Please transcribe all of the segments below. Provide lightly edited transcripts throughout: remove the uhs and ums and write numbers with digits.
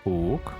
Ок.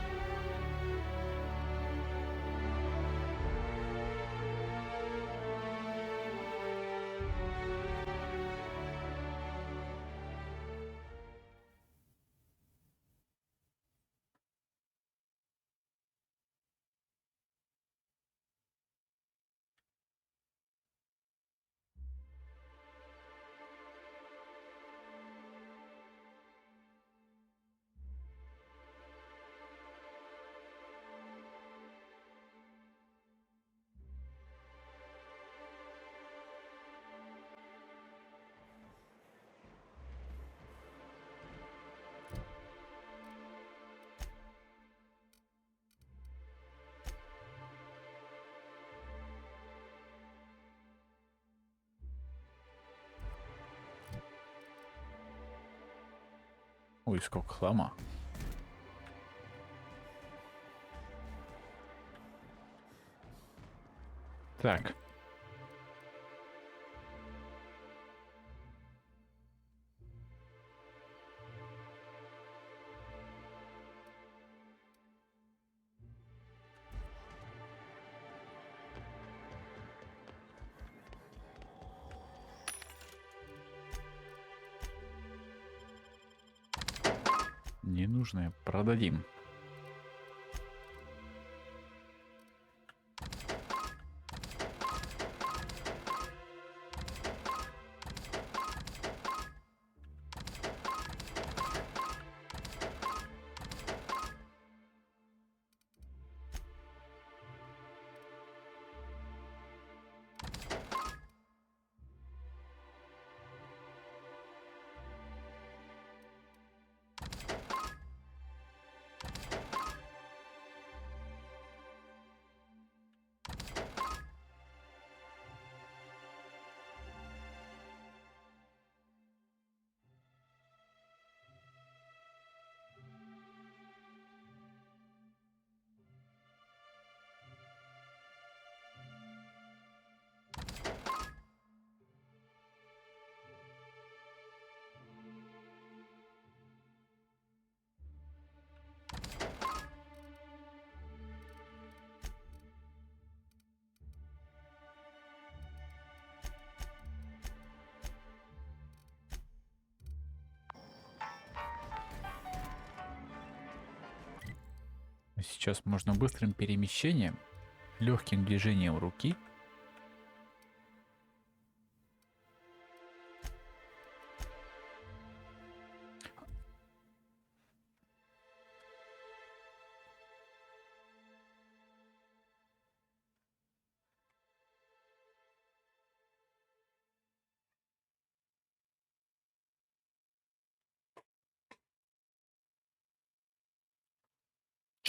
Ой, сколько хлама. Так. Ненужное продадим. Сейчас можно быстрым перемещением, легким движением руки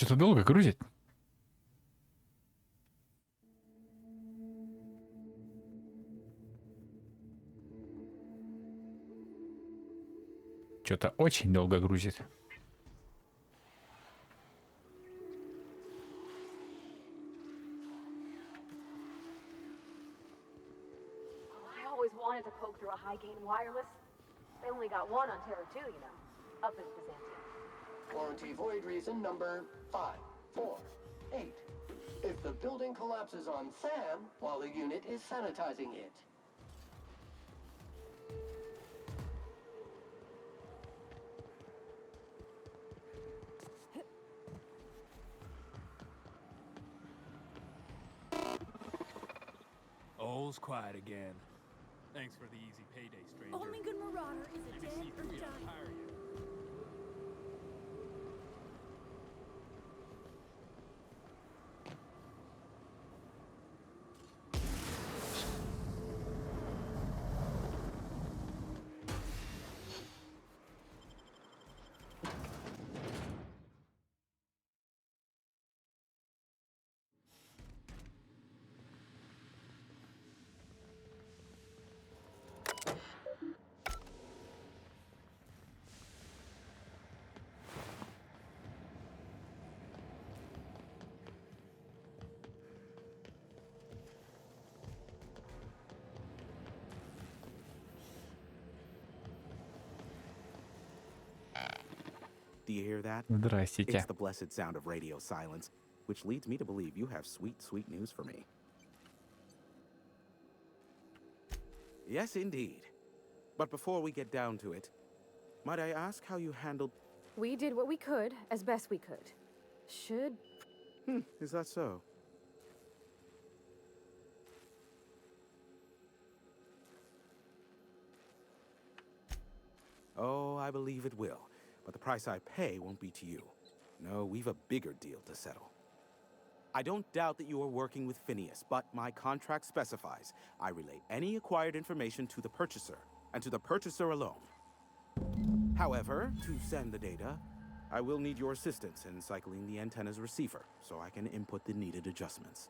что-то долго грузит. Что-то очень долго грузит. I always wanted to poke through a high-gain wireless. They only got one on Terra 2, you know, up in Byzantium. Warranty void reason number 548. If the building collapses on Sam while the unit is sanitizing it. All's quiet again. Thanks for the easy payday, stranger. Only good marauder is a Maybe dead see or through you, dying. hire you. Do you hear that? Здрасте. It's the blessed sound of radio silence, which leads me to believe you have sweet, sweet news for me. Yes, indeed. But before we get down to it, might I ask how you handled... We did what we could, as best we could. Should... Is that so? Oh, I believe it will. But the price I pay won't be to you. No, we've a bigger deal to settle. I don't doubt that you are working with Phineas, but my contract specifies I relay any acquired information to the purchaser, and to the purchaser alone. However, to send the data, I will need your assistance in cycling the antenna's receiver, so I can input the needed adjustments.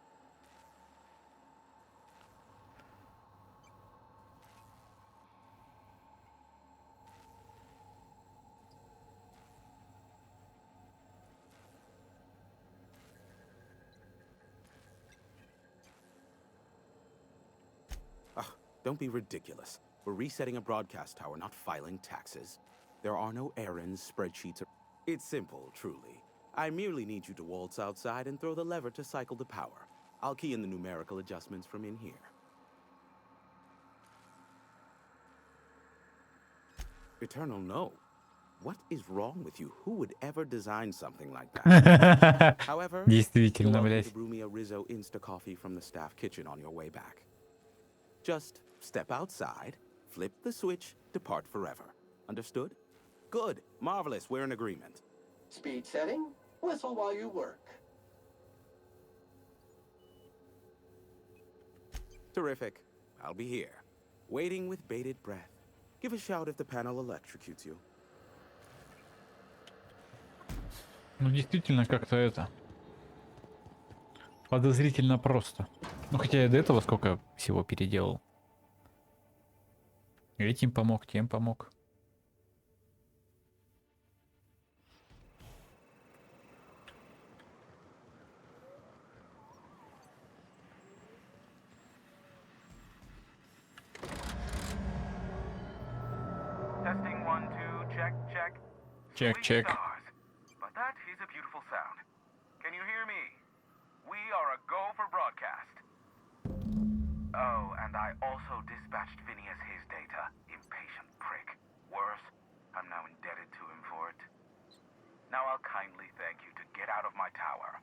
Don't be ridiculous. We're resetting a broadcast tower, not filing taxes. There are no errands, spreadsheets, or... It's simple, truly. I merely need you to waltz outside and throw the lever to cycle the power. I'll key in the numerical adjustments from in here. Eternal, no. What is wrong with you? Who would ever design something like that? However, you're Действительно, welcome блядь. to brew me a Rizzo Insta-Coffee from the staff kitchen on your way back. Just step outside, flip the switch, depart forever. Understood? Good. Marvelous. We're in agreement. Speed setting, whistle while you work. Terrific. I'll be here, waiting with bated breath. Give a shout if the panel electrocutes you. Ну, действительно, как-то это... Подозрительно просто. Ну, хотя я до этого сколько всего переделал. Этим помог, тем помог. Testing 1, 2, check, check. Check, Sweet check. stars. But that is a beautiful sound. Can you hear me? We are a go for broadcast. Oh, and I also dispatched Phineas his data. Impatient prick. Worse, I'm now indebted to him for it. Now I'll kindly thank you to get out of my tower.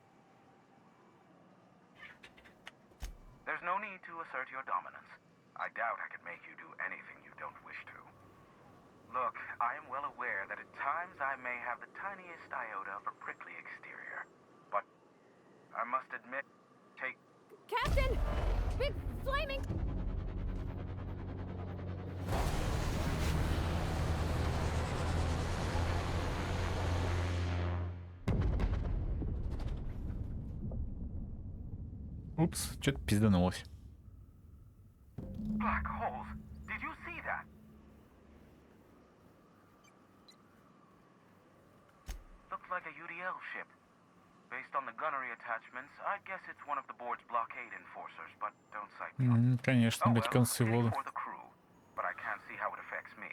There's no need to assert your dominance. I doubt I could make you do anything you don't wish to. Look, I am well aware that at times I may have the tiniest iota of a prickly exterior. But I must admit, take... Captain! Big flaming... Упс, что-то пизданулось. Black holes. Did you see that? Looks like a UDL ship. Based on the gunnery attachments, I guess it's one of the board's blockade enforcers, but don't cite me. Конечно, Oh быть well, концы pity воду. for the crew, but I can't see how it affects me.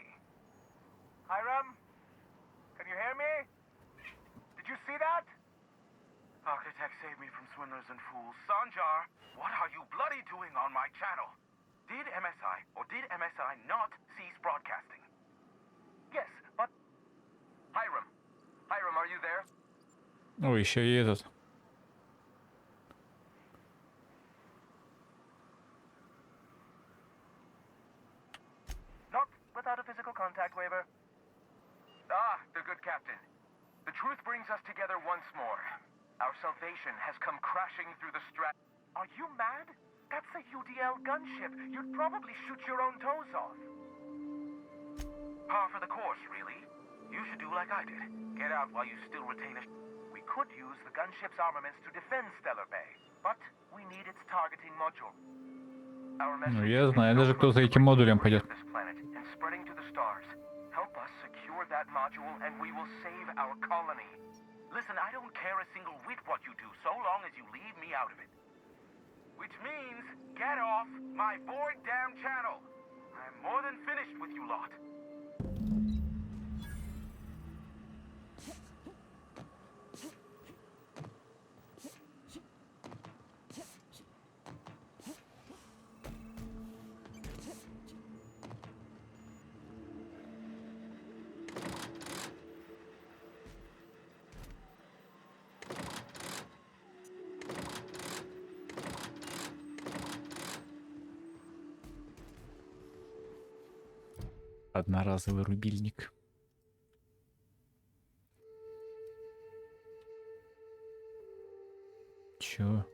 Hiram? Can you hear me? Did you see that? Architect saved me from swindlers and fools. Sanjar, what are you bloody doing on my channel? Did MSI or did MSI not cease broadcasting? Yes, but... Hiram. Hiram, are you there? О, еще и этот. Not without a physical contact waiver. Ah, the good captain. The truth brings us together once more. Our salvation has come crashing through the strat... Are you mad? That's a UDL gunship. You'd probably shoot your own toes off. Par for the course, really. You should do like I did. Get out while you still retain a... We could use the gunship's armaments to defend Stellar Bay, but we need its targeting module. Our Ну, message я is знаю даже, кто за to этим модулем break пойдет. this planet and spreading to the stars. Help us secure that module, and we will save our colony. Listen, I don't care a single whit what you do, so long as you leave me out of it. Which means, get off my void damn channel. I'm more than finished with you lot. Одноразовый рубильник. Чё?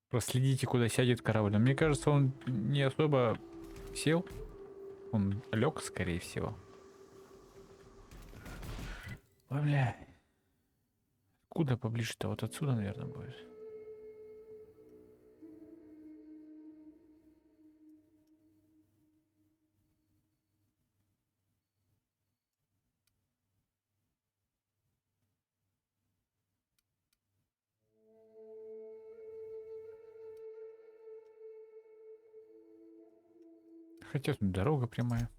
Проследите, куда сядет корабль. Но мне кажется, он не особо сел. Он лег, скорее всего. Ой, бля. Куда поближе-то? Вот отсюда, наверное, будет. Хотя тут дорога прямая.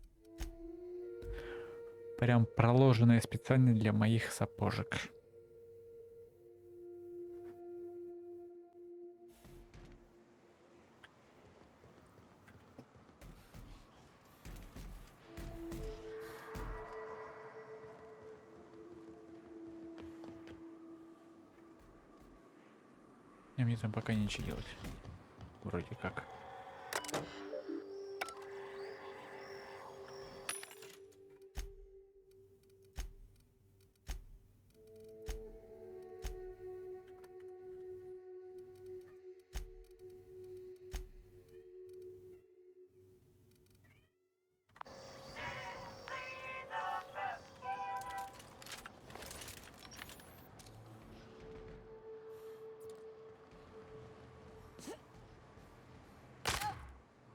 Прям проложенная специально для моих сапожек. И мне там пока нечего делать. Вроде как.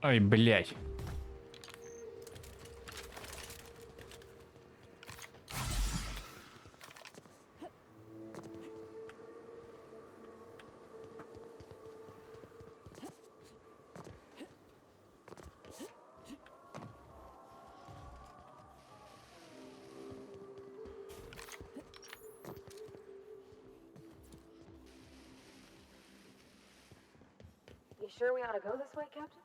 Ай, блядь. You sure we ought to go this way, Captain?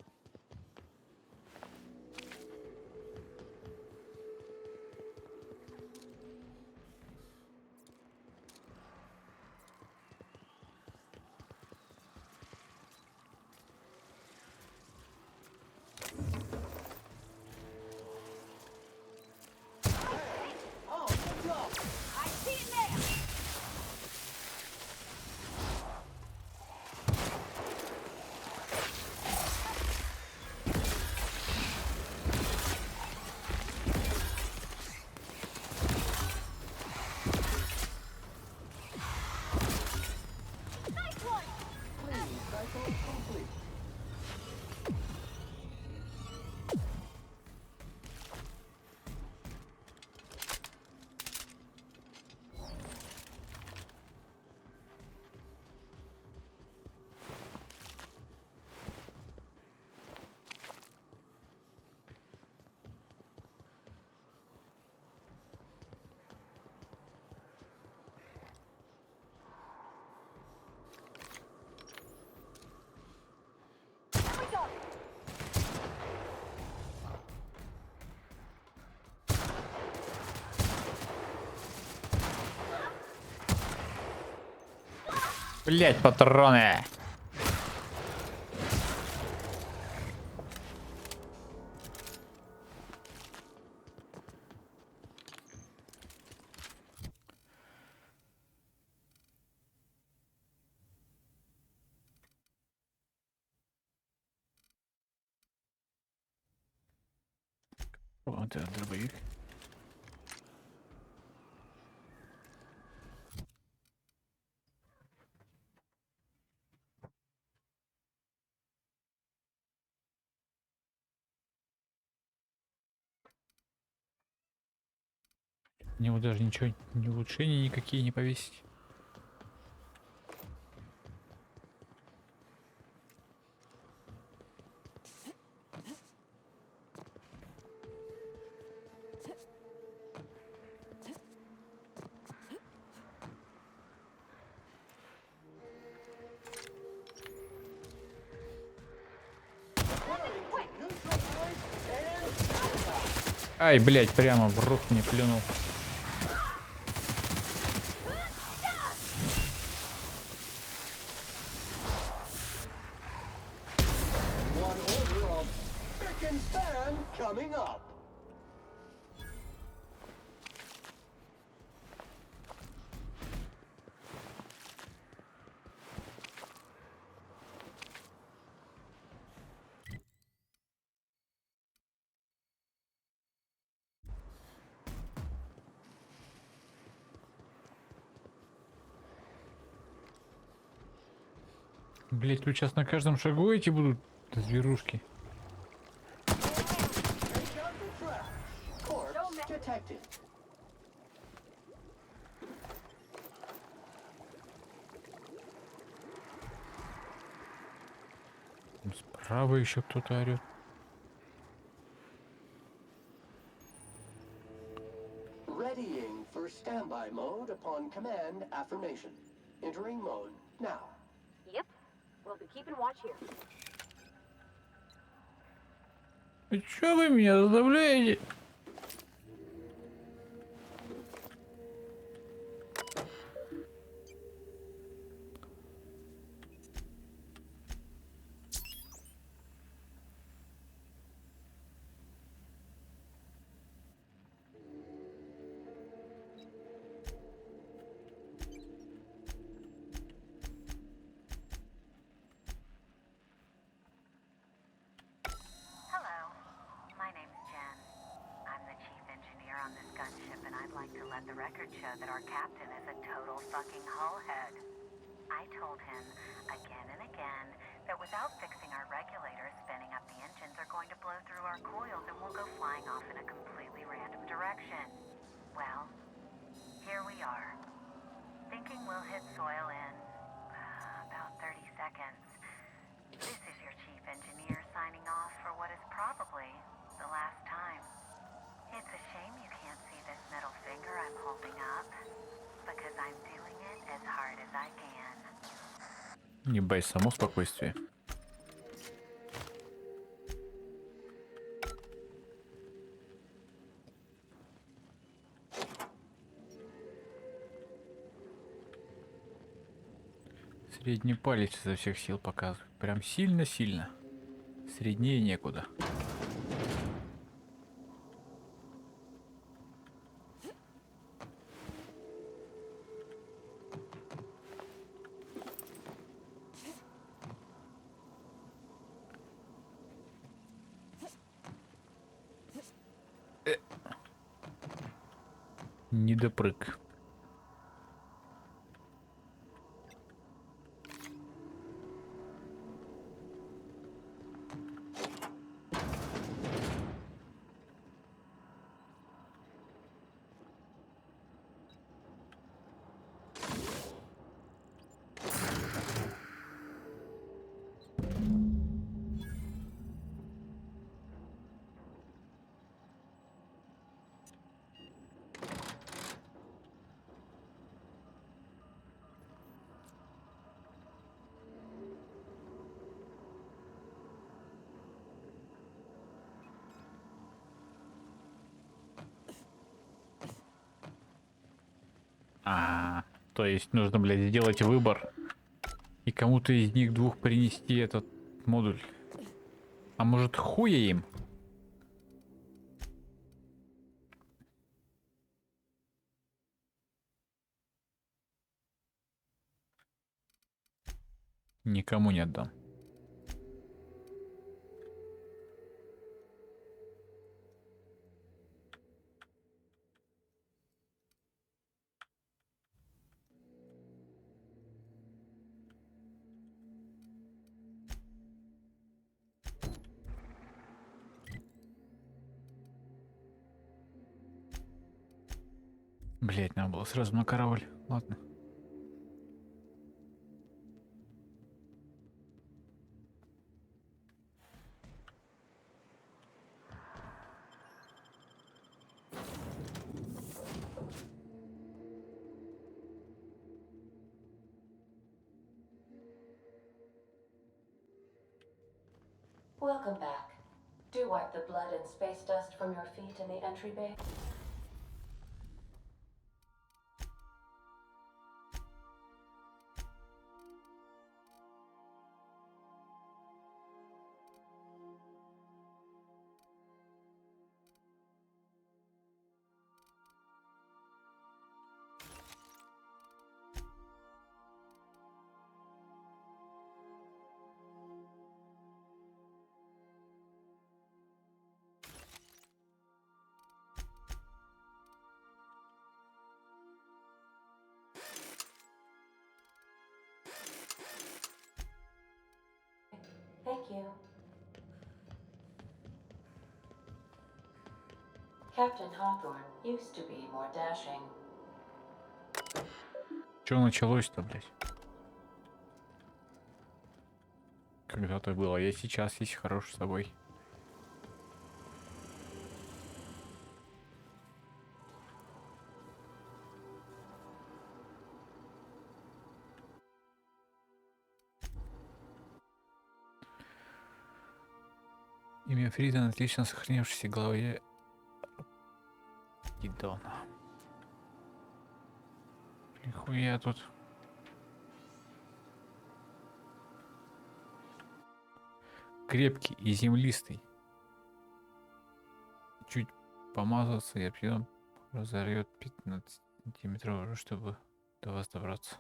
Oh, good job. I see it now! Nice one! Cleaning cycle complete. Here we go! Блять, патроны! Вот это дробовик. Мне вот даже ничего, ни улучшений никакие не повесить. Ай, блядь, прямо в рот мне плюнул. One order of spick and span coming up. Блядь, тут сейчас на каждом шагу эти будут зверушки. Take out the trash. Corpse detected. Там справа еще кто-то орет. Readying for standby mode upon command affirmation. Entering mode now. Yep. We'll be keeping watch here. Че вы меня заставляете? Hello, my name's Jen. I'm the chief engineer on this gunship, and I'd like to let the record show that our captain is a total fucking hullhead. I told him again and again that without fixing our regulators, spinning up the engines are going to blow through our coils and we'll go flying off in a completely random direction. Well, here we are. Thinking we'll hit soil in about 30 seconds. This is your chief engineer signing off for what is probably the last time. It's a shame you can't see this middle finger I'm holding up, because I'm doing it as hard as I can. Ебать, само спокойствие. Средний палец изо всех сил показывает. Прям сильно-сильно. Среднее некуда. Недопрыг. То есть нужно, блядь, сделать выбор и кому-то из них двух принести этот модуль. А может, хуя им? Никому не отдам. Блять, надо было сразу на корабль. Ладно. Welcome back. Do wipe the blood and space dust from your feet in the entry bay. Thank you. Captain Hawthorne used to be more dashing. Что началось-то, блядь? Когда-то было, я сейчас есть хорош с собой. Имя Фрида отлично сохранившееся в голове Гидона. Нихуя тут. Крепкий и землистый. Чуть помазаться и потом разорвет 15 сантиметров, чтобы до вас добраться.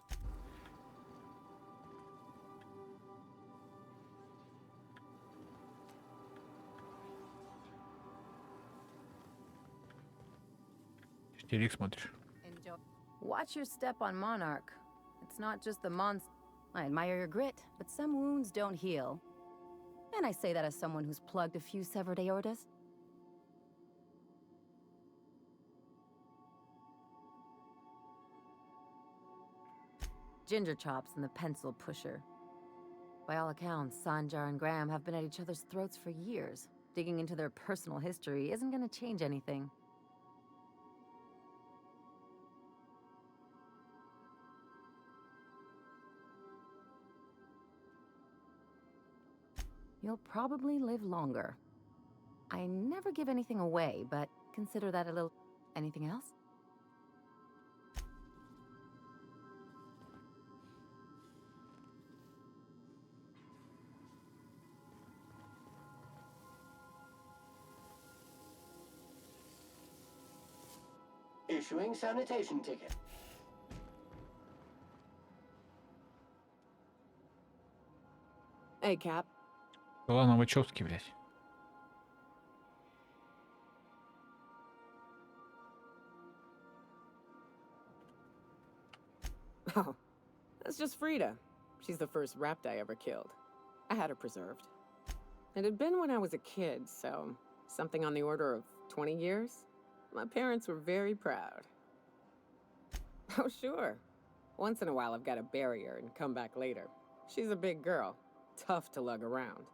Телек смотришь? Watch your step on Monarch. It's not just the monster. I admire your grit, but some wounds don't heal. And I say that as someone who's plugged a few severed aortas. Ginger Chops and the Pencil Pusher. By all accounts, Sanjar and Graham have been at each other's throats for years. Digging into their personal history isn't going to change anything. You'll probably live longer. I never give anything away, but consider that a little... Anything else? Issuing sanitation ticket. Hey, Cap. Ладно, Вачовский, блядь. Oh, that's just Frida. She's the first rapt I ever killed. I had her preserved. It had been when I was a kid, so something on the order of 20 years. My parents were very proud. Oh, sure. Once in a while, I've got to bury her and come back later. She's a big girl, tough to lug around.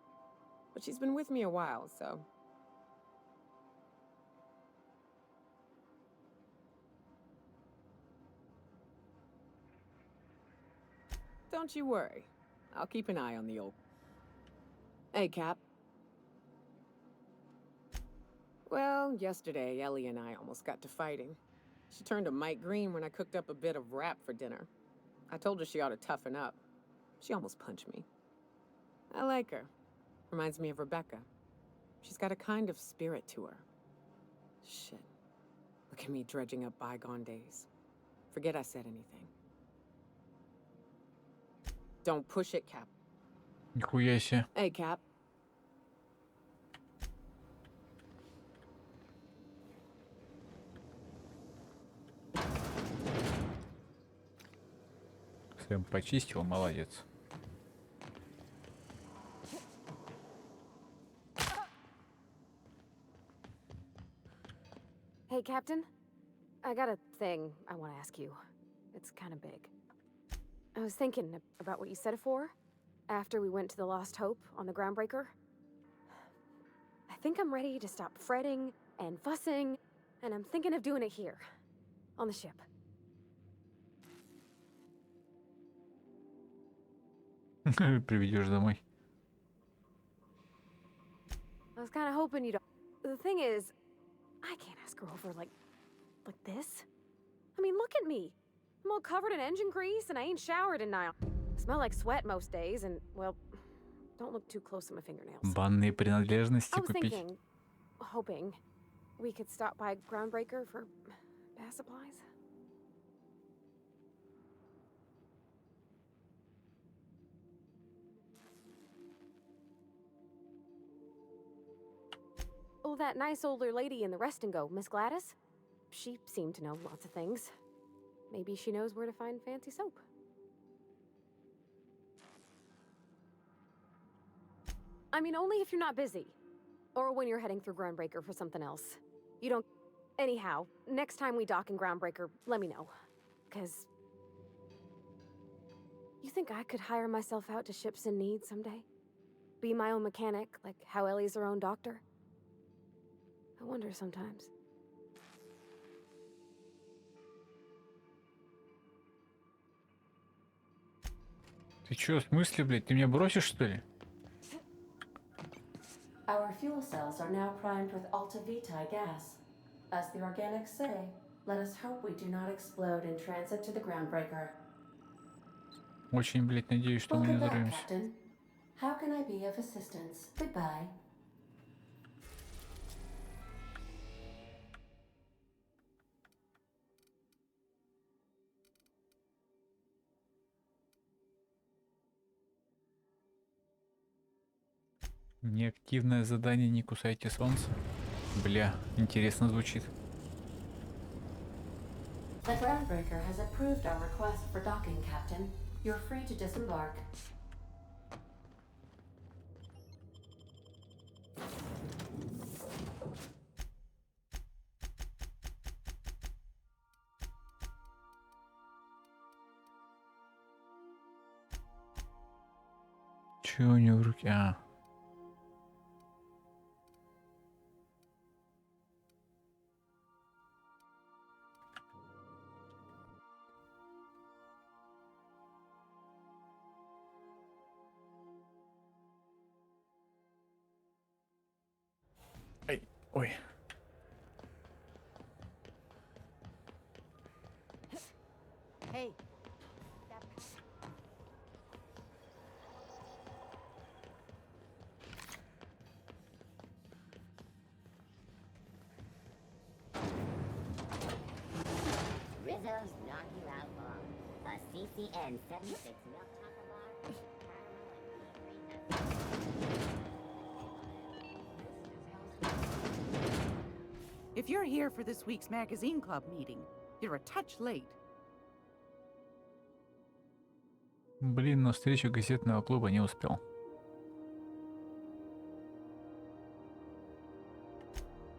But she's been with me a while, so... Don't you worry. I'll keep an eye on the old... Hey, Cap. Well, yesterday, Ellie and I almost got to fighting. She turned to Mike Green when I cooked up a bit of wrap for dinner. I told her she ought to toughen up. She almost punched me. I like her. Reminds me of Rebecca. She's got a kind of spirit to her. Shit. Look at me dredging up bygone days. Forget I said anything. Don't push it, Cap. Нихуя себе. Hey, Cap. Прям почистил, молодец. Hey, Captain. I got a thing I want to ask you. It's kind of big. I was thinking about what you said before, after we went to the Lost Hope on the Groundbreaker. I think I'm ready to stop fretting and fussing, and I'm thinking of doing it here, on the ship. Приведешь домой. I was kind of hoping you don't. The thing is, I can't ask her over like this. I mean, look at me. I'm all covered in engine grease and I ain't showered in now. Smell like sweat most days and, well, don't look too close to my fingernails. Банные принадлежности I was купить. thinking, hoping we could stop by Groundbreaker for bath supplies. Oh, that nice older lady in the rest and go, Miss Gladys? She seemed to know lots of things. Maybe she knows where to find fancy soap. I mean, only if you're not busy. Or when you're heading through Groundbreaker for something else. You don't... Anyhow, next time we dock in Groundbreaker, let me know. 'Cause... You think I could hire myself out to ships in need someday? Be my own mechanic, like how Ellie's her own doctor? I wonder sometimes. Ты чё, в смысле, блядь? Ты меня бросишь, что ли? Our fuel cells are now primed with Alta Vitae gas. As the organics say, let us hope we do not explode in transit to the Groundbreaker. Очень, блядь, надеюсь, что мы не Welcome back, взорвемся. Captain. How can I be of assistance? Goodbye. Неактивное задание, не кусайте солнце. Бля, интересно звучит. The Groundbreaker has approved our request for docking, Captain. You're free to disembark. Чё у него в руке? А. Ай, ой. Hey. Rizzo's knocking out bomb. A CCN 76 milk chocolate bar. If you're here for this week's magazine club meeting, you're a touch late. Блин, на встречу газетного клуба не успел.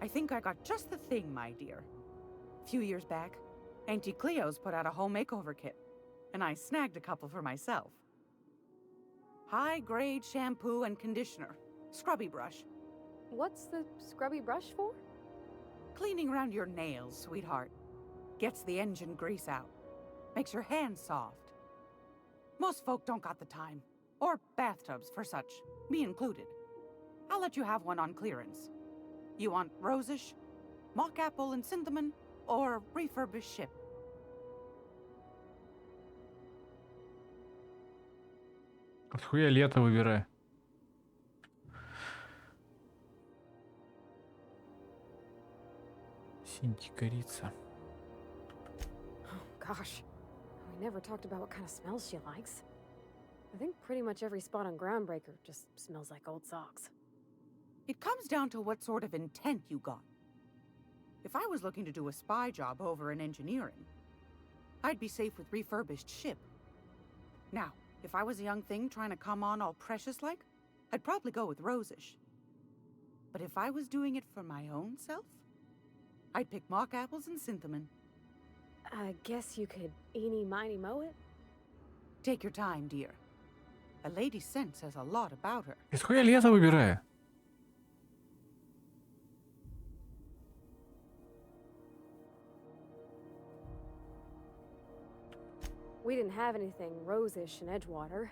I think I got just the thing, my dear. A few years back, Auntie Cleo's put out a home makeover kit, and I snagged a couple for myself. High-grade shampoo and conditioner, scrubby brush. What's the scrubby brush for? Cleaning around your nails, sweetheart. Gets the engine grease out. Makes your hands soft. Most folk don't got the time. Or bathtubs for such, me included. I'll let you have one on clearance. You want rosish, mock apple and cinnamon, or refurbished ship? Отхуя лето выбирай. Синтикорица. Oh, gosh. We never talked about what kind of smells she likes. I think pretty much every spot on Groundbreaker just smells like old socks. It comes down to what sort of intent you got. If I was looking to do a spy job over in engineering, I'd be safe with refurbished ship. Now, if I was a young thing trying to come on all precious-like, I'd probably go with rosish. But if I was doing it for my own self, I'd pick mock apples and cinnamon. I guess you could eeny-miny mow it? Take your time, dear. A lady's scent says a lot about her. Отхуя лето выбираю. We didn't have anything rosish in Edgewater.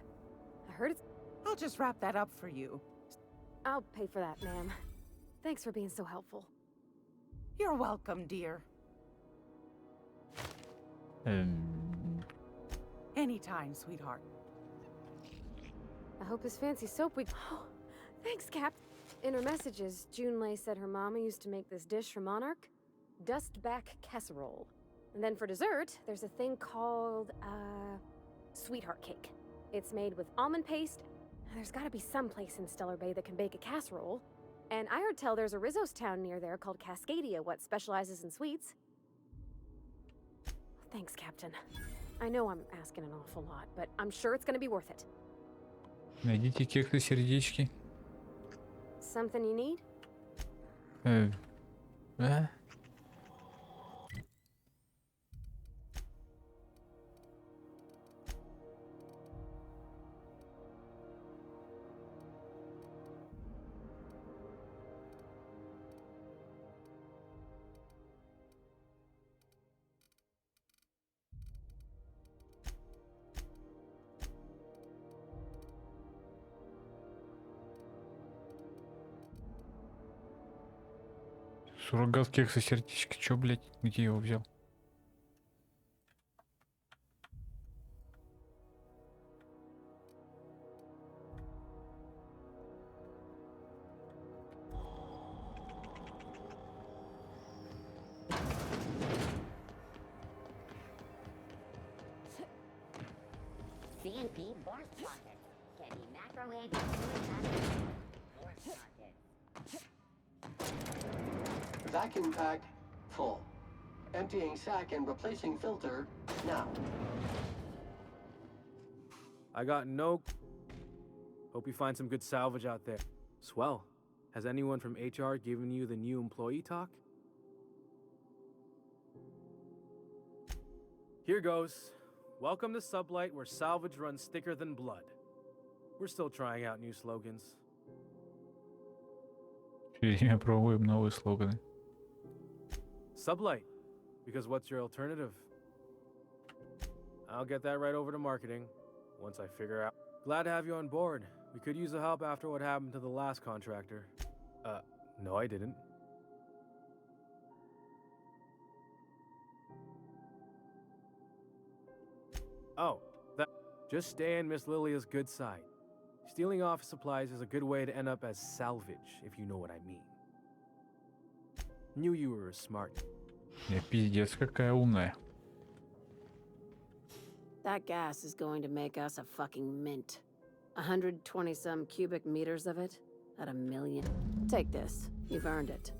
I heard it's... I'll just wrap that up for you. I'll pay for that, ma'am. Thanks for being so helpful. You're welcome, dear. Anytime, sweetheart. I hope his fancy soap we. Oh, thanks, Cap. In her messages, Junlei said her mama used to make this dish for Monarch, dustback casserole. And then for dessert, there's a thing called sweetheart cake. It's made with almond paste. There's got to be some place in Stellar Bay that can bake a casserole. And I heard tell there's a Rizzo's town near there called Cascadia, what specializes in sweets. Thanks, Captain. I know I'm asking an awful lot, but I'm sure it's gonna be worth it. Найдите кексы сердечки. Something you need? Да? Суррогат кекса сердечки. Чё, блядь? Где я его взял? CNP board socket. Can be microwave board socket. Vacuum pack full. Emptying sack and replacing filter now. I got no... Hope you find some good salvage out there. Swell. Has anyone from HR given you the new employee talk? Here goes. Welcome to Sublight, where salvage runs thicker than blood. We're still trying out new slogans. Все время пробуем новые слоганы. Sublight, because what's your alternative? I'll get that right over to marketing, once I figure out. Glad to have you on board. We could use the help after what happened to the last contractor. No I didn't. Oh, that... Just stay in Miss Lilia's good side. Stealing office supplies is a good way to end up as salvage, if you know what I mean. Knew you were smart. Я пиздец какая умная. That gas is going to make us a fucking mint. 120-some cubic meters of it at $1 million. Take this. You've earned it.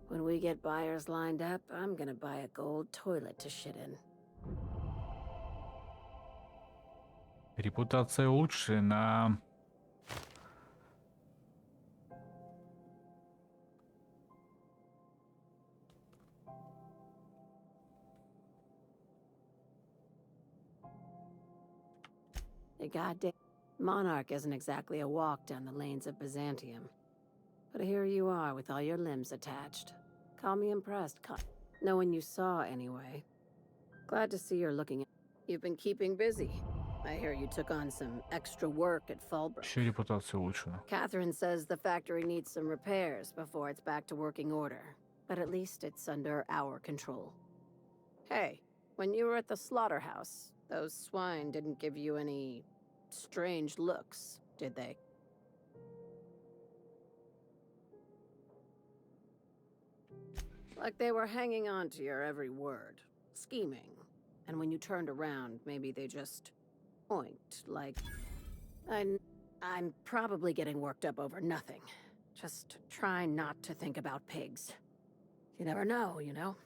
When we get buyers lined up, I'm gonna buy a gold toilet to shit in. Репутация лучше на... The goddamn Monarch isn't exactly a walk down the lanes of Byzantium. But here you are with all your limbs attached. Call me impressed, no one you saw anyway. Glad to see you're looking at... You've been keeping busy. I hear you took on some extra work at Fallbrook. Еще репутация улучшена. Catherine says the factory needs some repairs before it's back to working order. But at least it's under our control. Hey, when you were at the slaughterhouse, those swine didn't give you any strange looks, did they? Like they were hanging on to your every word, scheming. And when you turned around, maybe they just oinked, like... I'm probably getting worked up over nothing. Just try not to think about pigs. You never know, you know?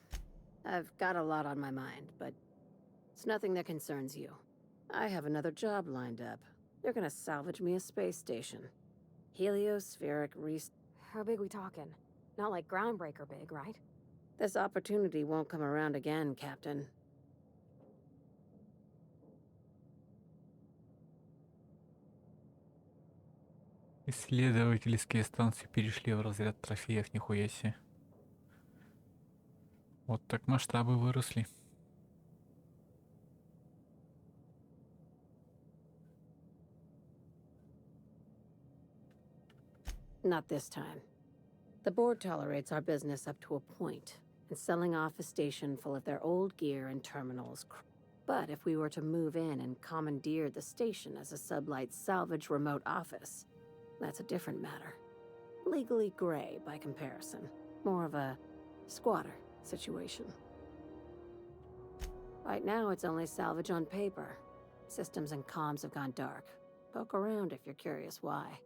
I've got a lot on my mind, but it's nothing that concerns you. I have another job lined up. They're gonna salvage me a space station. Heliospheric How big we talking? Not like groundbreaker big, right? This opportunity won't come around again, Captain. Исследовательские станции перешли в разряд трофеев, нихуя себе. Вот так масштабы выросли. Not this time. The board tolerates our business up to a point, and selling off a station full of their old gear and terminals. But if we were to move in and commandeer the station as a sublight salvage remote office, that's a different matter. Legally gray by comparison. More of a squatter situation. Right now, it's only salvage on paper. Systems and comms have gone dark. Poke around if you're curious why.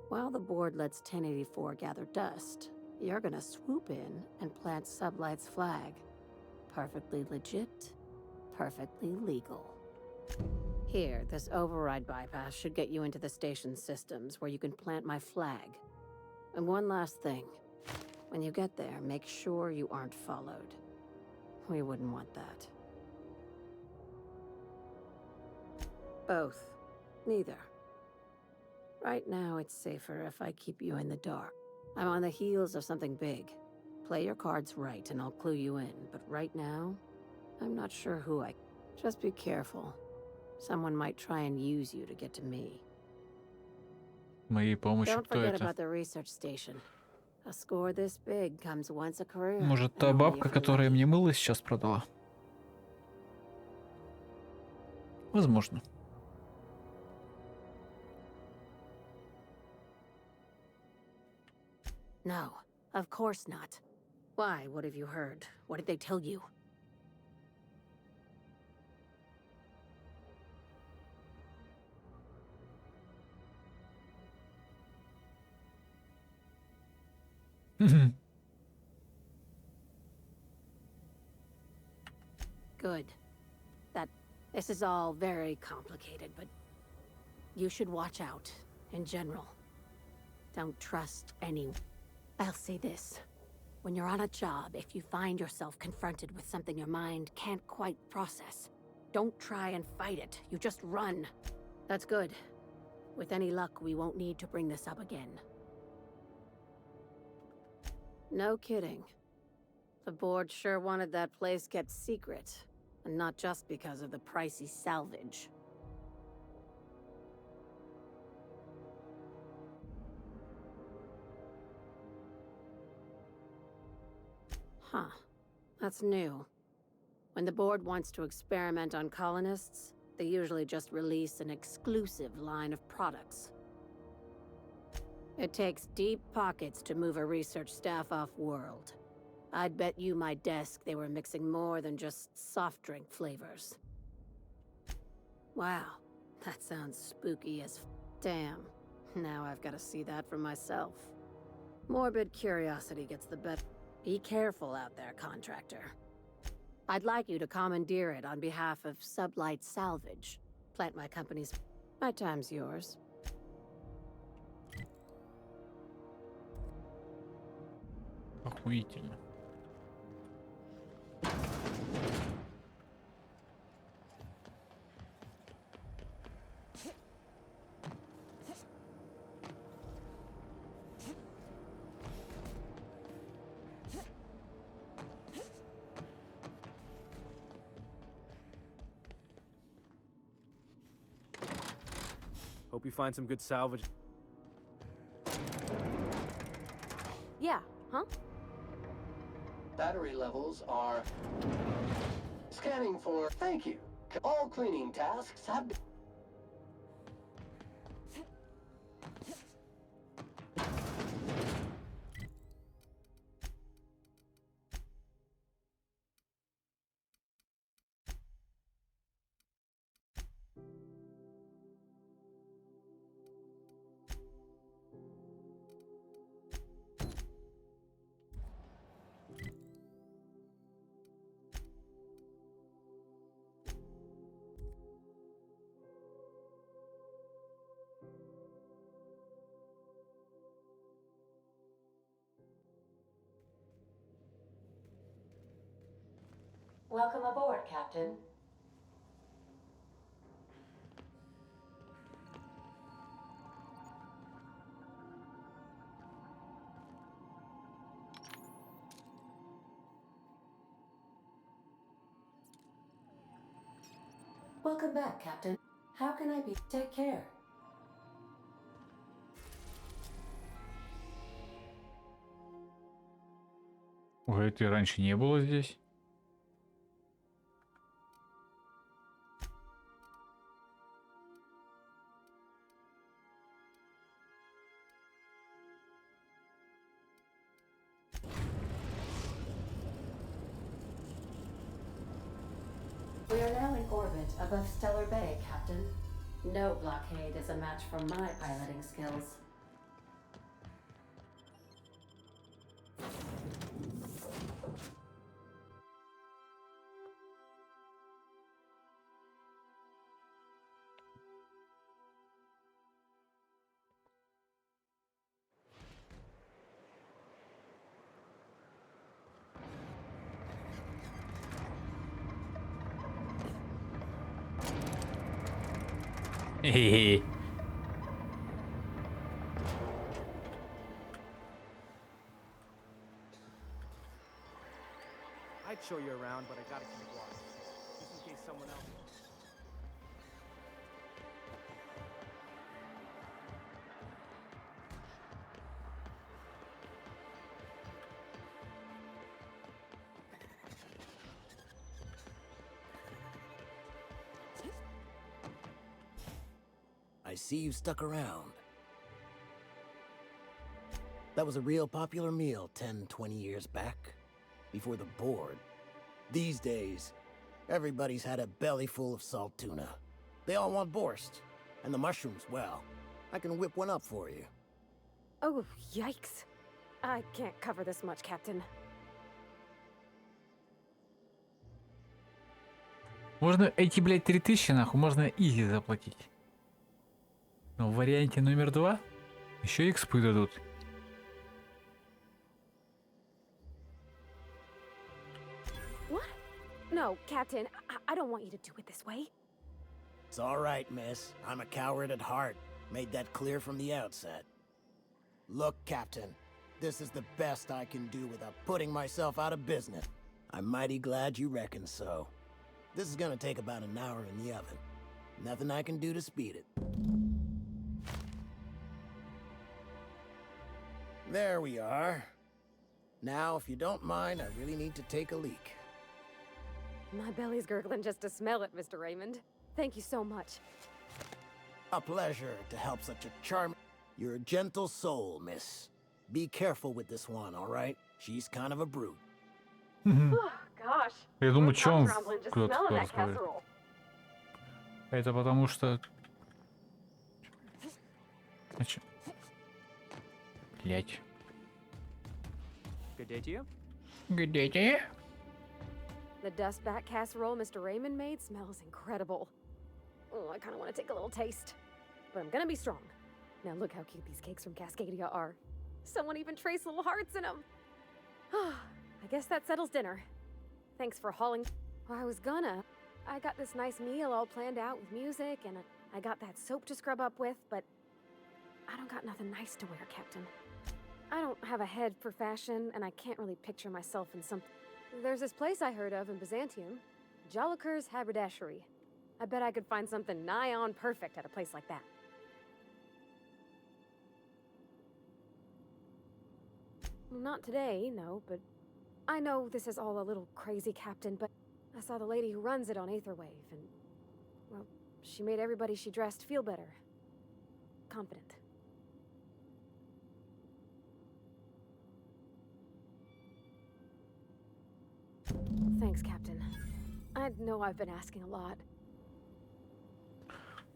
While the board lets 1084 gather dust, you're gonna swoop in and plant Sublight's flag. Perfectly legit, perfectly legal. Here, this override bypass should get you into the station's systems where you can plant my flag. And one last thing. When you get there, make sure you aren't followed. We wouldn't want that. Both. Neither. Right now, it's safer if I keep you in the dark. I'm on the heels of something big. Play your cards right and I'll clue you in, but right now, I'm not sure who I... Just be careful. Someone might try and use you to get to me. Моей помощью Don't кто forget это? about the research station. A score this big comes once a career. Может, and та only бабка, if you're которая lucky. мне мыло сейчас продала? Возможно. No, of course not. Why? What have you heard? What did they tell you? Good. This is all very complicated, but you should watch out, in general. Don't trust anyone. I'll say this. When you're on a job, if you find yourself confronted with something your mind can't quite process, don't try and fight it. You just run. That's good. With any luck, we won't need to bring this up again. No kidding. The board sure wanted that place kept secret. And not just because of the pricey salvage. Huh. That's new. When the board wants to experiment on colonists, they usually just release an exclusive line of products. It takes deep pockets to move a research staff off-world. I'd bet you my desk they were mixing more than just soft drink flavors. Wow, that sounds spooky as damn. Now I've got to see that for myself. Morbid curiosity gets the better. Be careful out there, contractor. I'd like you to commandeer it on behalf of Sublight Salvage. Plant my company's... My time's yours. Охуительно. Hope you find some good salvage. Yeah, huh? Battery levels are... Scanning for... Thank you. All cleaning tasks have been... Welcome aboard, Captain. Welcome back, Captain. How can I be? Take care. Ой, это и раньше не было здесь. We are now in orbit above Stellar Bay, Captain. No blockade is a match for my piloting skills. Хе-хе. I'd show you around, but I gotta keep watch. Just in case someone else... I see you've stuck around. That was a real popular meal 10, 20 years back, before the board. These days, everybody's had a belly full of salt tuna. They all want borscht. And the mushrooms, well, I can whip one up for you. Oh, yikes. I can't cover this much, Captain. Можно эти, блядь, 3000 нахуй, можно изи заплатить. Но в варианте номер 2 еще экспы дадут. What? No, Captain, I don't want you to do it this way. It's all right, miss. I'm a coward at heart. Made that clear from the outset. Look, Captain, this is the best I can do without putting myself out of business. I'm mighty glad you reckon so. This is gonna take about an hour in the oven. Nothing I can do to speed it. There we are. Now, if you don't mind, I really need to take a leak. My belly's gurgling just to smell it, Mr. Raymond. Thank you so much. A pleasure to help such a charming... You're a gentle soul, miss. Be careful with this one, all right? She's kind of a brute. Oh, gosh. Я думаю, что он Rumbling just куда-то smelling that рассказывает. casserole. Это потому что... Значит... Блять. Good day to you. Good day to you. The dustback casserole Mr. Raymond made smells incredible. Oh, I kind of want to take a little taste. But I'm gonna be strong. Now look how cute these cakes from Cascadia are. Someone even traced little hearts in them. I guess that settles dinner. Thanks for hauling. Well, I got this nice meal all planned out with music, and I got that soap to scrub up with, but I don't got nothing nice to wear, Captain. I don't have a head for fashion, and I can't really picture myself in something. There's this place I heard of in Byzantium, Joliker's Haberdashery. I bet I could find something nigh on perfect at a place like that. Not today, no, but I know this is all a little crazy, Captain, but I saw the lady who runs it on Aetherwave, and, well, she made everybody she dressed feel better. Confident. Thanks, Captain. I know I've been asking a lot.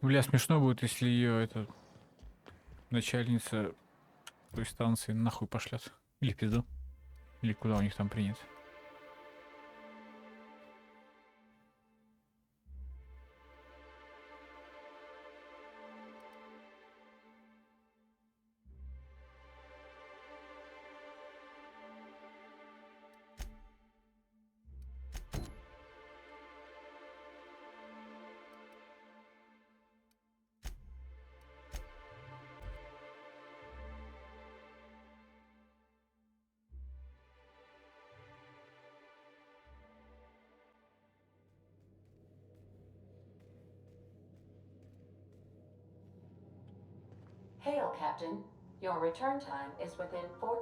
Бля, смешно будет, если ее это начальница той станции нахуй пошлет. Или пизду. Или куда у них там принято. Hail, Captain. Your return time is within 14%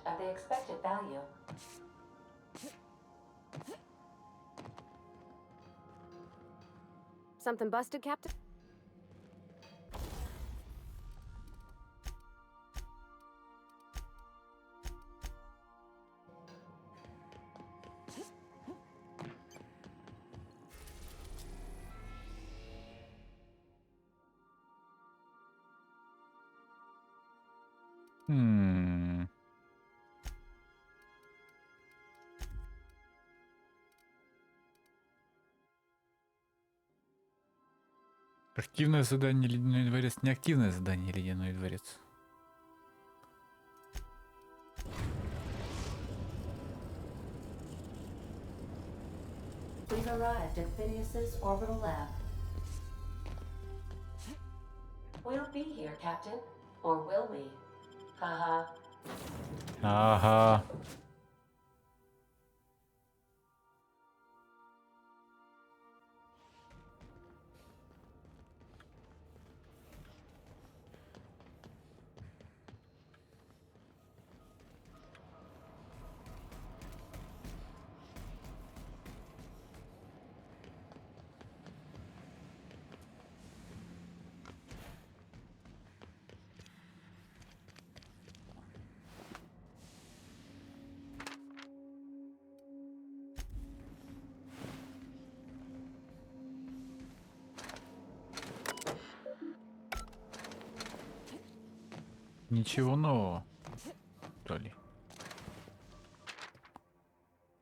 of the expected value. Something busted, Captain? Активное задание Ледяной дворец, неактивное задание Ледяной дворец. We've arrived at Phineas's orbital lab. We'll be here, Captain. Or will we? Haha. Ага. Ничего нового, то ли.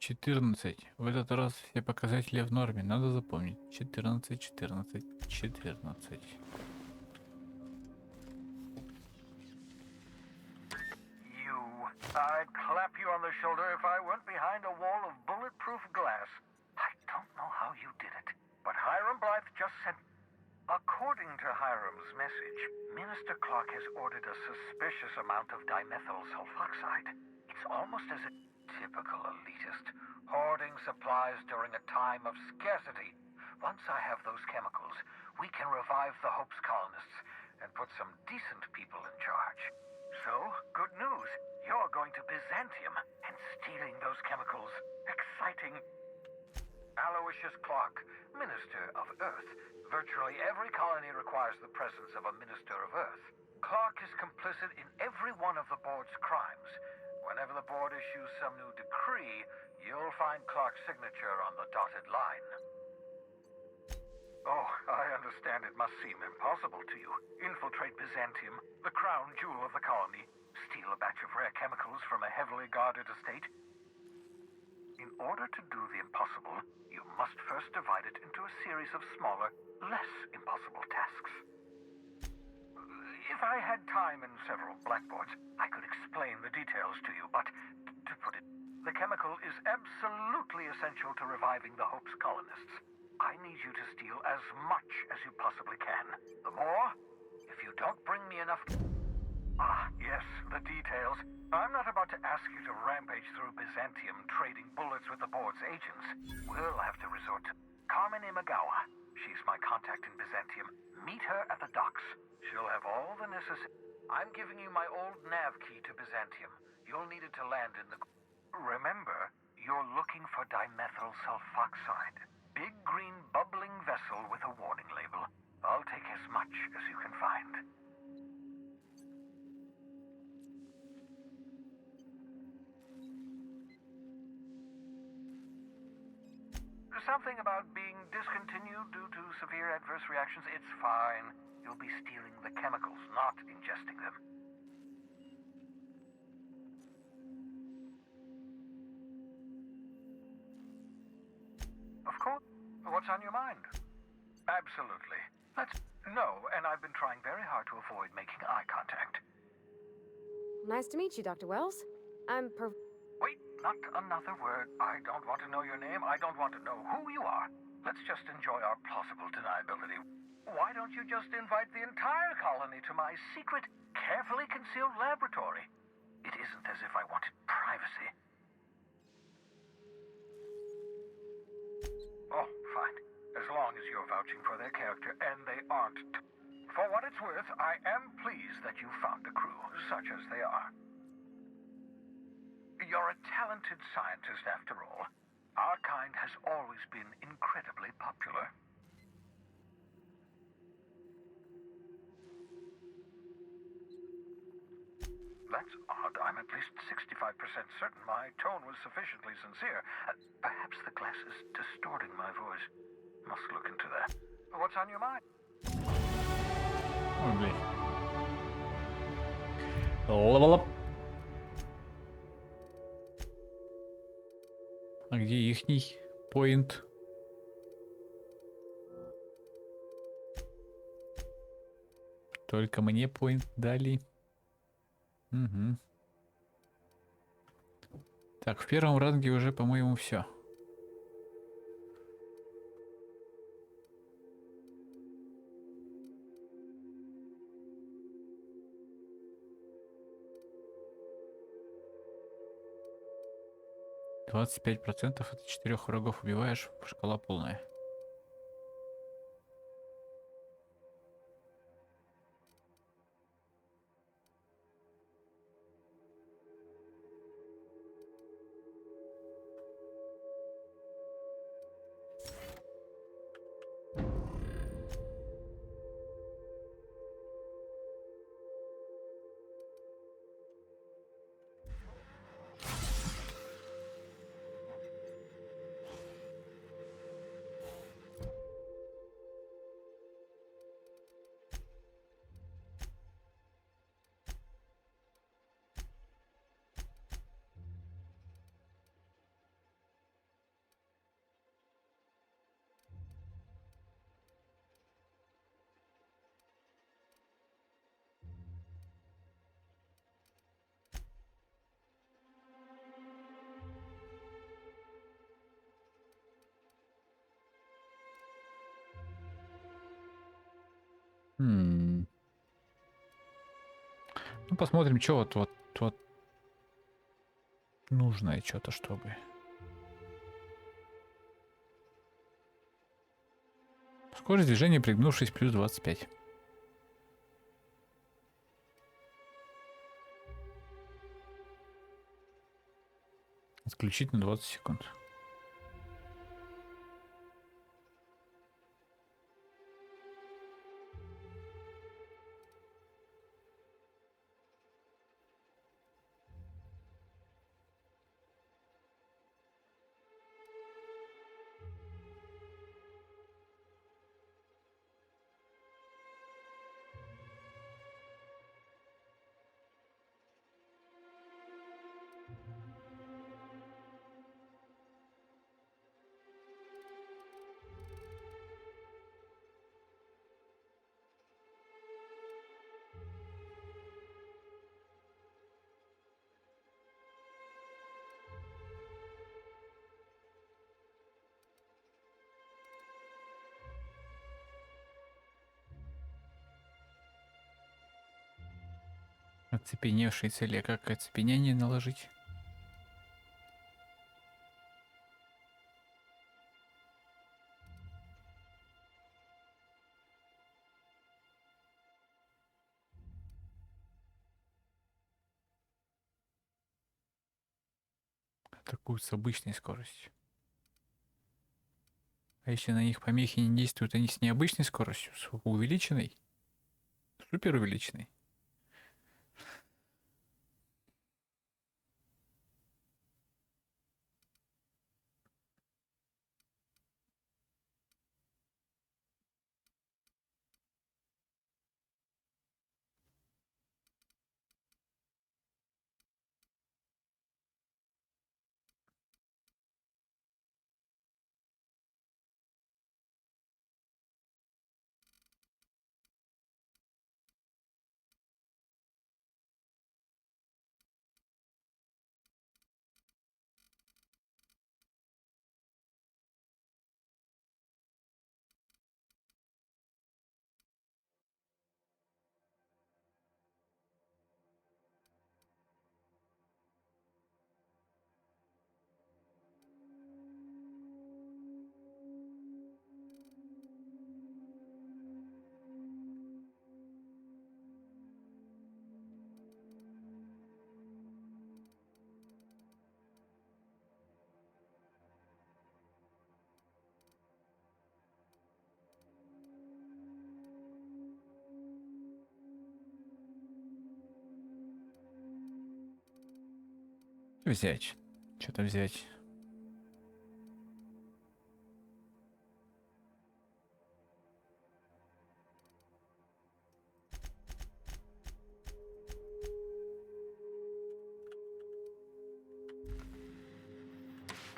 14. В этот раз все показатели в норме. Надо запомнить. 14, 14, 14. I'd clap you on the shoulder if I weren't behind a wall of bulletproof glass. I don't know how you did it, but Hiram Blythe just sent... According to Hiram's message, Minister Clark has ordered a suspicious amount of dimethyl sulfoxide. It's almost as a typical elitist, hoarding supplies during a time of scarcity. Once I have those chemicals, we can revive the Hope's colonists and put some decent people in charge. So, good news. You're going to Byzantium and stealing those chemicals. Exciting. Aloysius Clark, Minister of Earth. Virtually every colony requires the presence of a Minister of Earth. Clark is complicit in every one of the board's crimes. Whenever the board issues some new decree, you'll find Clark's signature on the dotted line. Oh, I understand it must seem impossible to you. Infiltrate Byzantium, the crown jewel of the colony, steal a batch of rare chemicals from a heavily guarded estate. In order to do the impossible, you must first divide it into a series of smaller, less impossible tasks. If I had time and several blackboards, I could explain the details to you, but to put it, the chemical is absolutely essential to reviving the Hope's colonists. I need you to steal as much as you possibly can. The more, if you don't bring me enough... Ah, yes, the details. I'm not about to ask you to rampage through Byzantium trading bullets with the board's agents. We'll have to resort to Carmen Imagawa. She's my contact in Byzantium. Meet her at the docks. She'll have all the necessary... I'm giving you my old nav key to Byzantium. You'll need it to land in the... Remember, you're looking for dimethyl sulfoxide. Big green bubbling vessel with a warning label. I'll take as much as you can find. Something about being discontinued due to severe adverse reactions. It's fine. You'll be stealing the chemicals, not ingesting them. Of course. What's on your mind? Absolutely. No, and I've been trying very hard to avoid making eye contact. Nice to meet you, Dr. Wells. Wait, not another word. I don't want to know your name. I don't want to know who you are. Let's just enjoy our plausible deniability. Why don't you just invite the entire colony to my secret, carefully concealed laboratory? It isn't as if I wanted privacy. Oh, fine. As long as you're vouching for their character, and they aren't. For what it's worth, I am pleased that you found a crew, such as they are. You're a talented scientist, after all. Our kind has always been incredibly popular. That's odd. I'm at least 65% certain my tone was sufficiently sincere. Perhaps the glass is distorting my voice. Must look into that. What's on your mind? Ой, блядь. Level up. А где ихний поинт? Только мне поинт дали. Угу. Так, в первом ранге уже, по-моему, все. %25 от 4 врагов убиваешь, шкала полная. Ну, посмотрим, что вот нужное что-то, чтобы. Скорость движения, пригнувшись, плюс 25. Отключить на 20 секунд. Оцепеневшие цели. А как оцепенение наложить? Атакуют с обычной скоростью. А если на них помехи не действуют, они с необычной скоростью, с увеличенной, супер увеличенной. Взять. Что-то взять.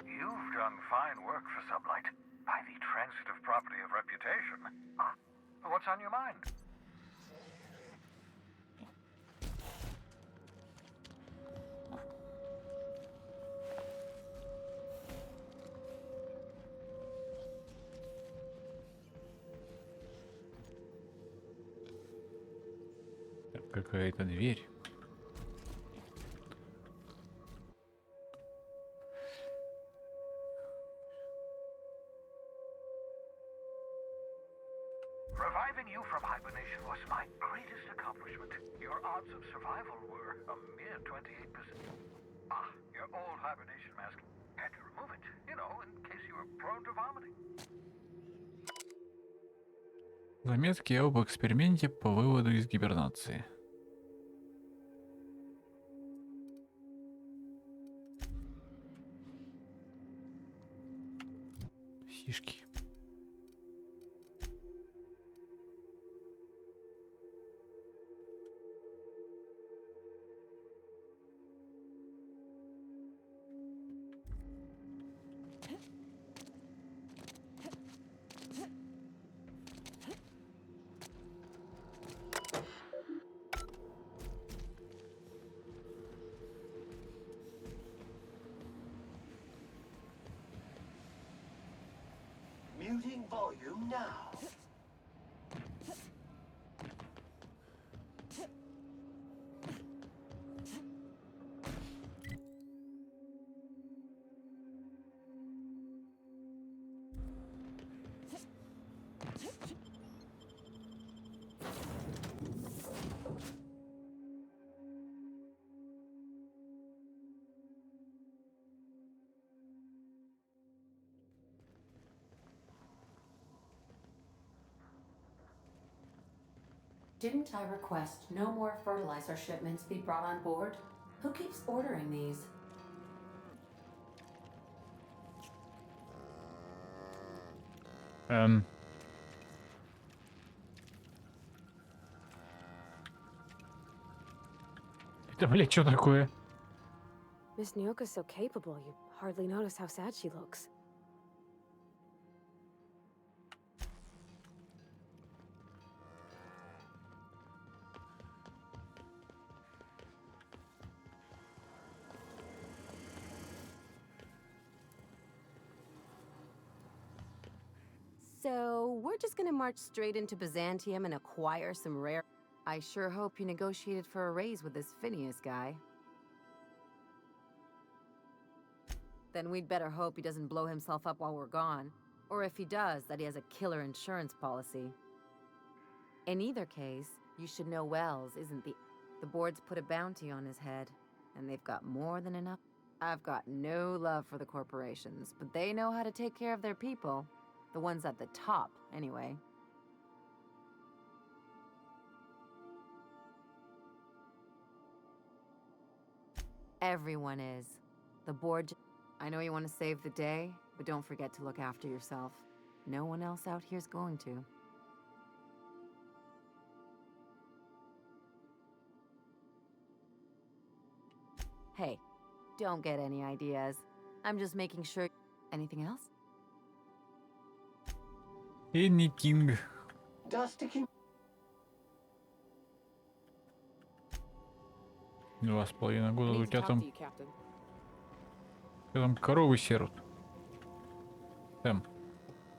You've done fine work for Sublight. Highly transitive property of reputation. What's on your mind? Какая-то дверь. Reviving you from hibernation was my greatest accomplishment. Your odds of survival were a mere 28%. Your old hibernation mask. Had to remove it, you know, in case you were prone to vomiting. Заметки об эксперименте по выводу из гибернации. Фишки. Muting volume now. Didn't I request no more fertilizer shipments be brought on board? Who keeps ordering these? Это, блядь, что такое? Miss Nyoka's so capable, you hardly notice how sad she looks. So, we're just gonna march straight into Byzantium and acquire some rare... I sure hope you negotiated for a raise with this Phineas guy. Then we'd better hope he doesn't blow himself up while we're gone. Or if he does, that he has a killer insurance policy. In either case, you should know Wells isn't the... The board's put a bounty on his head, and they've got more than enough. I've got no love for the corporations, but they know how to take care of their people. The ones at the top, anyway. Everyone is. The board... I know you want to save the day, but don't forget to look after yourself. No one else out here's going to. Hey, don't get any ideas. I'm just making sure... Anything else? Anything. Dusty can 2,5 года I у need to тебя talk там, to you, Captain. коровы серут.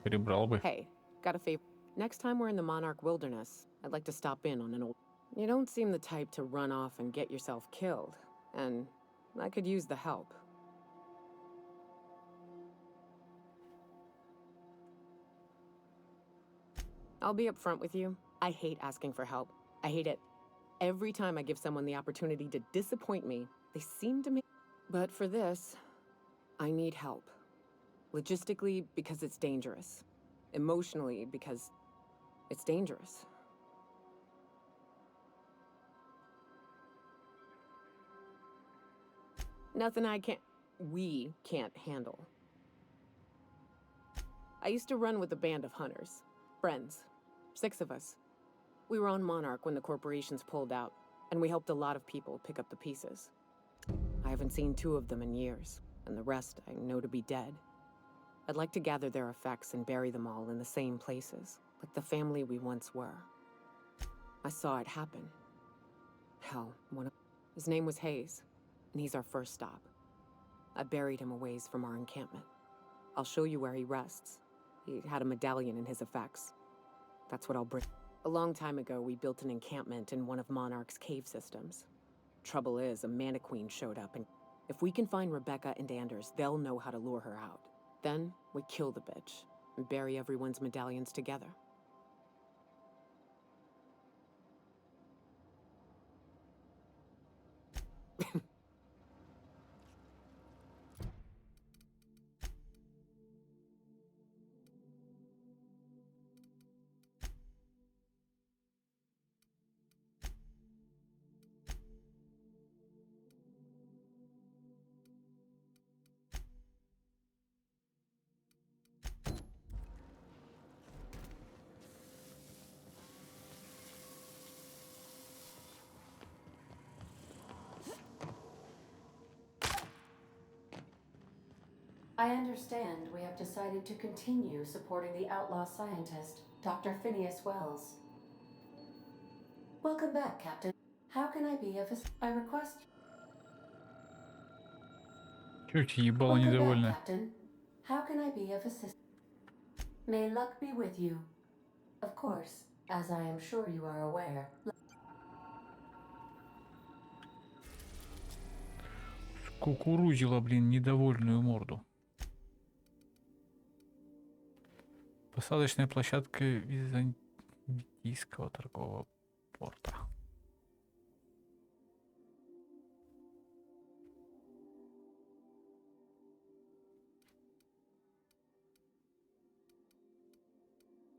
Перебрал бы. Hey, got a favor. Next time we're in the Monarch Wilderness, I'd like to stop in on an old... You don't seem the type to run off and get yourself killed, and I could use the help. I'll be upfront with you. I hate asking for help. I hate it. Every time I give someone the opportunity to disappoint me, they seem to make... But for this, I need help. Logistically, because it's dangerous. Emotionally, because it's dangerous. Nothing we can't handle. I used to run with a band of hunters. Friends. 6 of us. We were on Monarch when the corporations pulled out, and we helped a lot of people pick up the pieces. I haven't seen 2 of them in years, and the rest I know to be dead. I'd like to gather their effects and bury them all in the same places, like the family we once were. I saw it happen. Hell, his name was Hayes, and he's our first stop. I buried him a ways from our encampment. I'll show you where he rests. He had a medallion in his effects. That's what I'll bring. A long time ago, we built an encampment in one of Monarch's cave systems. Trouble is, a Mantiqueen showed up, and if we can find Rebecca and Anders, they'll know how to lure her out. Then, we kill the bitch, and bury everyone's medallions together. I understand we have decided to continue supporting the outlaw scientist, Dr. Phineas Wells. Welcome back, Captain. How can I be of I request... Чуть ебало Welcome back, недовольно. Captain. How can I be of assistance? May luck be with you. Of course, as I am sure you are aware. Кукурузила, блин, недовольную морду. Посадочная площадка Византийского торгового порта.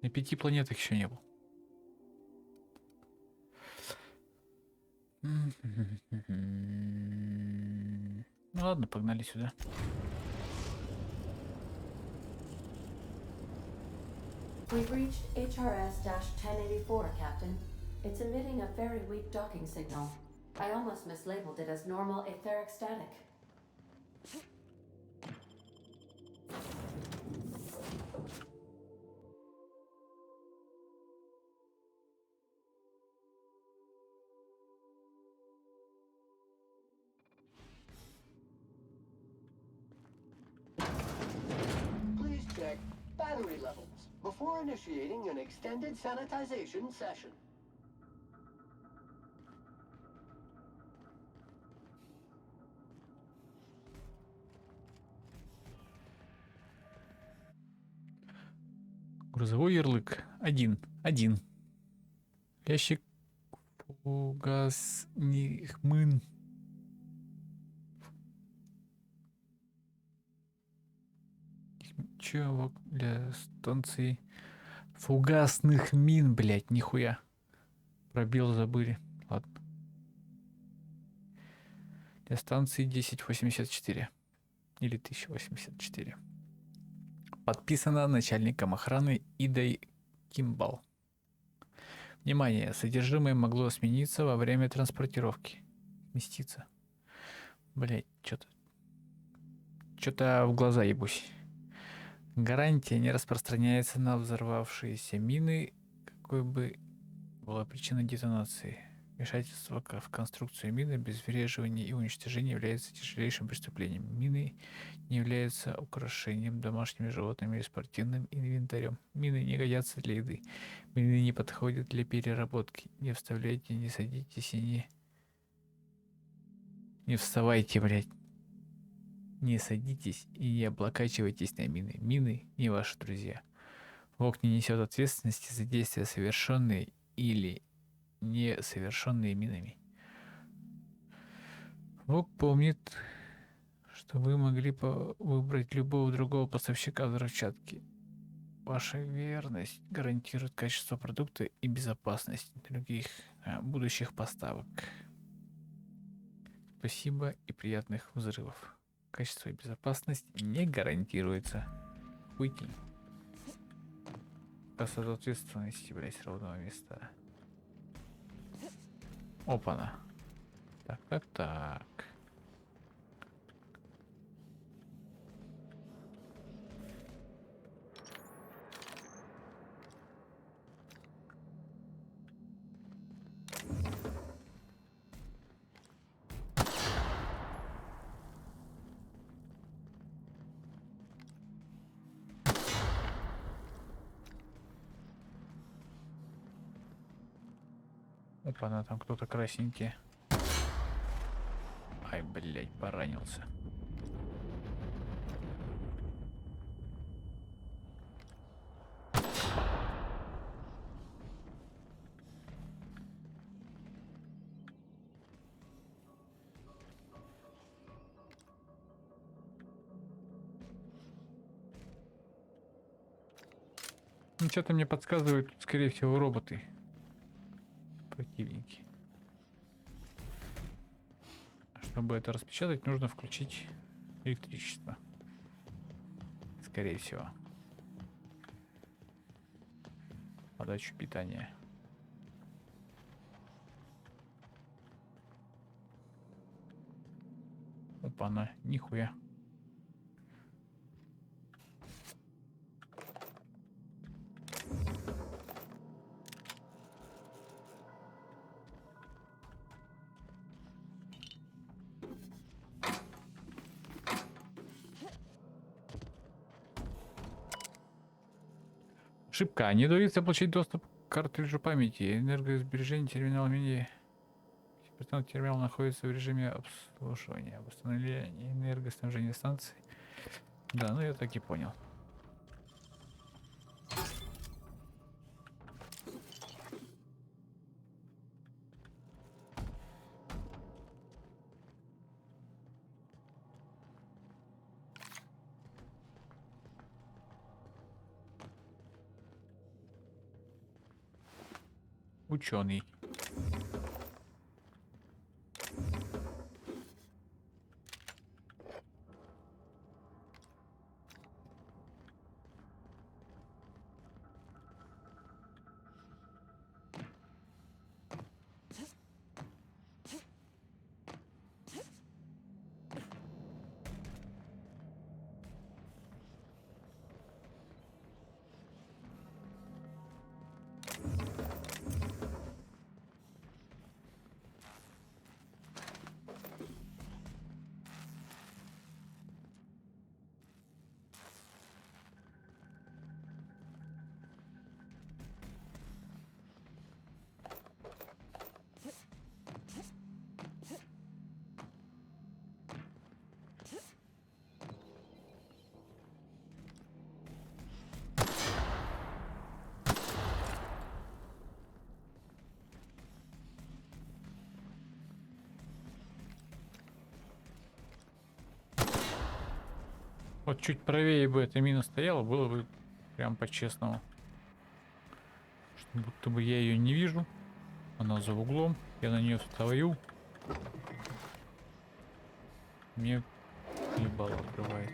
На 5 планетах еще не был. Ну ладно, погнали сюда. We've reached HRS-1084, Captain. It's emitting a very weak docking signal. I almost mislabeled it as normal etheric static. Please check battery levels before initiating an extended sanitization session. Грузовой ярлык. Один. Ящик фугасных мин. Чего для станции фугасных мин, блять, нихуя. Пробел забыли. Ладно. Для станции 1084. Или 1084. Подписано начальником охраны Идой Кимбал. Внимание, содержимое могло смениться во время транспортировки. Сместиться. Блять, что-то в глаза ебусь. Гарантия не распространяется на взорвавшиеся мины, какой бы была причина детонации. Вмешательство в конструкцию мины, обезвреживание и уничтожение является тяжелейшим преступлением. Мины не являются украшением, домашними животными или спортивным инвентарем. Мины не годятся для еды. Мины не подходят для переработки. Не вставляйте, не садитесь и не вставайте, блядь. Не садитесь и не облокачивайтесь на мины. Мины не ваши друзья. ВОК не несет ответственности за действия, совершенные или несовершенные минами. ВОК помнит, что вы могли выбрать любого другого поставщика взрывчатки. Ваша верность гарантирует качество продукта и безопасность других будущих поставок. Спасибо и приятных взрывов. Качество и безопасность не гарантируется. Уйти. Касса ответственности, блять, ровного места. Опа-на. Так. Опа-на, там кто-то красненький. Ай, блядь, поранился. Ну, что-то мне подсказывают, скорее всего, роботы. Противники. Чтобы это распечатать, нужно включить электричество. Скорее всего. Подачу питания. Опа-на, нихуя. Ошибка. Не удается получить доступ к картриджу памяти. Энергосбережение терминала менее. Терминал находится в режиме обслуживания. Восстановление энергоснабжения станции. Да, ну я так и понял. Ученый. Вот чуть правее бы эта мина стояла, было бы прям по-честному. Что будто бы я ее не вижу. Она за углом. Я на нее стою. Мне ебало открывает.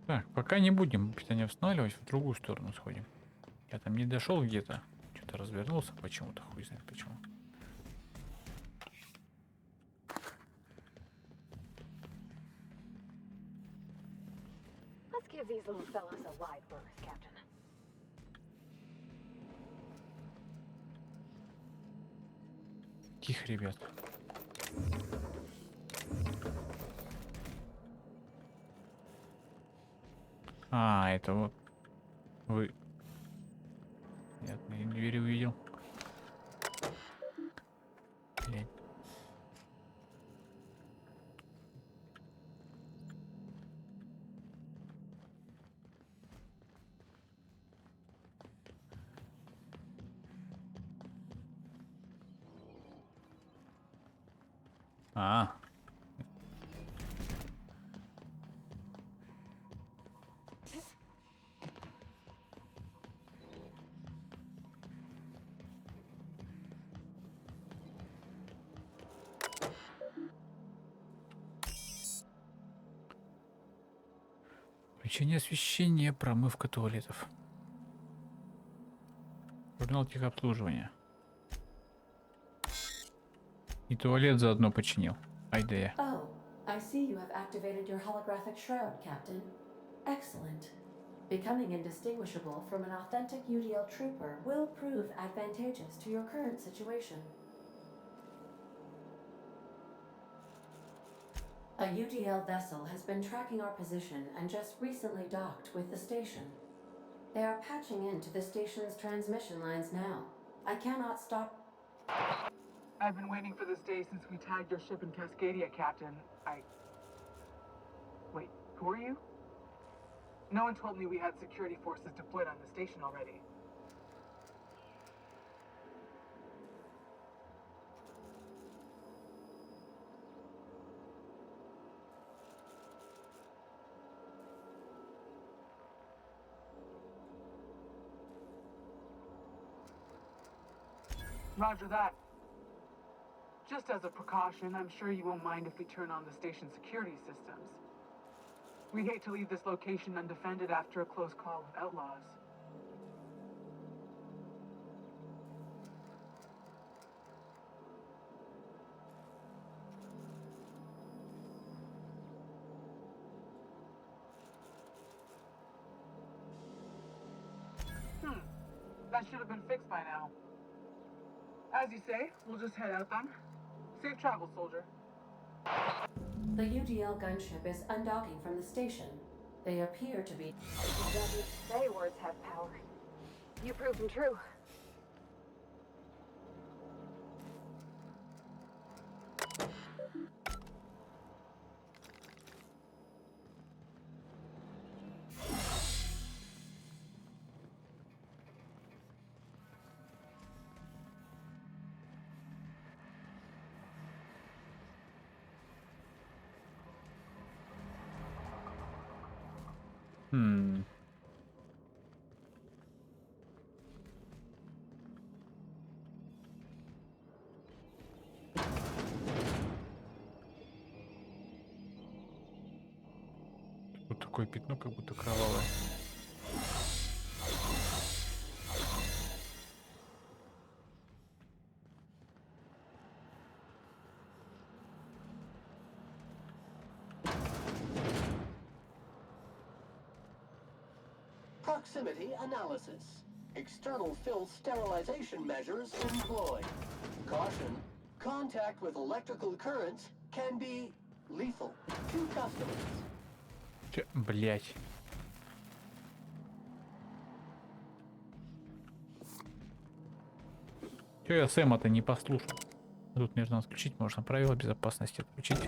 Так, пока не будем питание восстанавливать, в другую сторону сходим. Я там не дошел где-то. Что-то развернулся почему-то, хуй знает почему. Let's give these little fellas a wide berth, Captain. Тихо, ребят. А, это вот вы. Понятно, я двери увидел. Блядь. А. Включение освещения, промывка туалетов. Журнал техобслуживания. И туалет заодно починил. Айда. Oh, I see you have activated your holographic shroud, Captain. Excellent. Becoming indistinguishable from an authentic UDL trooper will prove advantageous to your current situation. A UDL vessel has been tracking our position and just recently docked with the station. They are patching into the station's transmission lines now. I cannot stop. I've been waiting for this day since we tagged your ship in Cascadia, Captain. Wait, who are you? No one told me we had security forces deployed on the station already. Roger that. Just as a precaution, I'm sure you won't mind if we turn on the station's security systems. We'd hate to leave this location undefended after a close call with outlaws. That should have been fixed by now. As you say, we'll just head out then. Safe travel, soldier. The UDL gunship is undocking from the station. They appear to be... Doesn't say words have power. You proved them true. Вот такое пятно, как будто кровавое. Proximity analysis. External fill sterilization measures employed. Caution. Contact with electrical currents can be lethal to customers. Блять. Чё я Сэма-то не послушал? Тут можно отключить, можно правила безопасности отключить.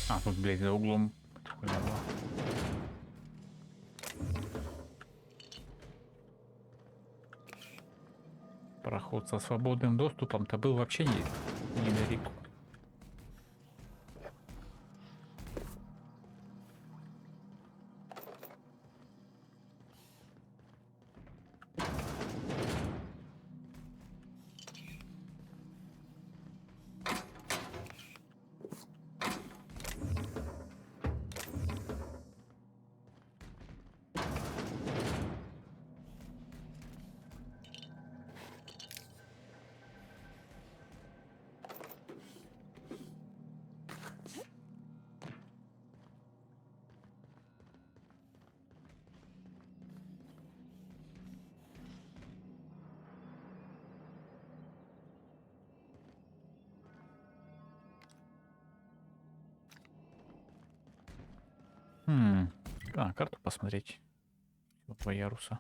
А, тут, блядь, за углом. Проход со свободным доступом-то был вообще недалеко. Карту посмотреть. Два яруса.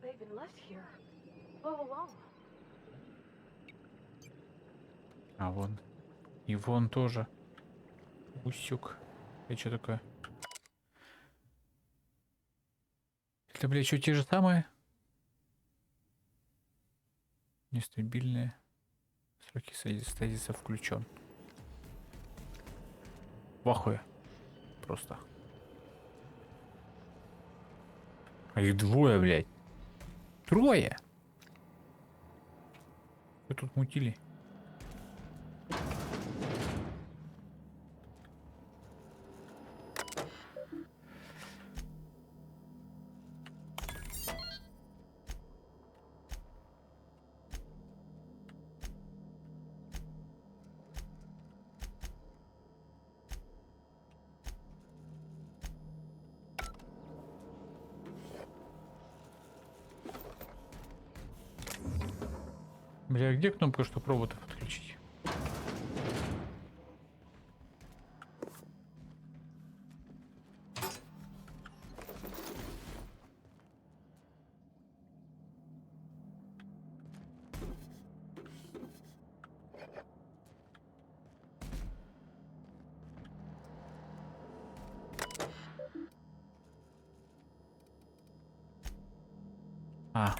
They've been left here all alone. А вон. И вон тоже. Усюк. Это что такое? Это, блядь, что те же самые? Нестабильные. Сроки стазиса включен. В ахуе. Просто. А их двое, блядь. Трое. Вы тут мутили? Бля, где кнопка, чтобы роботов отключить? А.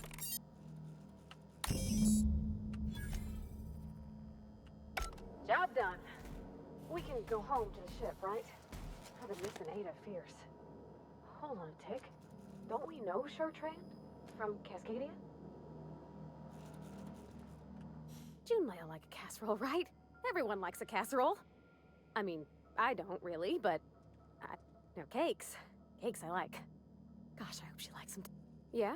Job done. We can go home to the ship, right? I've been missing Ada fierce. Hold on a tick. Don't we know Chartrand from Cascadia? June Leia like a casserole, right? Everyone likes a casserole. I mean, I don't really, but no cakes. Cakes I like. Gosh, I hope she likes them. Yeah?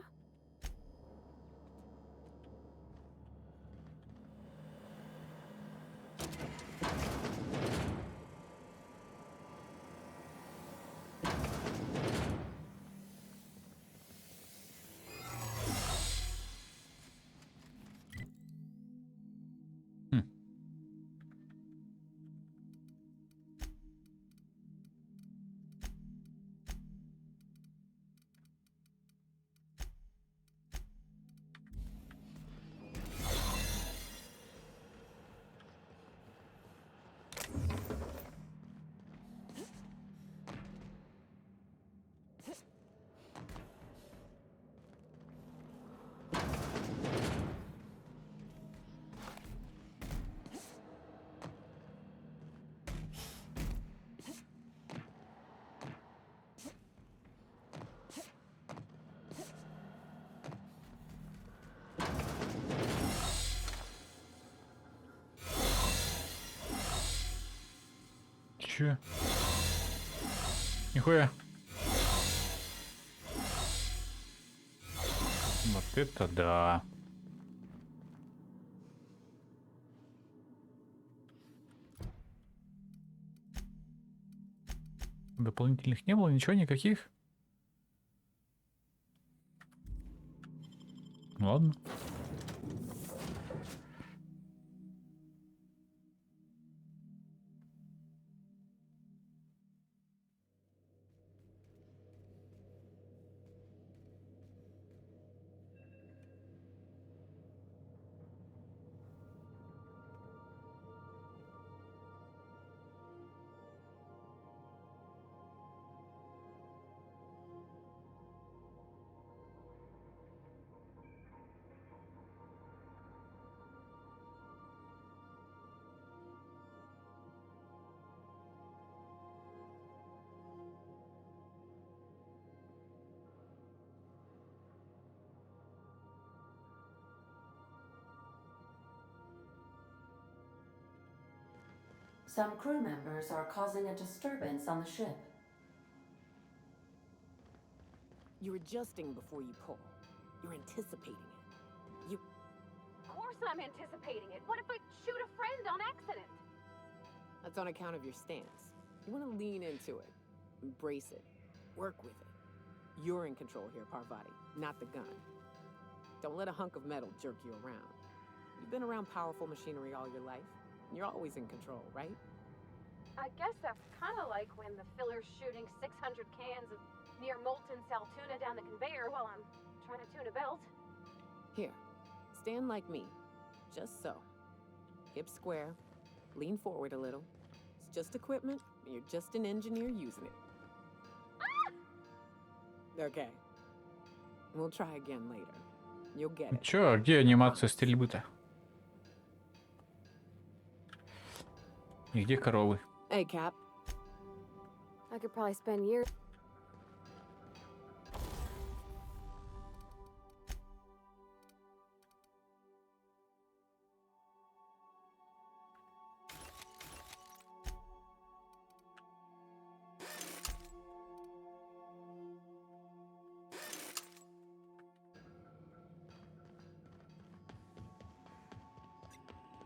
Че? Нихуя. Вот это да. Дополнительных не было, ничего, никаких. Ладно. Some crew members are causing a disturbance on the ship. You're adjusting before you pull. You're anticipating it. Of course I'm anticipating it. What if I shoot a friend on accident? That's on account of your stance. You want to lean into it. Embrace it. Work with it. You're in control here, Parvati, not the gun. Don't let a hunk of metal jerk you around. You've been around powerful machinery all your life. You're always in control, right? I guess that's kind of like when the filler's shooting 600 cans of near molten cell tuna down the conveyor while I'm trying to tune a belt. Here, stand like me. Just so. Hips square. Lean forward a little. It's just equipment, and you're just an engineer using it. Okay. We'll try again later. You'll get it. Чё, где анимация стрельбы-то? И где коровы? Hey, Cap. I could probably spend years.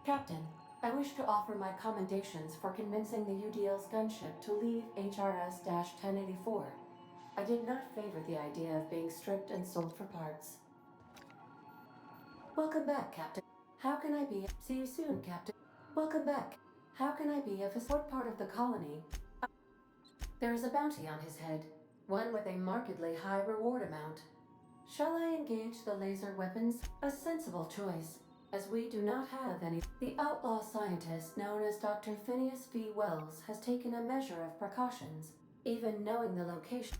Captain, I wish to offer my commendations for convincing the UDL's gunship to leave HRS-1084. I did not favor the idea of being stripped and sold for parts. Welcome back, Captain. How can I be? See you soon, Captain. Welcome back. How can I be of what part of the colony? There is a bounty on his head, one with a markedly high reward amount. Shall I engage the laser weapons? A sensible choice, as we do not have any. The outlaw scientist known as Dr. Phineas V. Wells has taken a measure of precautions, even knowing the location.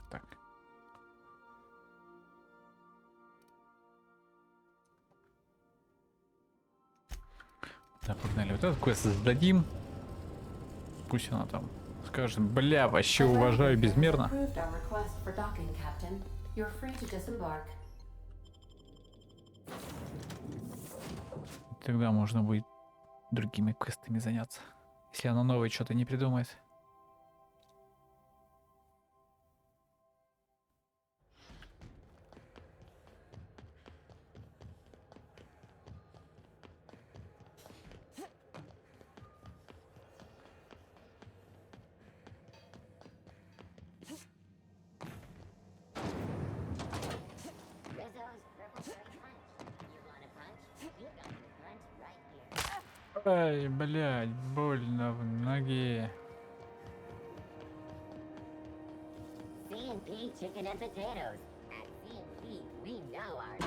Так. Да, погнали. Вот этот квест сдадим. Пусть она там скажет, бля, вообще уважаю безмерно. Тогда можно будет другими квестами заняться. Если она новое что-то не придумает. Ай, блядь, больно в ноге. C&P chicken and potatoes. At C&P, we know our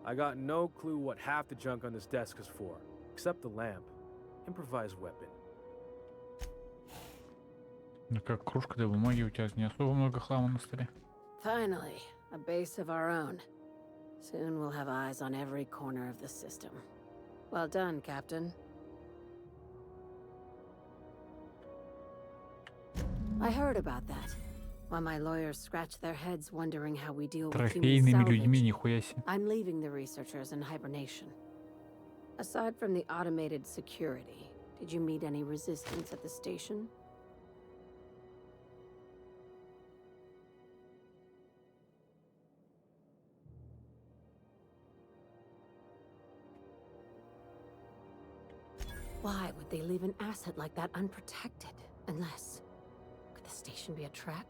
I got no clue what half the junk on this desk is for, except the lamp. Improvised weapon. Ну как кружка для бумаги, у тебя не особо много хлама на столе. Finally, a base of our own. Soon we'll have eyes on every corner of the system. Well done, Captain. I heard about that. While my lawyers scratch their heads wondering how we deal with human Трофейными людьми, salvage, нихуя себе. I'm leaving the researchers in hibernation. Aside from the automated security, did you meet any resistance at the station? Why would they leave an asset like that unprotected? Unless... Could the station be a trap?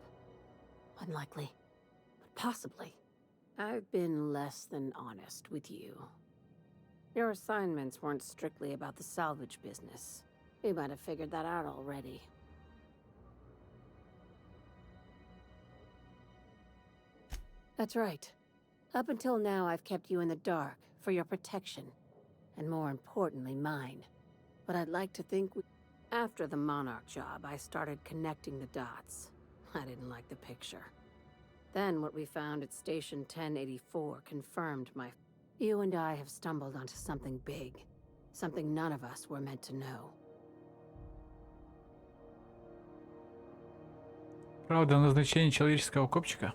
Unlikely. But possibly. I've been less than honest with you. Your assignments weren't strictly about the salvage business. You might have figured that out already. That's right. Up until now, I've kept you in the dark for your protection. And more importantly, mine. But I'd like to think after the Monarch job, I started connecting the dots. I didn't like the picture. Then what we found at Station 1084 confirmed my... You and I have stumbled onto something big. Something none of us were meant to know. Правда, назначение человеческого копчика.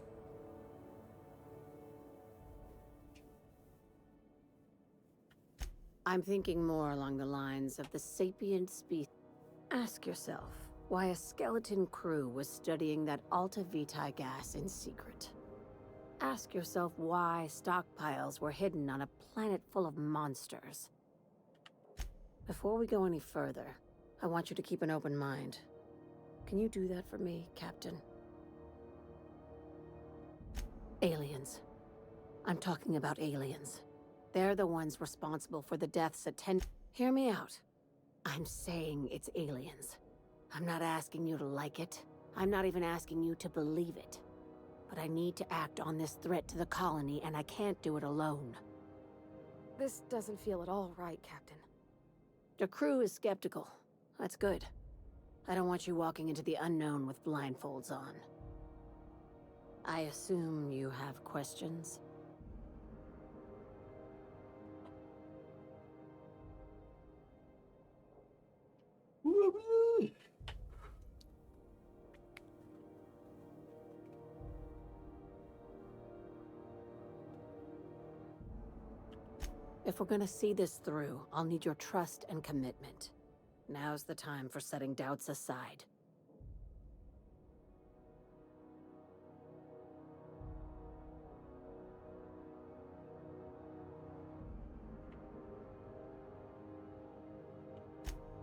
I'm thinking more along the lines of the sapient species. Ask yourself why a skeleton crew was studying that Alta Vitae gas in secret. Ask yourself why stockpiles were hidden on a planet full of monsters. Before we go any further, I want you to keep an open mind. Can you do that for me, Captain? Aliens. I'm talking about aliens. They're the ones responsible for the deaths at 10. Hear me out. I'm saying it's aliens. I'm not asking you to like it. I'm not even asking you to believe it. But I need to act on this threat to the colony, and I can't do it alone. This doesn't feel at all right, Captain. The crew is skeptical. That's good. I don't want you walking into the unknown with blindfolds on. I assume you have questions? If we're gonna see this through, I'll need your trust and commitment. Now's the time for setting doubts aside.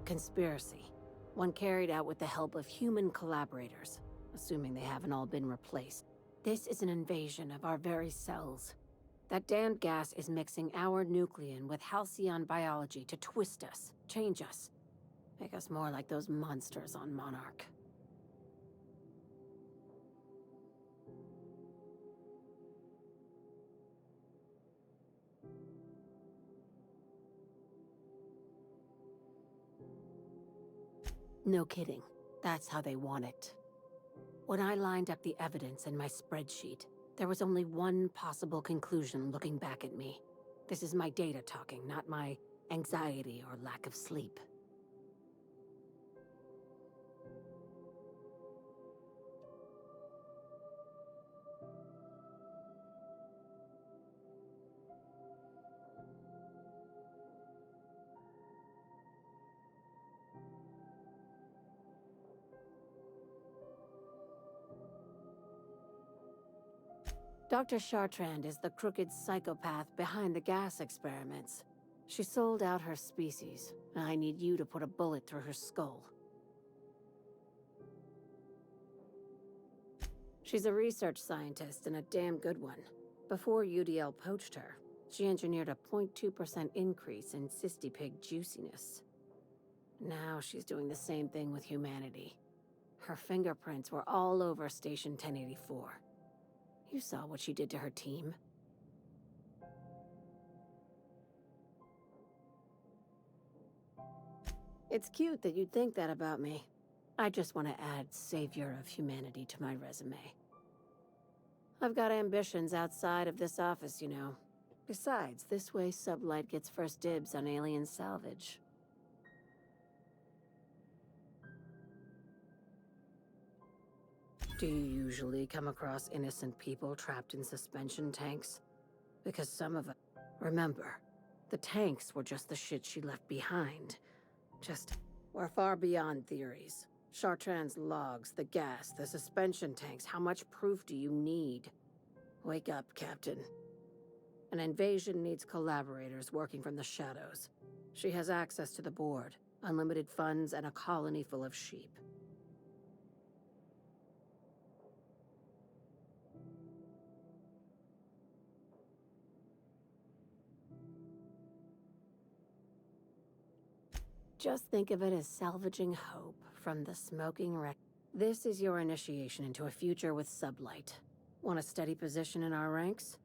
Conspiracy. One carried out with the help of human collaborators, assuming they haven't all been replaced. This is an invasion of our very cells. That damned gas is mixing our nucleon with halcyon biology to twist us, change us, make us more like those monsters on Monarch. No kidding. That's how they want it. When I lined up the evidence in my spreadsheet, there was only one possible conclusion looking back at me. This is my data talking, not my anxiety or lack of sleep. Dr. Chartrand is the crooked psychopath behind the gas experiments. She sold out her species, and I need you to put a bullet through her skull. She's a research scientist and a damn good one. Before UDL poached her, she engineered a 0.2% increase in cystipig juiciness. Now she's doing the same thing with humanity. Her fingerprints were all over Station 1084. You saw what she did to her team. It's cute that you'd think that about me. I just want to add savior of humanity to my resume. I've got ambitions outside of this office, you know. Besides, this way Sublight gets first dibs on alien salvage. Do you usually come across innocent people trapped in suspension tanks? Because some of them... Remember, the tanks were just the shit she left behind. We're far beyond theories. Chartrand's logs, the gas, the suspension tanks, how much proof do you need? Wake up, Captain. An invasion needs collaborators working from the shadows. She has access to the board, unlimited funds, and a colony full of sheep. Just think of it as salvaging hope from the smoking wreck. This is your initiation into a future with Sublight. Want a steady position in our ranks?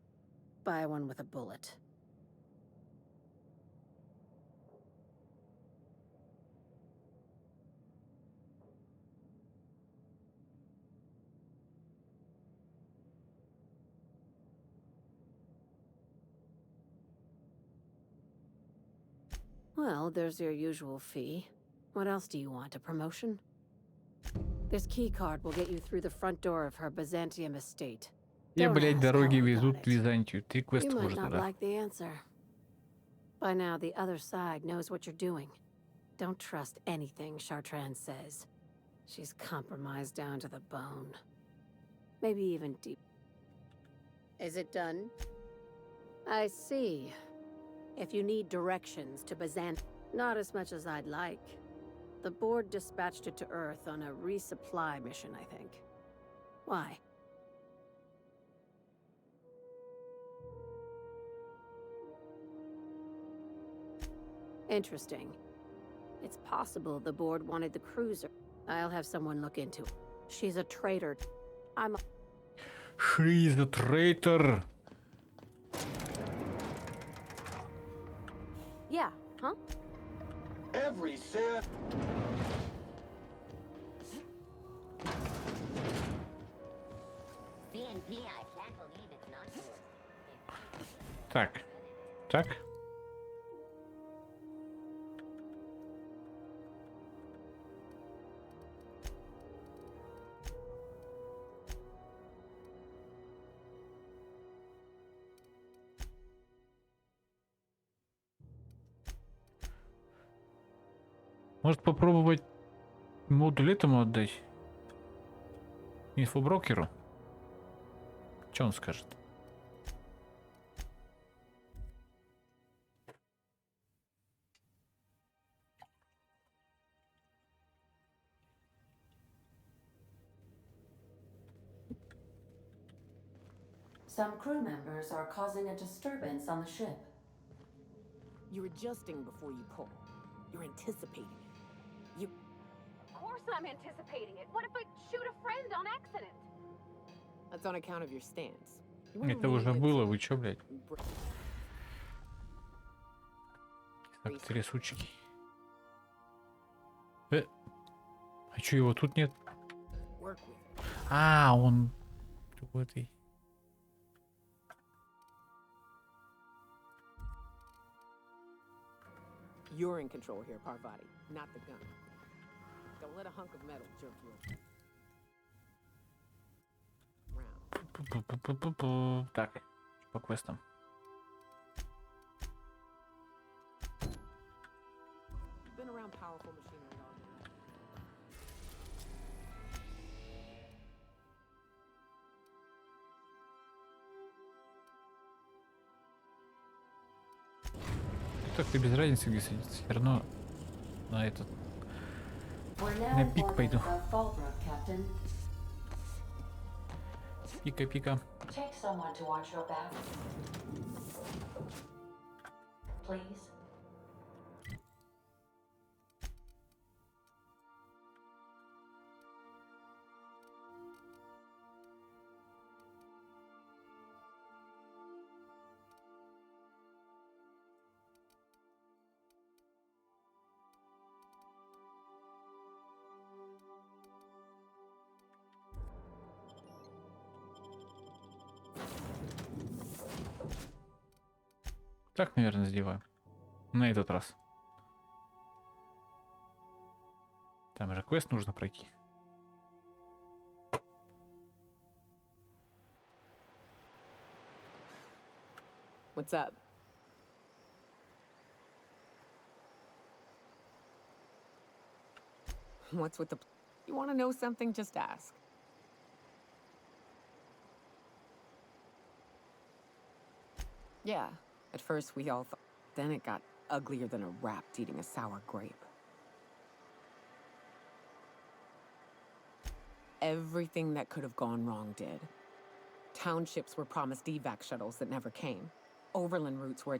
Buy one with a bullet. Well, there's your usual fee. What else do you want? A promotion? This keycard will get you through the front door of her Byzantium estate. Где, Don't блядь, ask дороги how we got ведут в it. Византию? 3 You квеста might можно, not да? like the answer. By now, the other side knows what you're doing. Don't trust anything Chartrand says. She's compromised down to the bone. Maybe even deep. Is it done? I see. If you need directions to Bazan, not as much as I'd like. The board dispatched it to Earth on a resupply mission, I think. Why? Interesting. It's possible the board wanted the cruiser. I'll have someone look into it. She's a traitor. I'm a... She's a traitor. Yeah, huh? Every cent. CNP, I can't believe it's not yours. Так. Так. Может попробовать модуль этому отдать? Инфоброкеру? Что он скажет? Some crew members are causing a disturbance on the ship. You're adjusting before you pull. You're anticipating it. You... Of course I'm anticipating it. What if I shoot a friend on accident? That's on account of your stance. Это уже было, вы чё, блядь? Так, трясучки. А чё, его тут нет? А, он в этой... You're in control here, Parvati, not the gun. Don't let a hunk of metal jerk you around. Так, по квестам. Been around powerful machinery all your life. Так, ты без разницы, где садится. Все равно на этот... На пик пойду. Пика-пика. Take someone to watch your back. Please. Так, наверное, сделаем. На этот раз. Там же квест нужно пройти. What's up? What's with the... You want to know something? Just ask. Yeah, at first we all thought. Then it got uglier than a rat eating a sour grape. Everything that could have gone wrong did. Townships were promised evac shuttles that never came. Overland routes where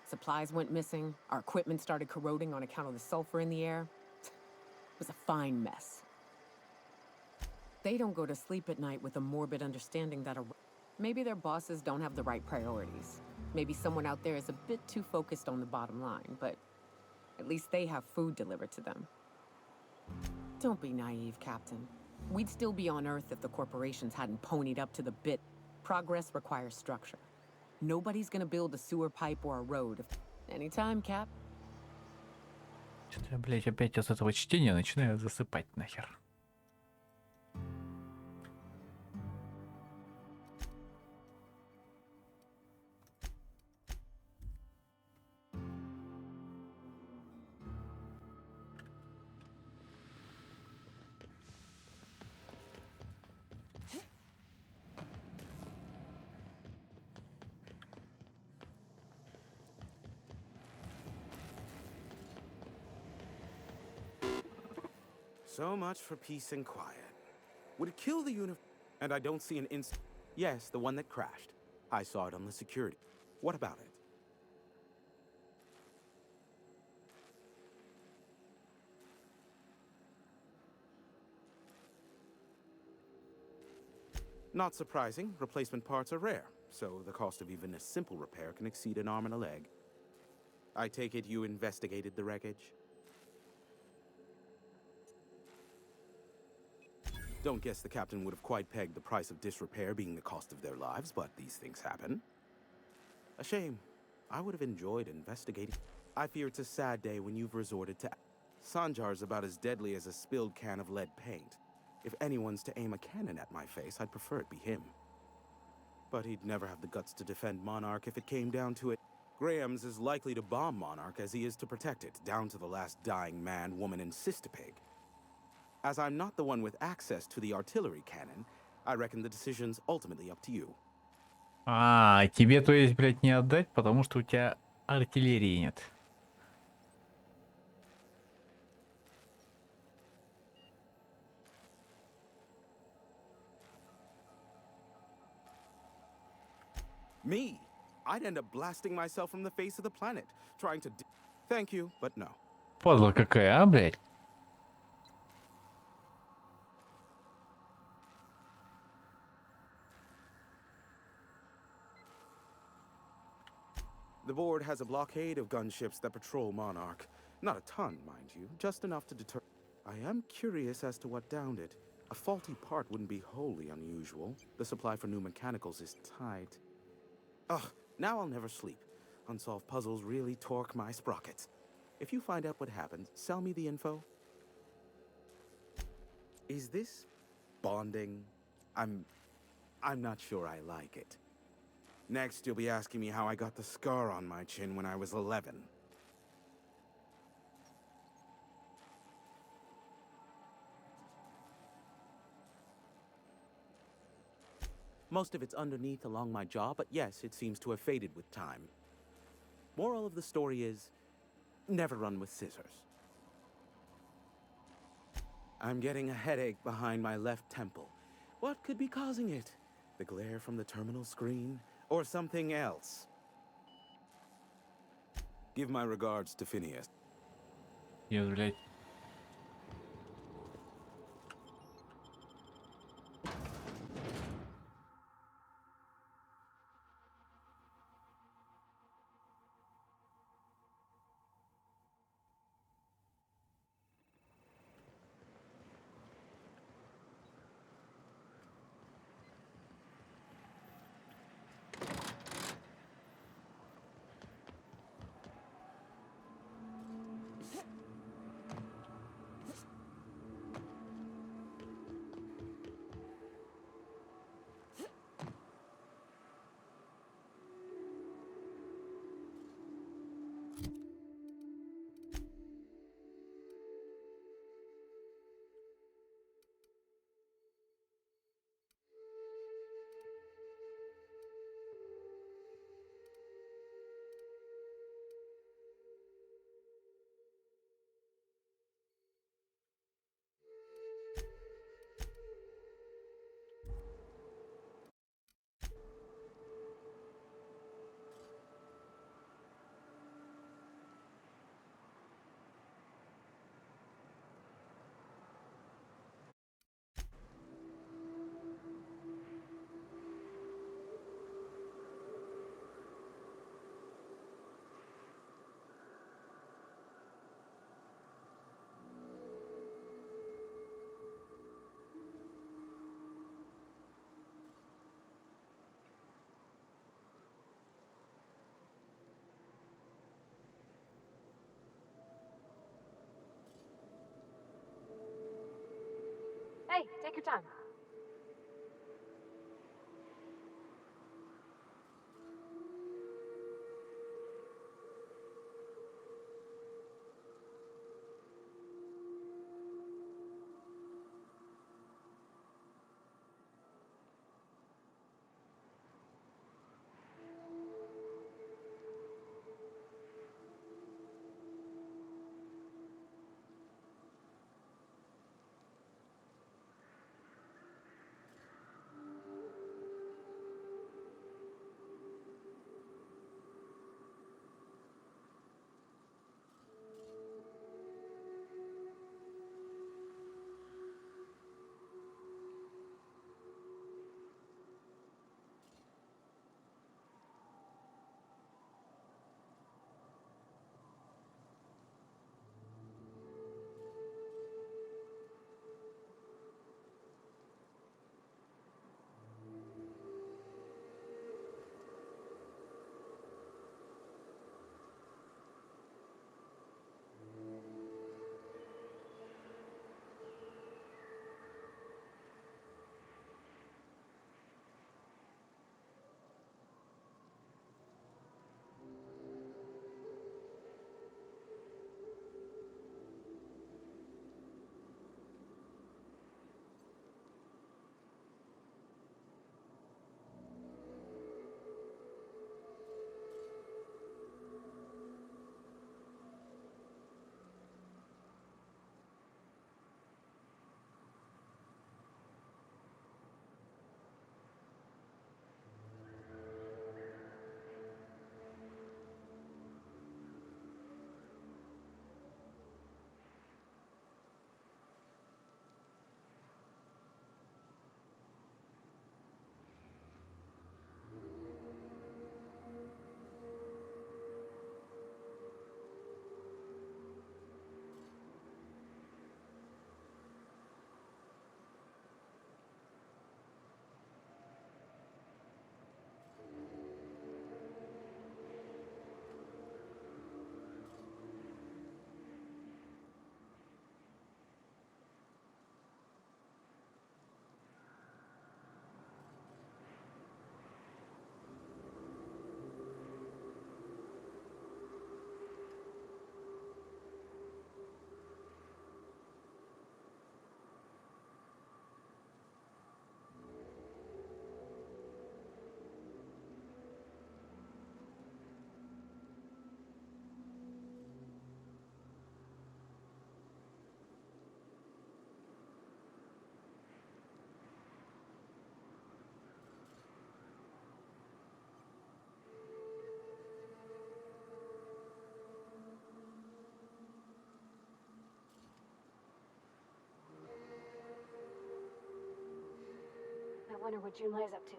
supplies went missing, our equipment started corroding on account of the sulfur in the air. It was a fine mess. They don't go to sleep at night with a morbid understanding that maybe their bosses don't have the right priorities. Maybe someone out there is a bit too focused on the bottom line, but at least they have food delivered to them. Don't be naive, Captain. We'd still be on Earth if the corporations hadn't ponied up to the bit. Progress requires structure. Nobody's gonna build a sewer pipe or a road. Anytime, Cap. Что-то я, блядь, опять от этого чтения начинаю засыпать нахер. So much for peace and quiet. Would it kill the And I don't see an Yes, the one that crashed. I saw it on the security. What about it? Not surprising, replacement parts are rare, so the cost of even a simple repair can exceed an arm and a leg. I take it you investigated the wreckage? Don't guess the captain would have quite pegged the price of disrepair being the cost of their lives, but these things happen. A shame. I would have enjoyed investigating. I fear it's a sad day when you've resorted to... Sanjar's about as deadly as a spilled can of lead paint. If anyone's to aim a cannon at my face, I'd prefer it be him. But he'd never have the guts to defend Monarch if it came down to it. Graham's as likely to bomb Monarch as he is to protect it, down to the last dying man, woman, and sister-pig. As I'm not the one with access to the artillery cannon, I reckon the decision's ultimately up to you. Тебе, то есть, блядь, не отдать, потому что у тебя артиллерии нет. Me? I'd end up blasting myself from the face of the planet, trying to... Thank you, but no. Падла какая, блядь? The board has a blockade of gunships that patrol Monarch. Not a ton, mind you, just enough to deter... I am curious as to what downed it. A faulty part wouldn't be wholly unusual. The supply for new mechanicals is tight. Ugh, now I'll never sleep. Unsolved puzzles really torque my sprockets. If you find out what happened, sell me the info. Is this bonding? I'm not sure I like it. Next, you'll be asking me how I got the scar on my chin when I was 11. Most of it's underneath along my jaw, but yes, it seems to have faded with time. Moral of the story is, never run with scissors. I'm getting a headache behind my left temple. What could be causing it? The glare from the terminal screen? Or something else? Give my regards to Phineas. Нет, блядь. Hey, take your time. Wonder what Junlai's up to.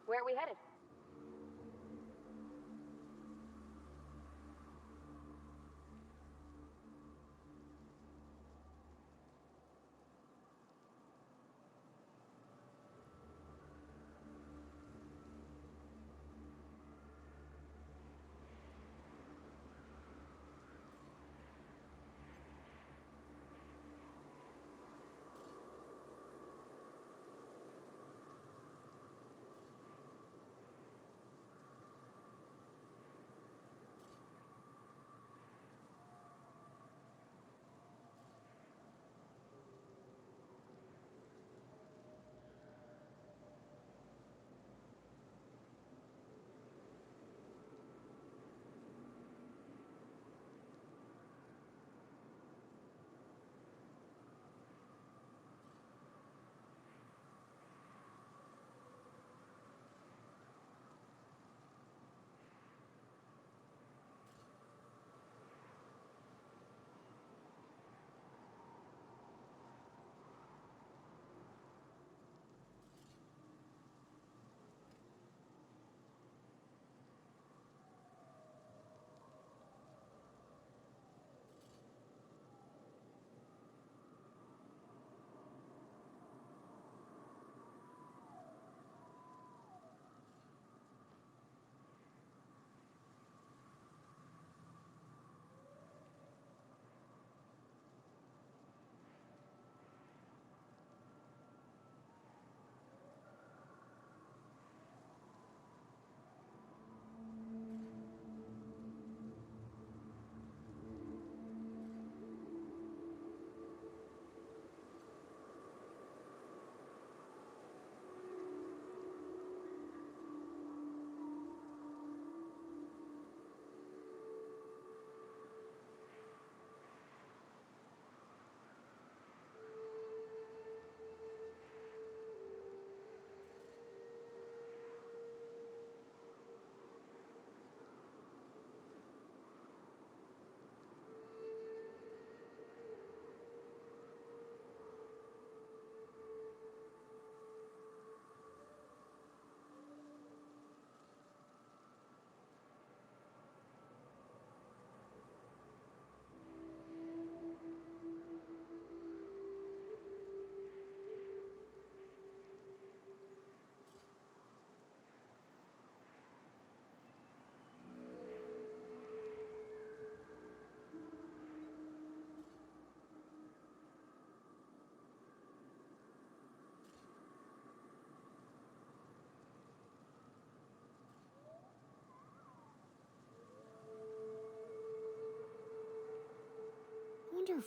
Where are we headed?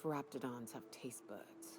if raptidons have taste buds.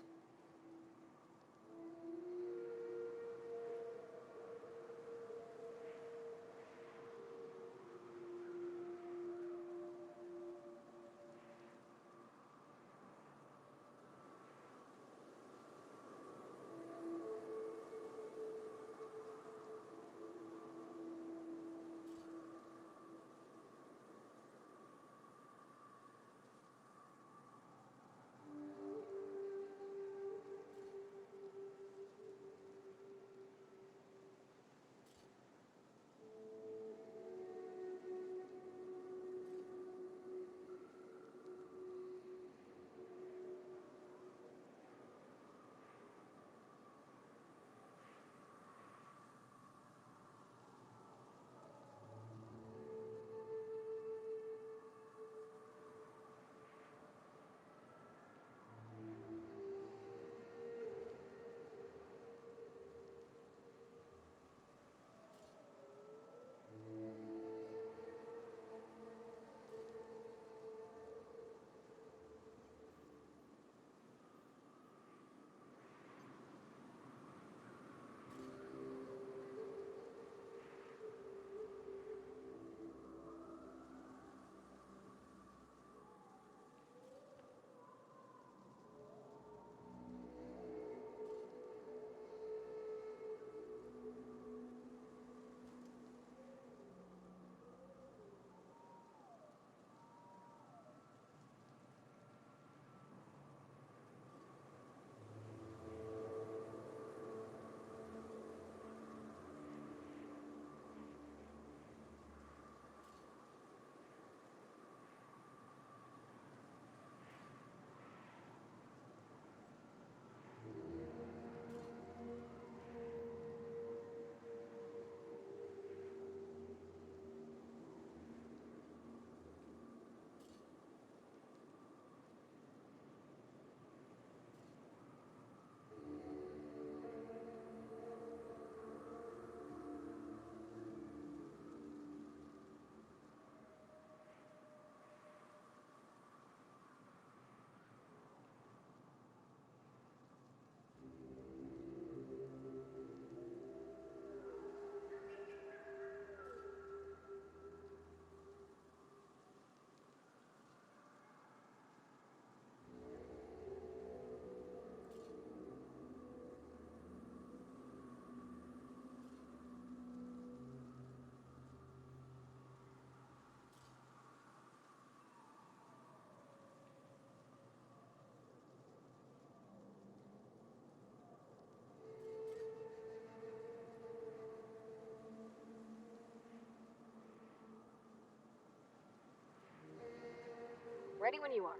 Ready when you are.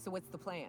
So what's the plan?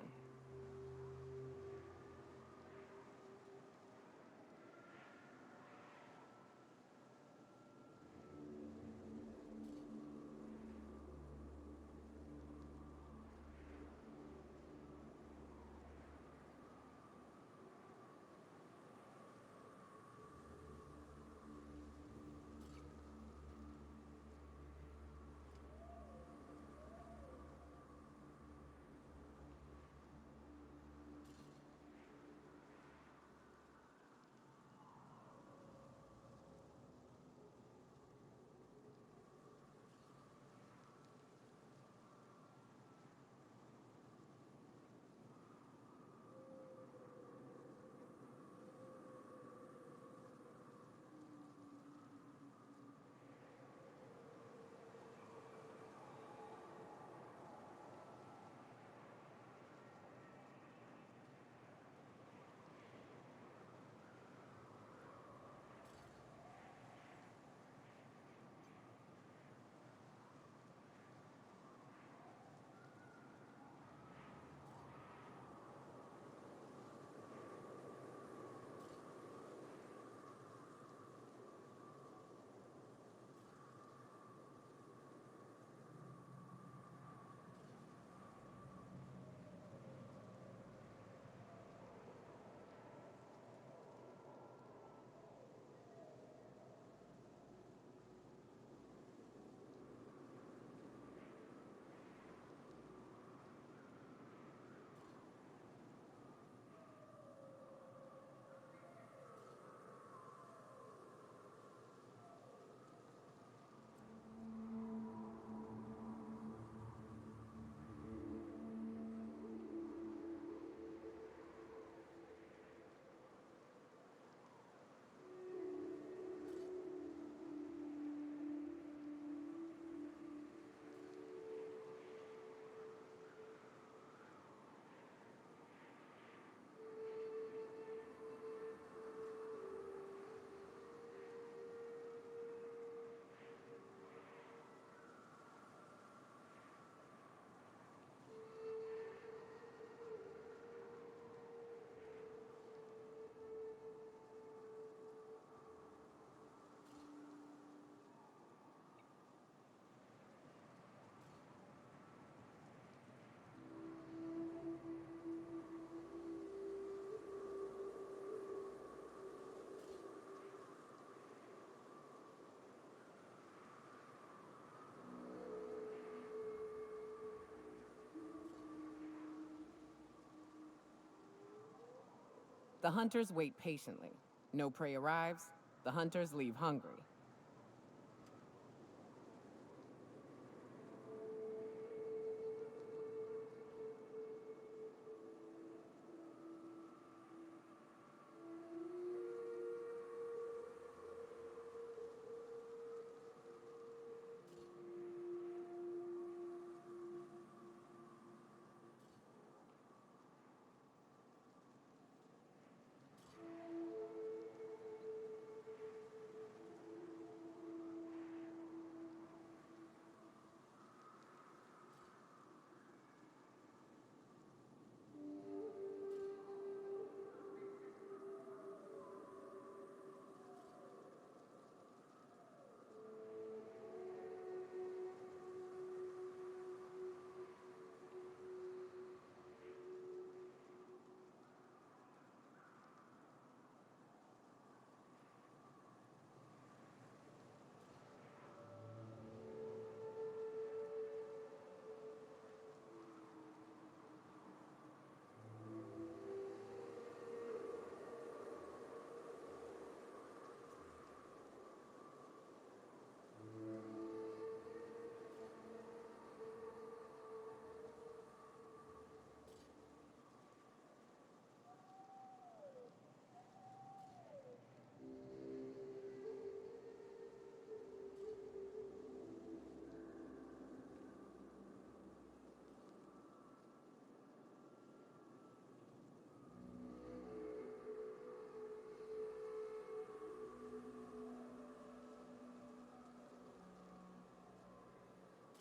The hunters wait patiently. No prey arrives, the hunters leave hungry.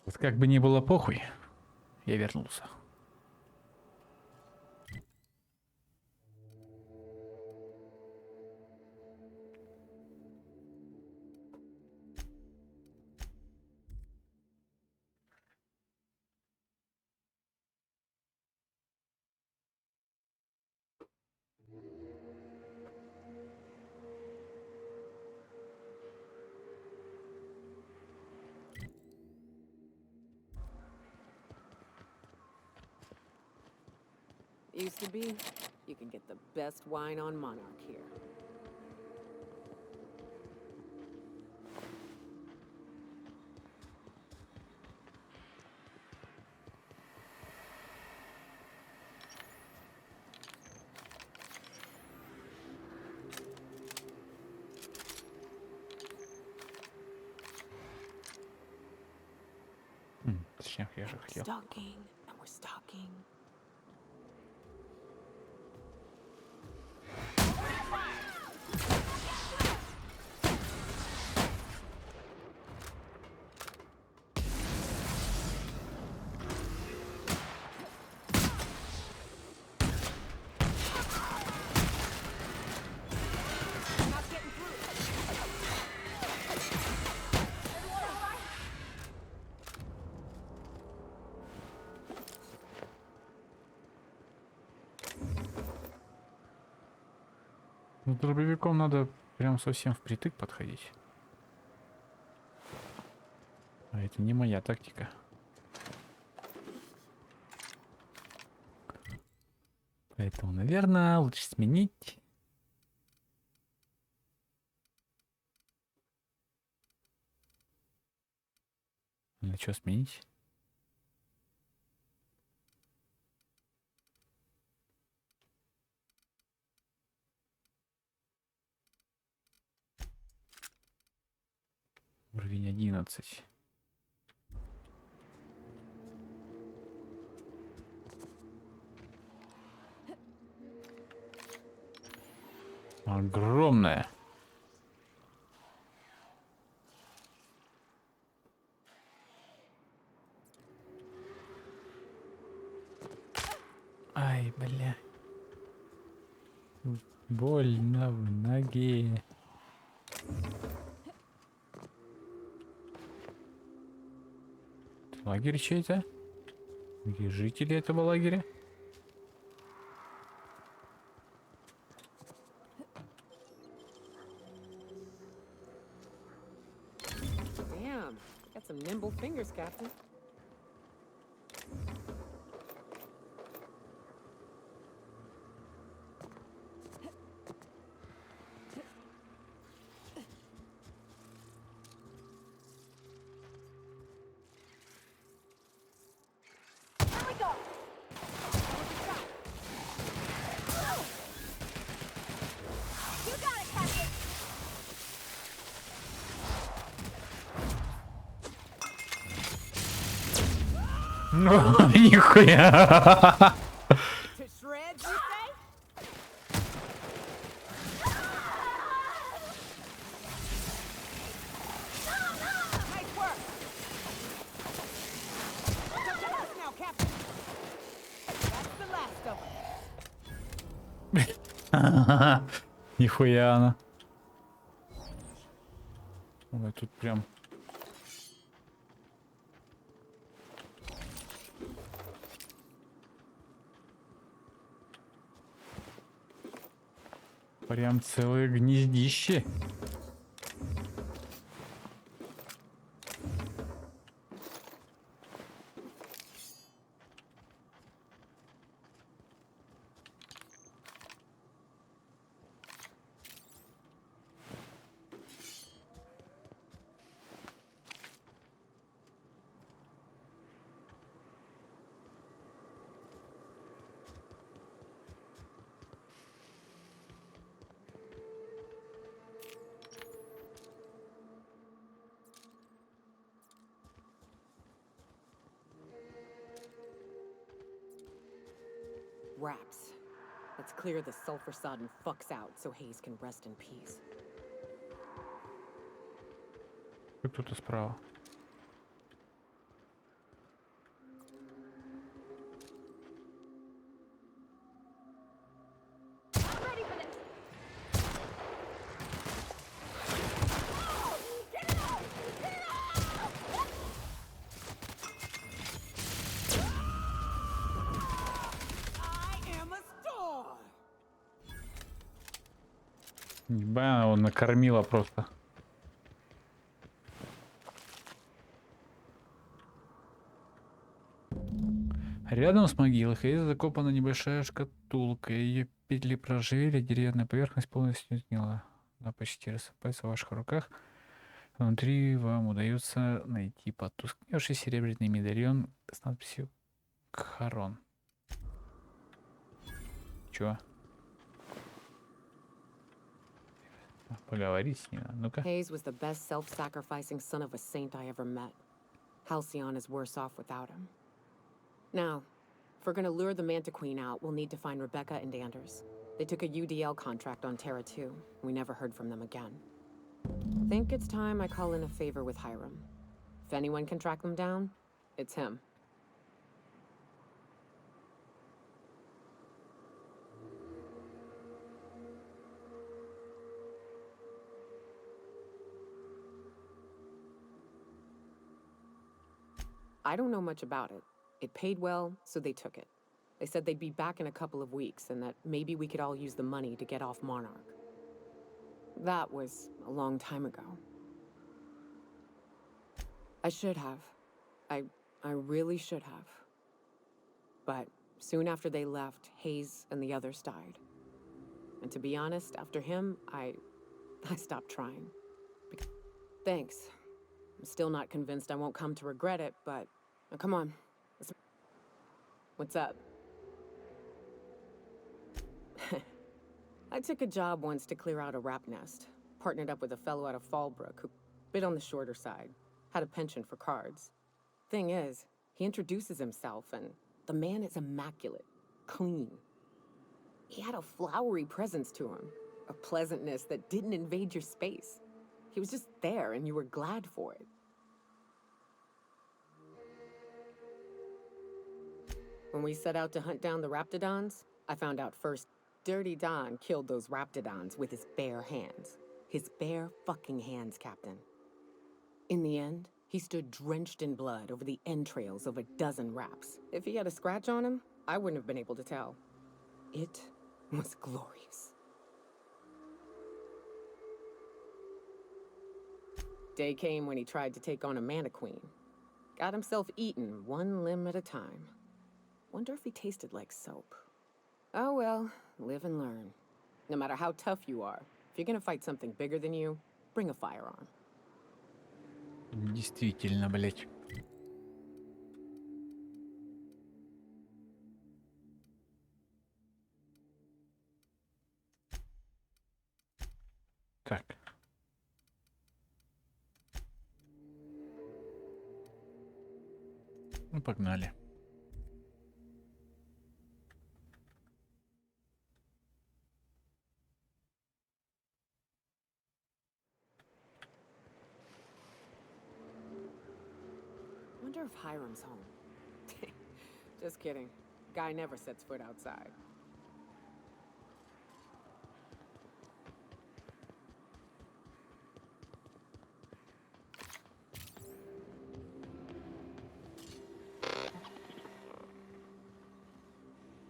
Вот как бы ни было похуй, я вернулся. used to be, you can get the best wine on Monarch here. Зачем я же хотел? Stalking, and we're stalking. С дробовиком надо прям совсем впритык подходить. А это не моя тактика. Поэтому, наверное, лучше сменить. На что сменить? Уровень 11. Огромная. Ай, бля. Больно в ноге. Лагерь чей-то? Где жители этого лагеря? Damn, got some nimble fingers, Captain. Нихуя! Нихуя она. Ой, тут прям. Прям целое гнездище. Wraps. Let's clear the sulfur-sodden fucks out so Hayes can rest in peace. Кто-то справа. Ебать, он накормила просто. А Рядом с могилой Хейза закопана небольшая шкатулка. Ее петли прожили, деревянная поверхность полностью сгнила. Она почти рассыпается в ваших руках. Внутри вам удается найти потускневший серебряный медальон с надписью «Кхарон». Чё? Поговорить с ним. Ну-ка. Hayes was the best self-sacrificing son of a saint I ever met. Halcyon is worse off without him. Now, if we're gonna lure the Manta Queen out, we'll need to find Rebecca and Anders. They took a UDL contract on Terra 2. We never heard from them again. Think it's time I call in a favor with Hiram. If anyone can track them down, it's him. I don't know much about it. It paid well, so they took it. They said they'd be back in a couple of weeks and that maybe we could all use the money to get off Monarch. That was a long time ago. I should have. I really should have. But soon after they left, Hayes and the others died. And to be honest, after him, I stopped trying. Thanks. I'm still not convinced I won't come to regret it, but come on. What's up? I took a job once to clear out a rap nest. Partnered up with a fellow out of Fallbrook who bit on the shorter side. Had a penchant for cards. Thing is, he introduces himself and the man is immaculate. Clean. He had a flowery presence to him. A pleasantness that didn't invade your space. He was just there and you were glad for it. When we set out to hunt down the Raptidons, I found out first, Dirty Don killed those Raptidons with his bare hands. His bare fucking hands, Captain. In the end, he stood drenched in blood over the entrails of a dozen raps. If he had a scratch on him, I wouldn't have been able to tell. It was glorious. Day came when he tried to take on a Mana Queen. Got himself eaten one limb at a time. Wonder if he tasted like soap. Oh well, live and learn. No matter how tough you are, if you're gonna fight something bigger than you, bring a firearm. Действительно, блять. Так. Ну, погнали. Wonder if Hiram's home. Just kidding. Guy never sets foot outside.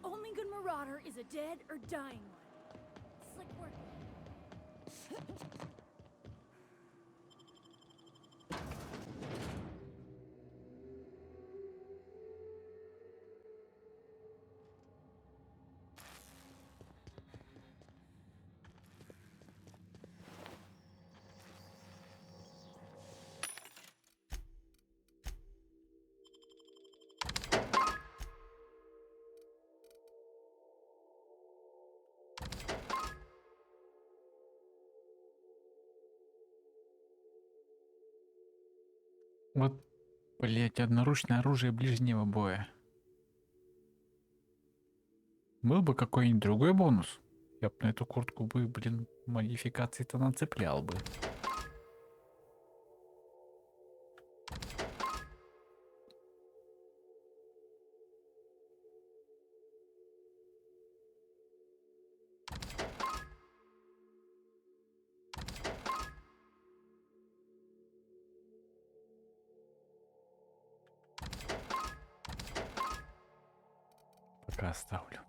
Only good marauder is a dead or dying one. Slick work. Вот, блять, одноручное оружие ближнего боя. Был бы какой-нибудь другой бонус, я бы на эту куртку бы, блин, модификации-то нацеплял бы. Пока оставлю.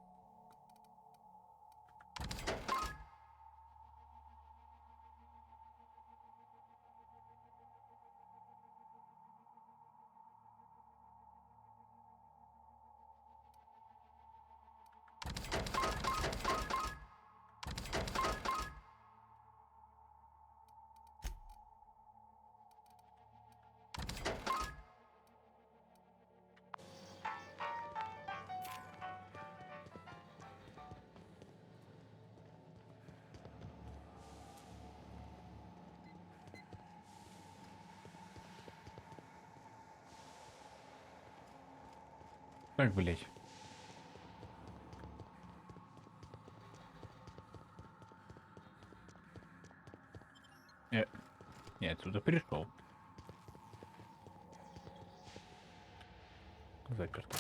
Так, блять. Я оттуда пришел. Заперто.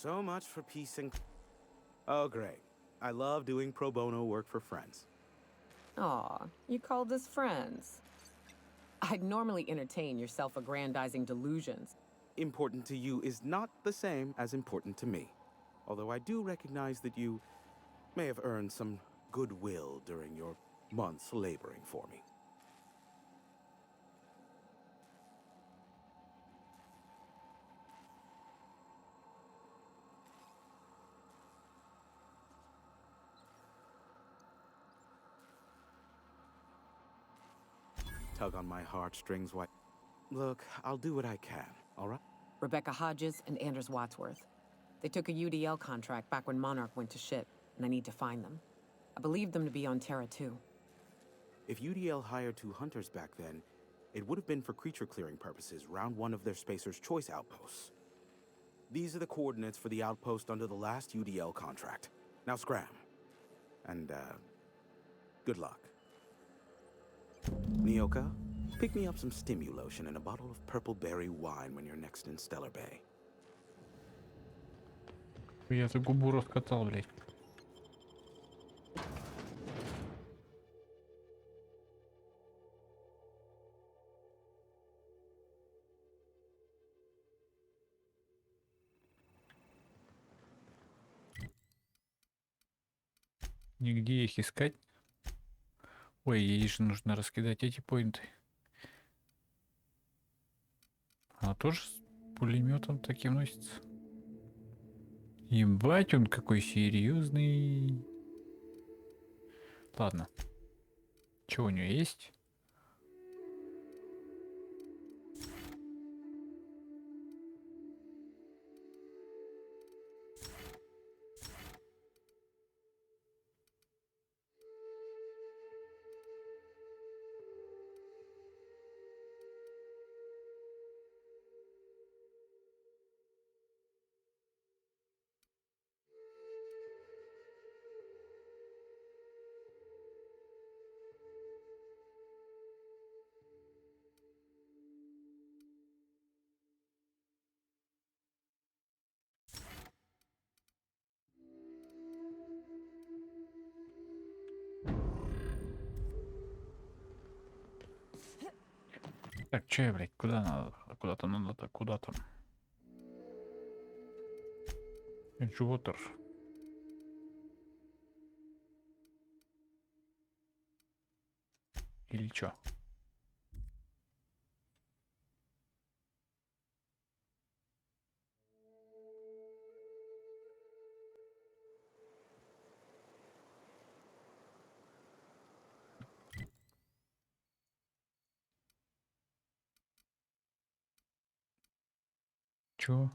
So much for peace and... Oh, great. I love doing pro bono work for friends. Aw, you called us friends. I'd normally entertain your self-aggrandizing delusions. Important to you is not the same as important to me. Although I do recognize that you may have earned some goodwill during your months laboring for me. Tug on my heartstrings, why? Look, I'll do what I can, all right? Rebecca Hodges and Anders Wadsworth. They took a UDL contract back when Monarch went to shit, and I need to find them. I believe them to be on Terra 2. If UDL hired 2 hunters back then, it would have been for creature clearing purposes, round 1 of their Spacer's Choice outposts. These are the coordinates for the outpost under the last UDL contract. Now scram. And, good luck. Nyoka, pick me up some Stimulotion and a bottle of purple berry wine when you're next in Stellar Bay. Я за губу раскатал, блядь. Нигде их искать. Ой, ей же нужно раскидать эти поинты. Она тоже с пулеметом таким носится. Ебать, он какой серьезный. Ладно. Что у нее есть? Так, че я, блядь, куда надо? Куда-то надо, куда там? Эджуотер. Или чё? Чё?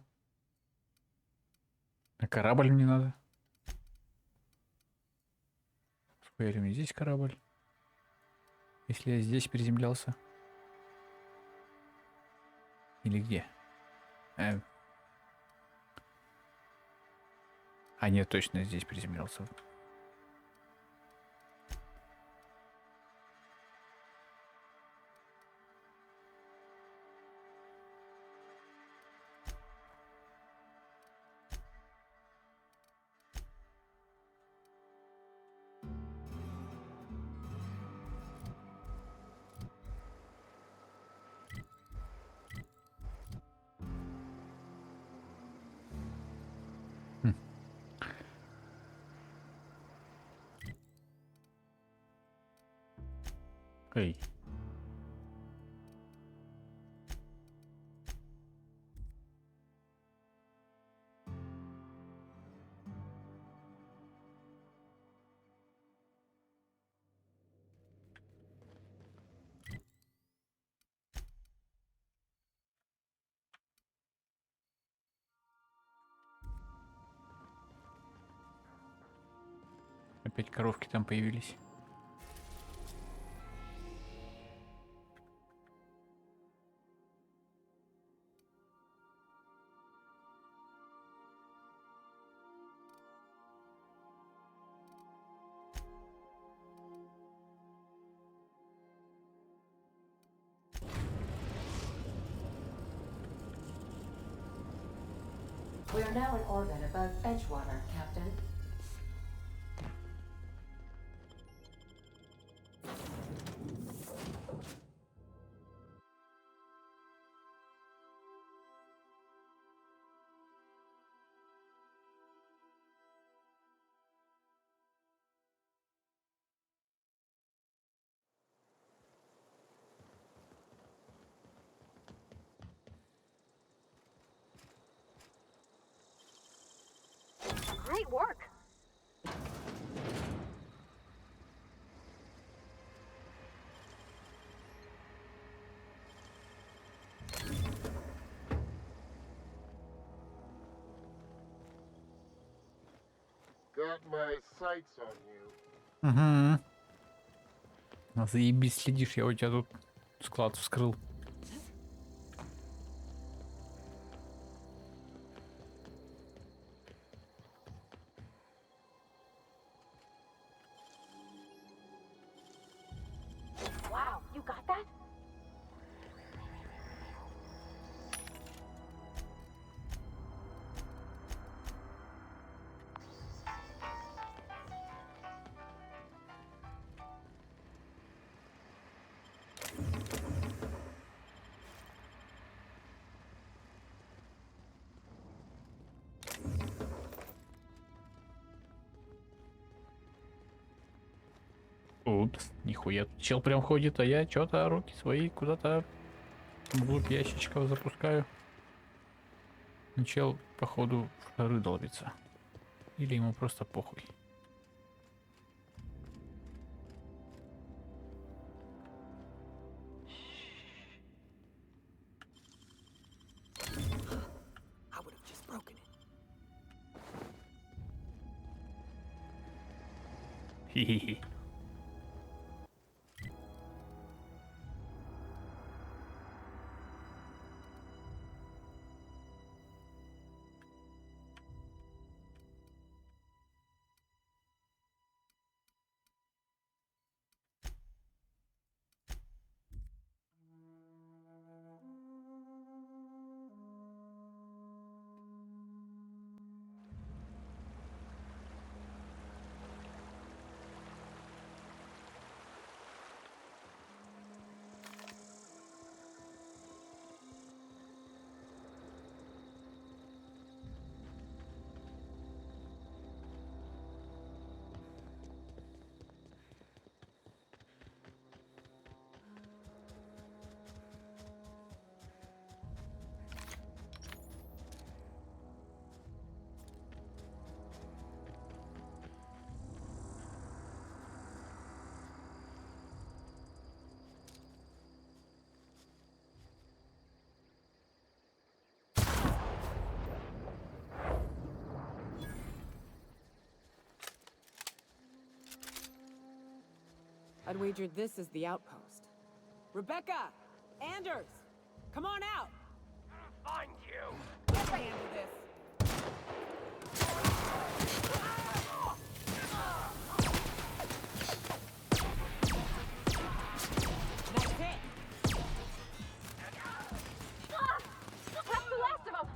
На корабль мне надо? Схуярим, здесь корабль. Если я здесь приземлялся. Или где? А нет, точно здесь приземлялся. Эй. Опять коровки там появились. We are now in orbit above Edgewater, Captain. Great work. Got my sights on you. Угу. Заебись, следишь, я у тебя тут склад вскрыл. Wow, you got that? Упс, нихуя, тут чел прям ходит, а я что-то руки свои куда-то вглубь ящичков запускаю. И чел, походу, в шары долбится. Или ему просто похуй. I would have just broken it. Хи-хи-хи. I'd wager this is the outpost. Rebecca! Anders! Come on out! Find you! Let's handle this. That's it! That's the last of them!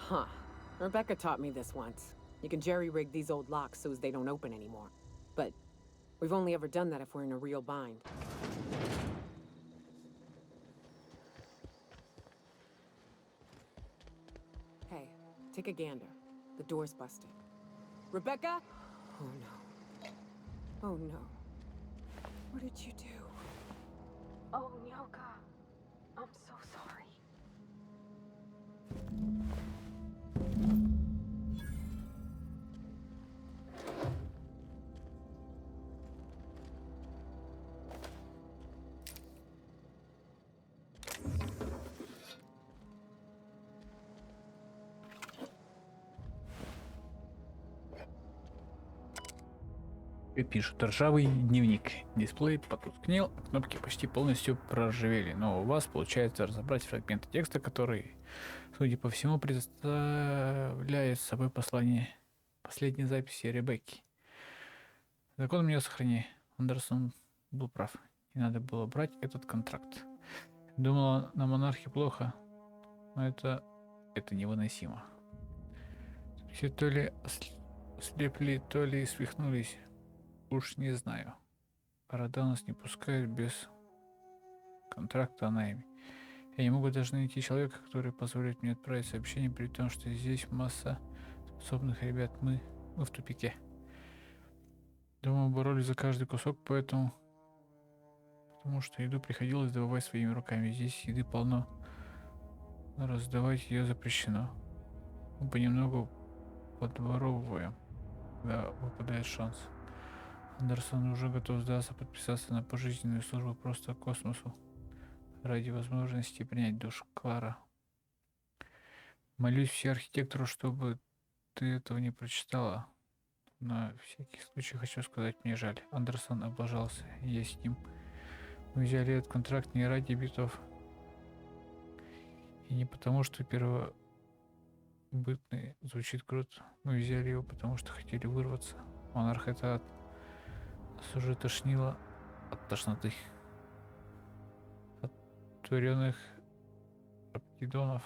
Huh. Rebecca taught me this once. You can jerry-rig these old locks so as they don't open anymore. But we've only ever done that if we're in a real bind. Hey, take a gander. The door's busted. Rebecca? Oh no. Oh no. What did you do? Oh, Nyoka. I'm so sorry. И пишут: ржавый дневник. Дисплей потускнел, а кнопки почти полностью проржавели. Но у вас получается разобрать фрагменты текста, который, судя по всему, представляет собой послание последней записи Ребекки. Закон меня сохрани. Андерсон был прав. Не надо было брать этот контракт. Думала, на монархе плохо, но это невыносимо. Все то ли слепли, то ли свихнулись. Уж не знаю. Города нас не пускают без контракта о найме. Я не могу даже найти человека, который позволит мне отправить сообщение, при том, что здесь масса способных ребят. Мы в тупике. Думаю, боролись за каждый кусок, потому что еду приходилось добывать своими руками. Здесь еды полно, но раздавать ее запрещено. Мы понемногу подворовываем, когда выпадает шанс. Андерсон уже готов сдаться, подписаться на пожизненную службу просто космосу ради возможности принять душ. Клара. Молюсь все архитектору, чтобы ты этого не прочитала. На всякий случай хочу сказать, мне жаль. Андерсон облажался. Я с ним. Мы взяли этот контракт не ради битов. И не потому, что первобытный звучит круто. Мы взяли его, потому что хотели вырваться. Монарх — это ад. Нас уже тошнило от тошноты. От творенных аптидонов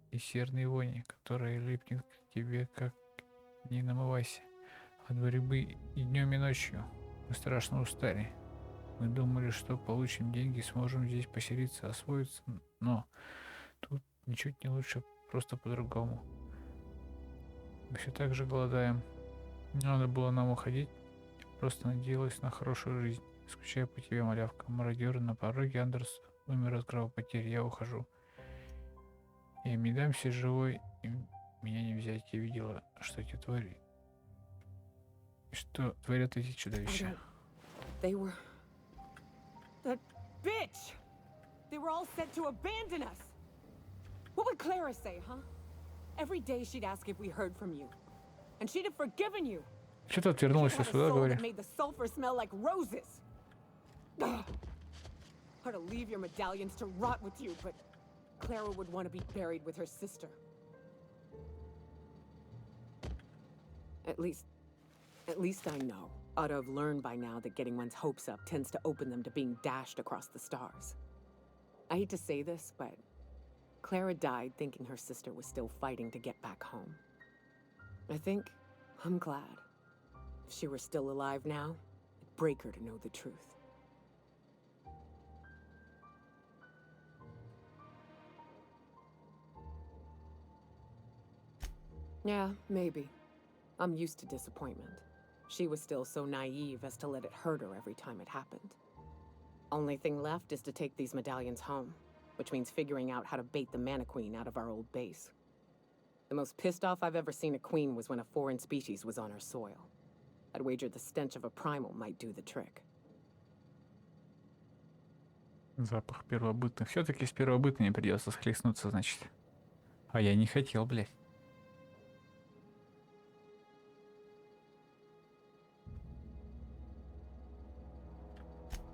и серной вони, которая липнет к тебе, как не намывайся. От борьбы и днем, и ночью. Мы страшно устали. Мы думали, что получим деньги и сможем здесь поселиться, освоиться, но тут ничуть не лучше, просто по-другому. Мы все так же голодаем. Не надо было нам уходить. Просто надеялась на хорошую жизнь. Скучаю по тебе, малявка. Мародеры на пороге. Андерс умер от кровопотери. Я ухожу. Я не дамся живой, и меня не взять. Я видела, что эти твари. Что творят эти чудовища. They were... That bitch! They were all set to abandon us! What would Clara say, huh? Every day she'd ask if we heard from you. And she'd have forgiven you. Что-то отвернулась сюда, говорю. Made the sulfur smell like roses. Or to leave your medallions to rot with you, but Clara would want to be buried with her sister. At least I know. Ought to have learned by now that getting one's hopes up tends to open them to being dashed across the stars. I hate to say this, but Clara died thinking her sister was still fighting to get back home. I think I'm glad. If she were still alive now, it'd break her to know the truth. Yeah, maybe. I'm used to disappointment. She was still so naive as to let it hurt her every time it happened. Only thing left is to take these medallions home, which means figuring out how to bait the Mana Queen out of our old base. The most pissed off I've ever seen a queen was when a foreign species was on her soil. I'd wager the stench of a primal might do the trick. Запах первобытных. Все-таки с первобытными придется схлестнуться, значит. А я не хотел, блядь.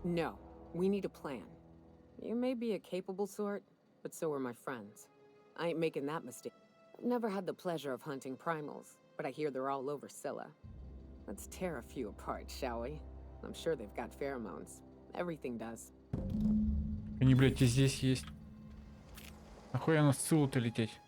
No, we need a plan. You may be a capable sort, but so are my friends. I ain't making that mistake. Never had the pleasure of hunting primals, but I hear they're all over Scylla. Let's tear a few apart, shall we? I'm sure they've got pheromones. Everything does. Они, блядь, и здесь есть. Нахуй я на Сциллу-то лететь?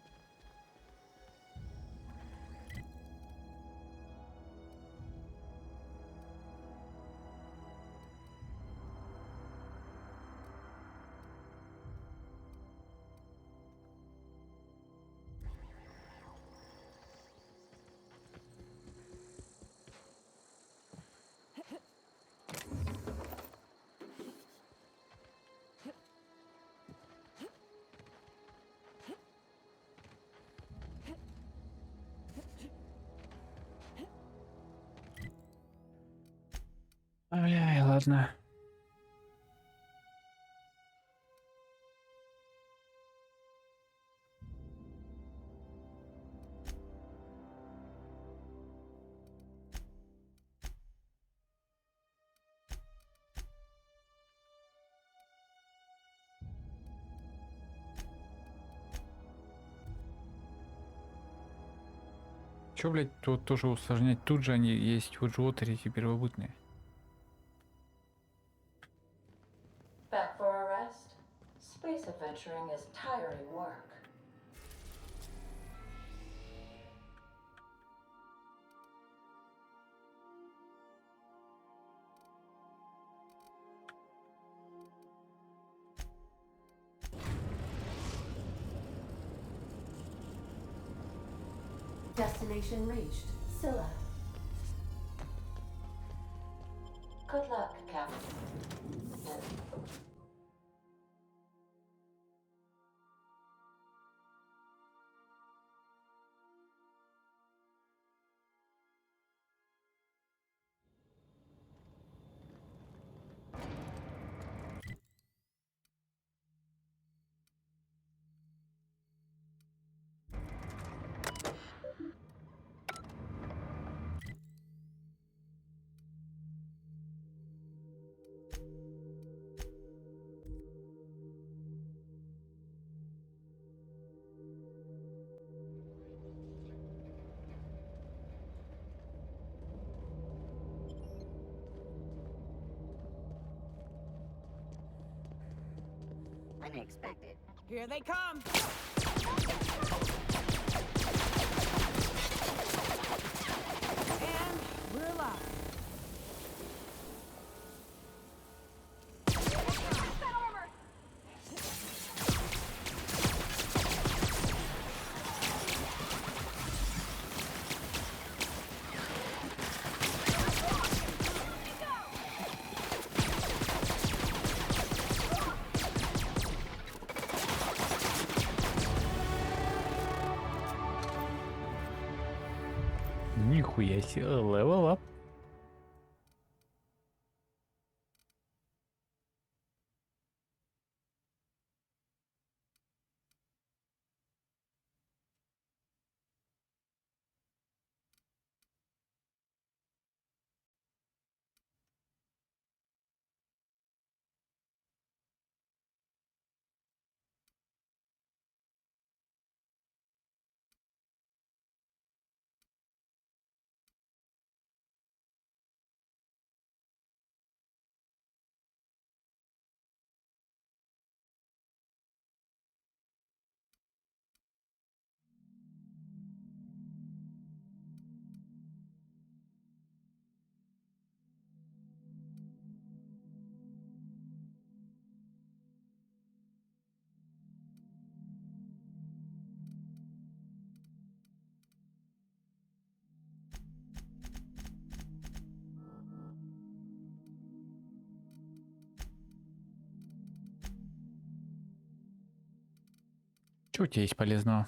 ладно. Чё, блядь, тут тоже усложнять? Тут же они есть в Эджуотере, эти первобытные. Back for a rest? Space adventuring is tiring work. Destination reached. Scylla. Good luck, Captain. Unexpected. Here they come! And we're live. Нихуя себе, level up. Что у тебя есть полезного?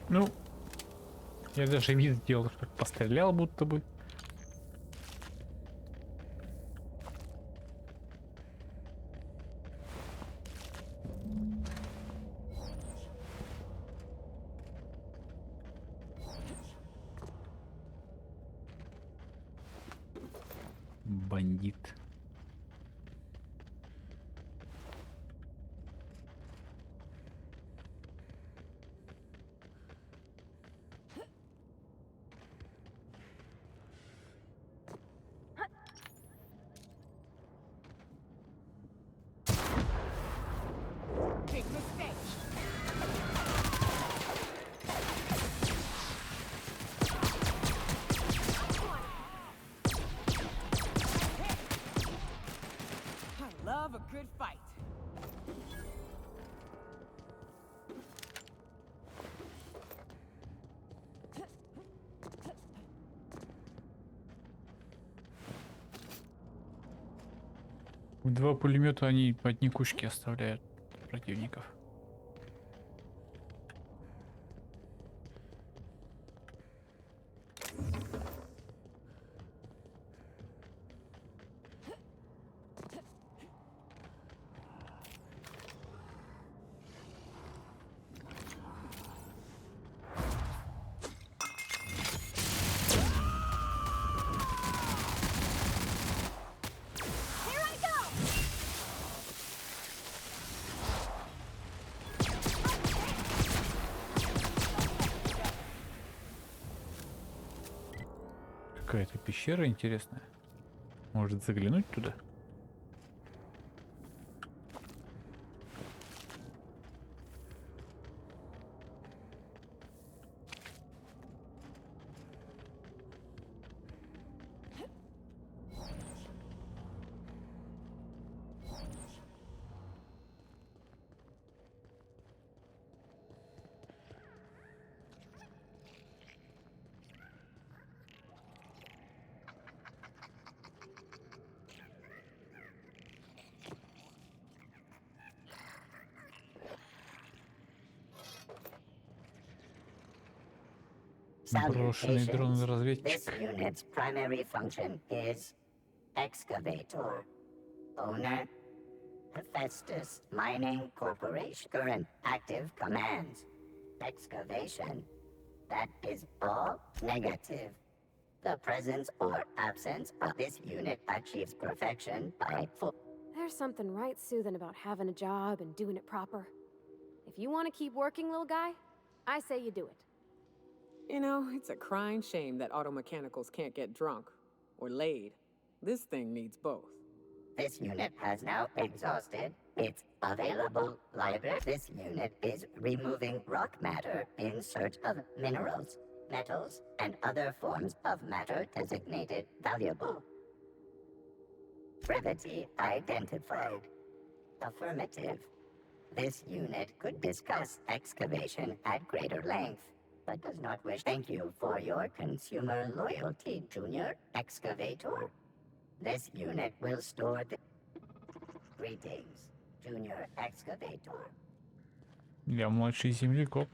Ну, я даже вид сделал, что пострелял будто бы. Бандит. Big mistake. I love a good fight. Два пулемета они по одни кучки оставляют противников. Какая-то пещера интересная. Может заглянуть туда? Брошенный дрон This разведчик. unit's primary function is excavator. Owner, Hephaestus Mining Corporation. Current active commands. Excavation. That is all negative. The presence or absence of this unit achieves perfection by full. There's something right soothing about having a job and doing it proper. If you want to keep working, little guy, I say you do it. You know, it's a crying shame that auto mechanicals can't get drunk or laid. This thing needs both. This unit has now exhausted its available library. This unit is removing rock matter in search of minerals, metals, and other forms of matter designated valuable. Brevity identified. Affirmative. This unit could discuss excavation at greater length, but does not wish. Thank you for your consumer loyalty, Junior Excavator. This unit will store the... Greetings, Junior Excavator. Я младший землекоп.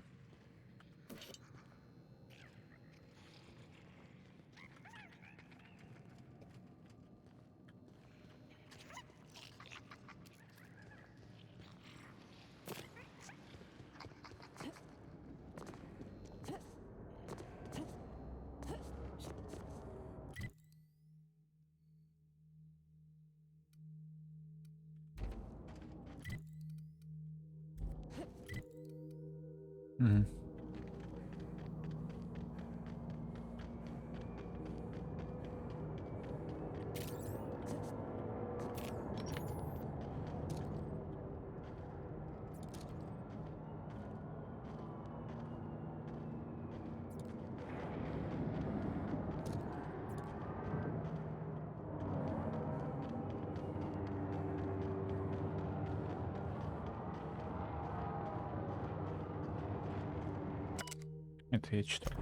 Мгм. Это я читал.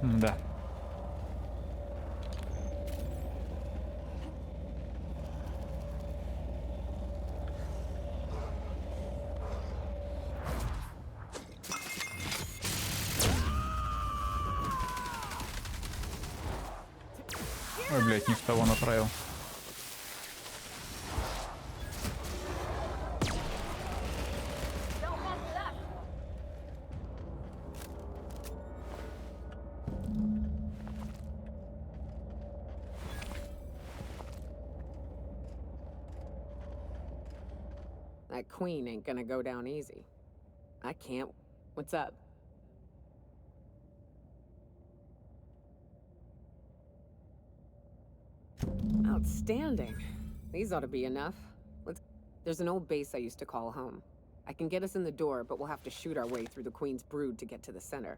Да. Ой, блядь, не в того направил. That queen ain't gonna go down easy. I can't. What's up? Outstanding. These ought to be enough. There's an old base I used to call home. I can get us in the door, but we'll have to shoot our way through the Queen's brood to get to the center.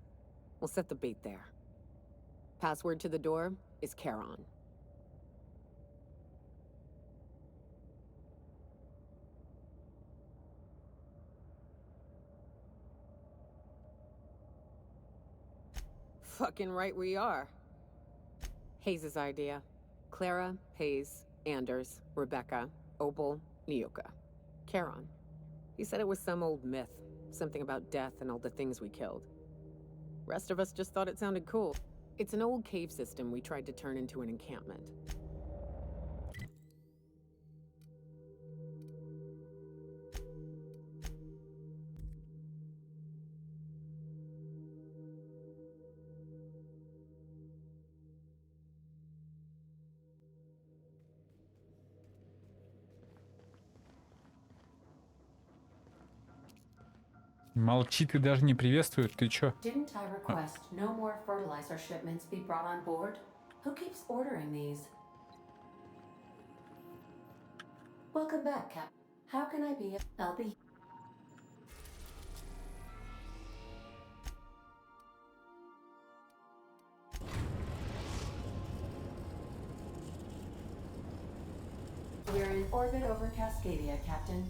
We'll set the bait there. Password to the door is Charon. Fucking right we are. Hayes' idea. Clara, Hayes, Anders, Rebecca, Opal, Nyoka. Charon. He said it was some old myth. Something about death and all the things we killed. Rest of us just thought it sounded cool. It's an old cave system we tried to turn into an encampment. Молчит и даже не приветствует. Ты чё? Didn't I request no more fertilizer shipments be brought on board? Who keeps ordering these? Welcome back, Cap. How can I be? I'll be. We're in orbit over Cascadia, Captain.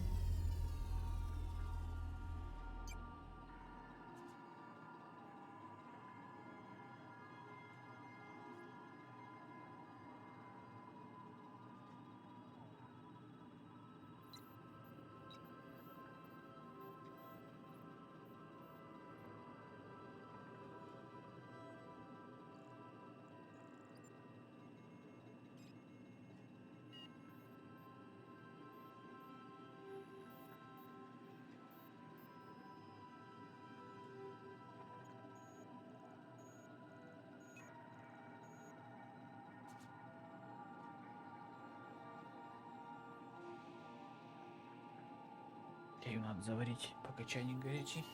Ее надо заварить, пока чайник горячий.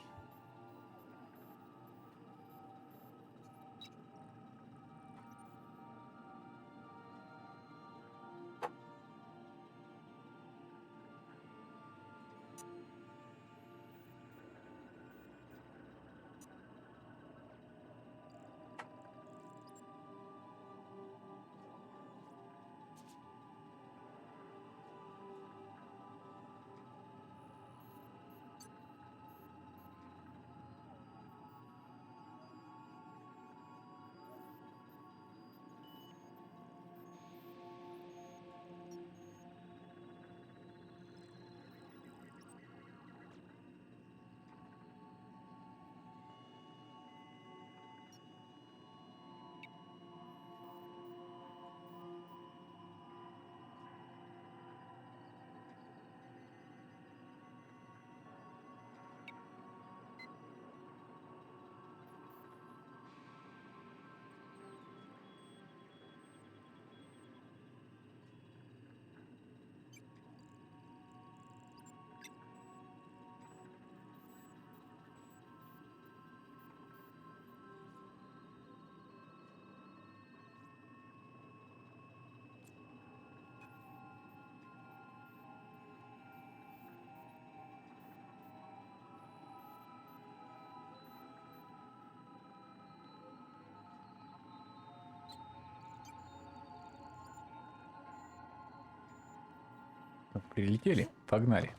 Прилетели, погнали.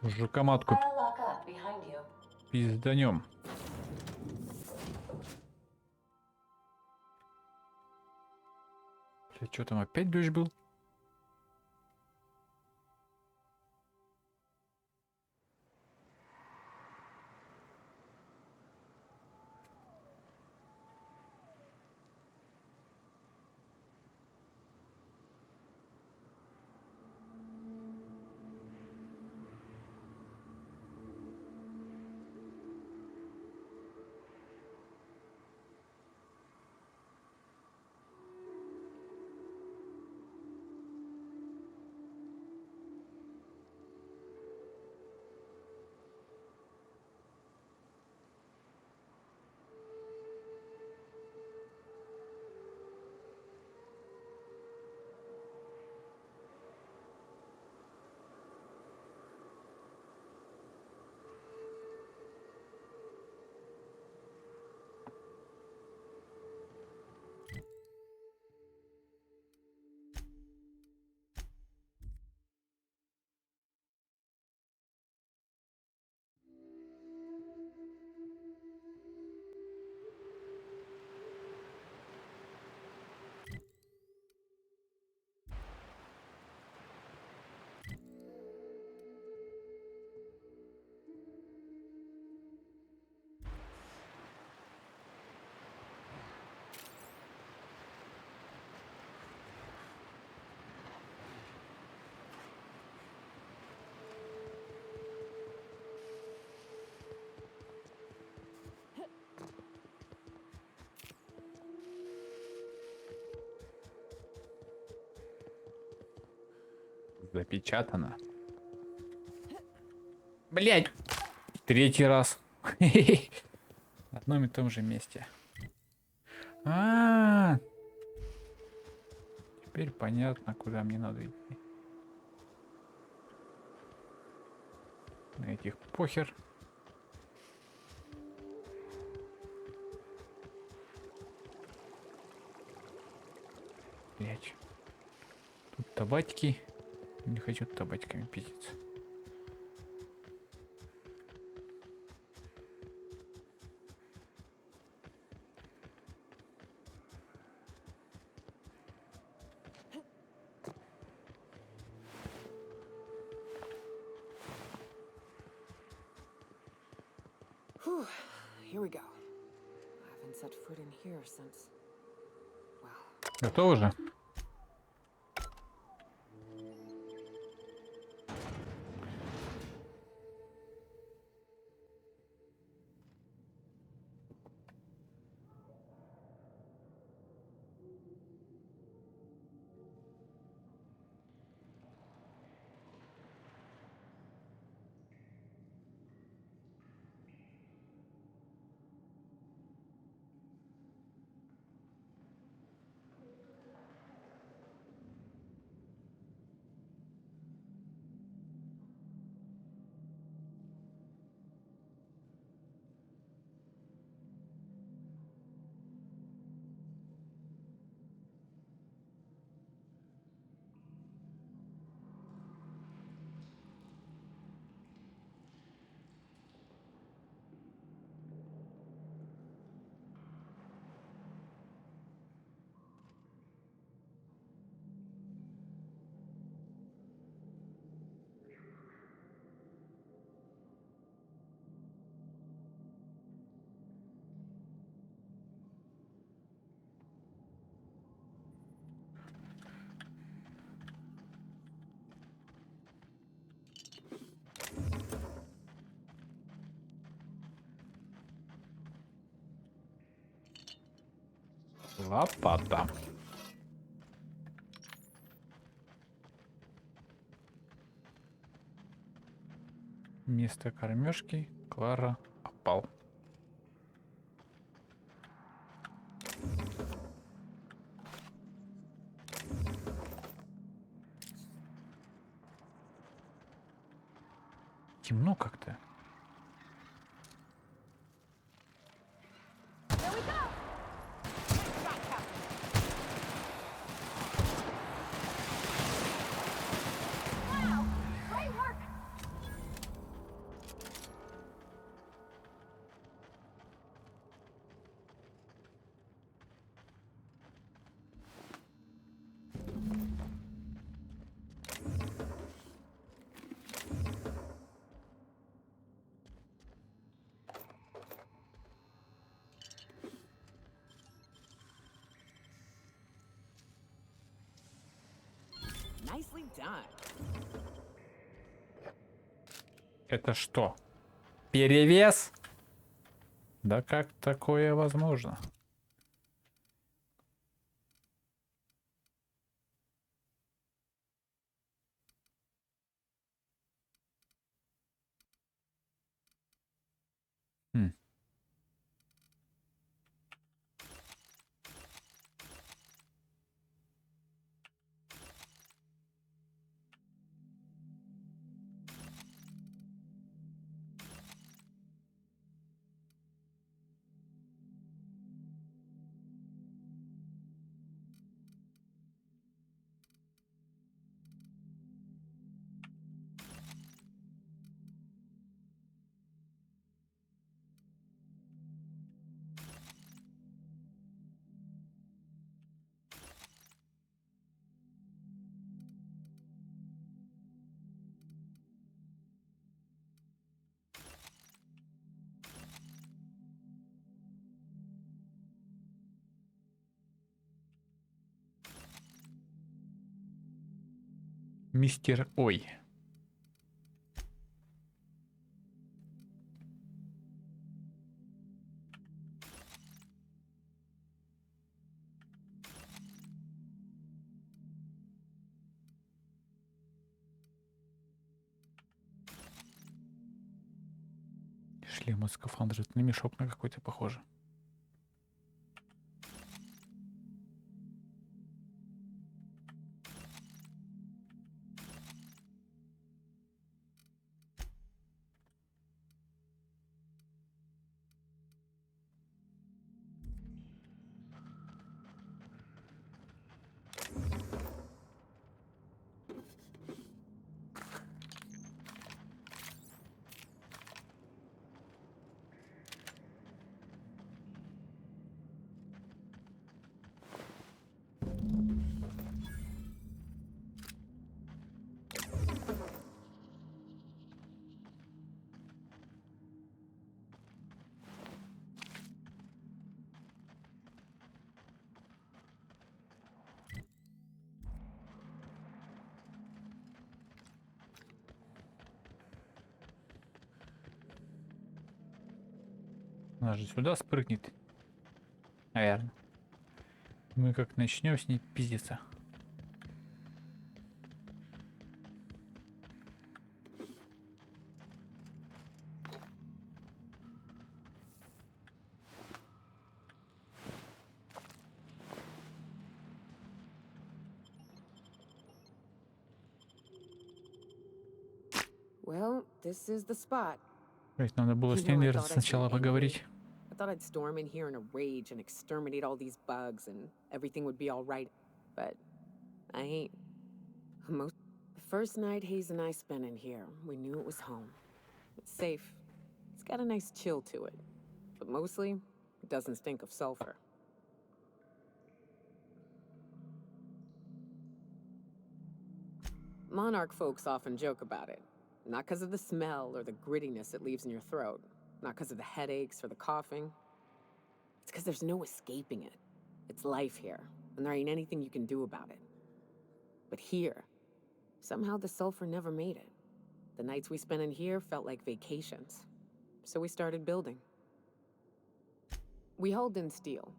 Жукоматку I'll lock up behind you. пизданем. что там опять дождь был? Запечатано. Блять! Третий раз. В одном и том же месте. Теперь понятно, куда мне надо идти. На этих похер. Блять. Тут табачки. Не хочу табачками пиздиться. Whew, here we go. I haven't set foot in here since. Well. Готово же? Лопата. Место кормежки. Клара опал. Темно как-то. Nicely done. Это что? Перевес? Да как такое возможно? Хм. Мистер Ой. Шлем от скафандра. Это на мешок на какой-то похоже. Она же сюда спрыгнет. Наверное. Мы как начнем с ней пиздиться. Well, this is the spot. Ведь надо было с ней, I наверное, thought I'd be сначала angry. поговорить. I thought I'd storm in here in a rage and exterminate all these bugs and everything would be all right. But I ain't. The first night Hayes and I spent in here, we knew it was home. It's safe. It's got a nice chill to it. But mostly, it doesn't stink of sulfur. Monarch folks often joke about it. Not because of the smell or the grittiness it leaves in your throat. Not because of the headaches or the coughing. It's because there's no escaping it. It's life here, and there ain't anything you can do about it. But here, somehow the sulfur never made it. The nights we spent in here felt like vacations. So we started building. We hauled in steel,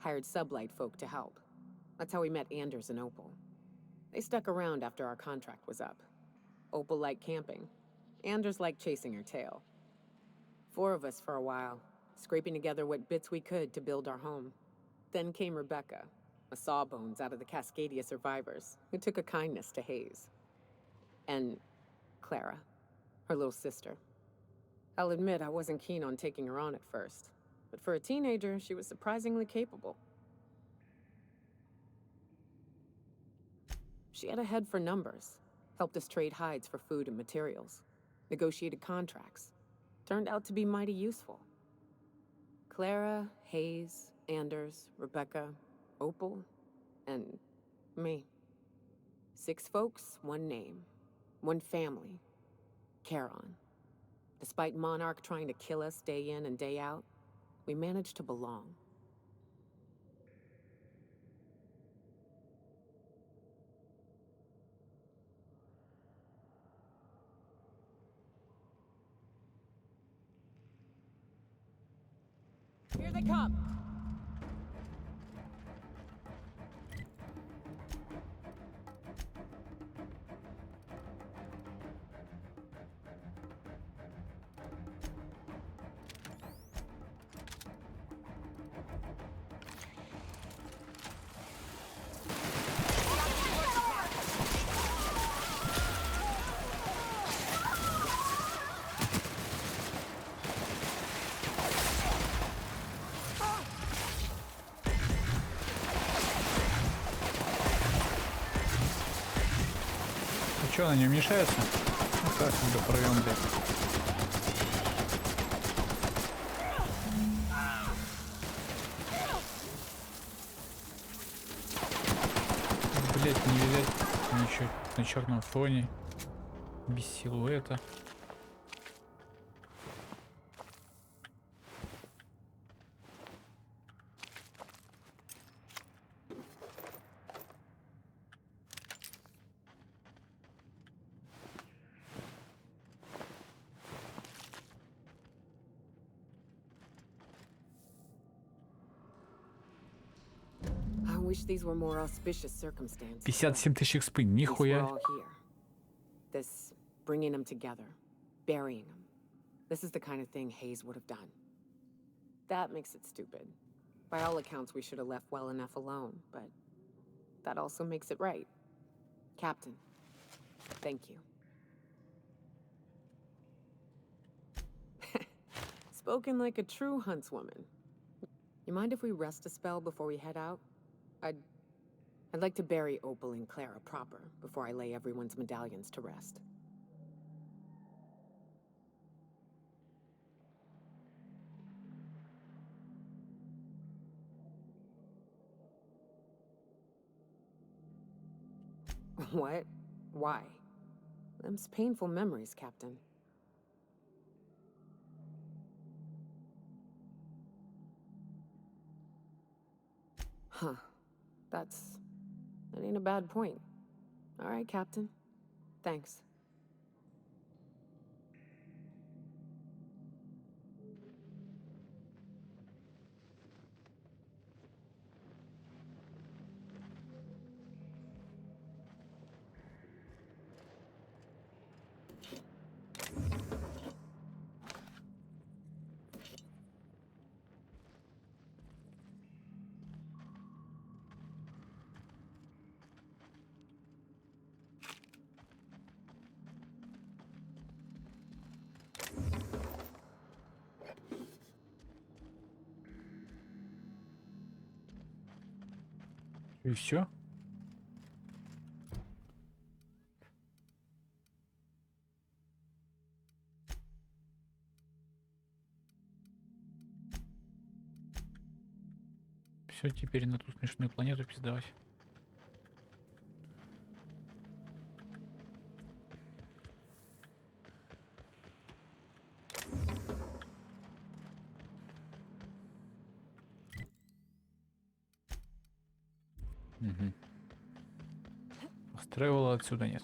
hired sublight folk to help. That's how we met Anders and Opal. They stuck around after our contract was up. Opal liked camping. Anders liked chasing her tail. 4 of us for a while, scraping together what bits we could to build our home. Then came Rebecca, a sawbones out of the Cascadia survivors, who took a kindness to Hayes. And Clara, her little sister. I'll admit I wasn't keen on taking her on at first, but for a teenager, she was surprisingly capable. She had a head for numbers, helped us trade hides for food and materials, negotiated contracts. Turned out to be mighty useful. Clara, Hayes, Anders, Rebecca, Opal, and me. 6 folks, 1 name, 1 family. Charon. Despite Monarch trying to kill us day in and day out, we managed to belong. Here they come! А что, она не вмешается? Ну как, когда порвем, блядь. Блять, не видать ничего на черном фоне. Без силуэта. I wish these were more auspicious circumstances. 57 тысяч экспы, At least we're нихуя. all here. This bringing them together, burying them. This is the kind of thing Hayes would have done. That makes it stupid. By all accounts, we should have left well enough alone, but that also makes it right. Captain, thank you. Spoken like a true huntswoman. You mind if we rest a spell before we head out? I'd like to bury Opal and Clara proper before I lay everyone's medallions to rest. What? Why? Them's painful memories, Captain. Huh. That ain't a bad point. All right, Captain. Thanks. И все? Все, теперь на ту смешную планету пиздавать. Угу. Тревела отсюда нет.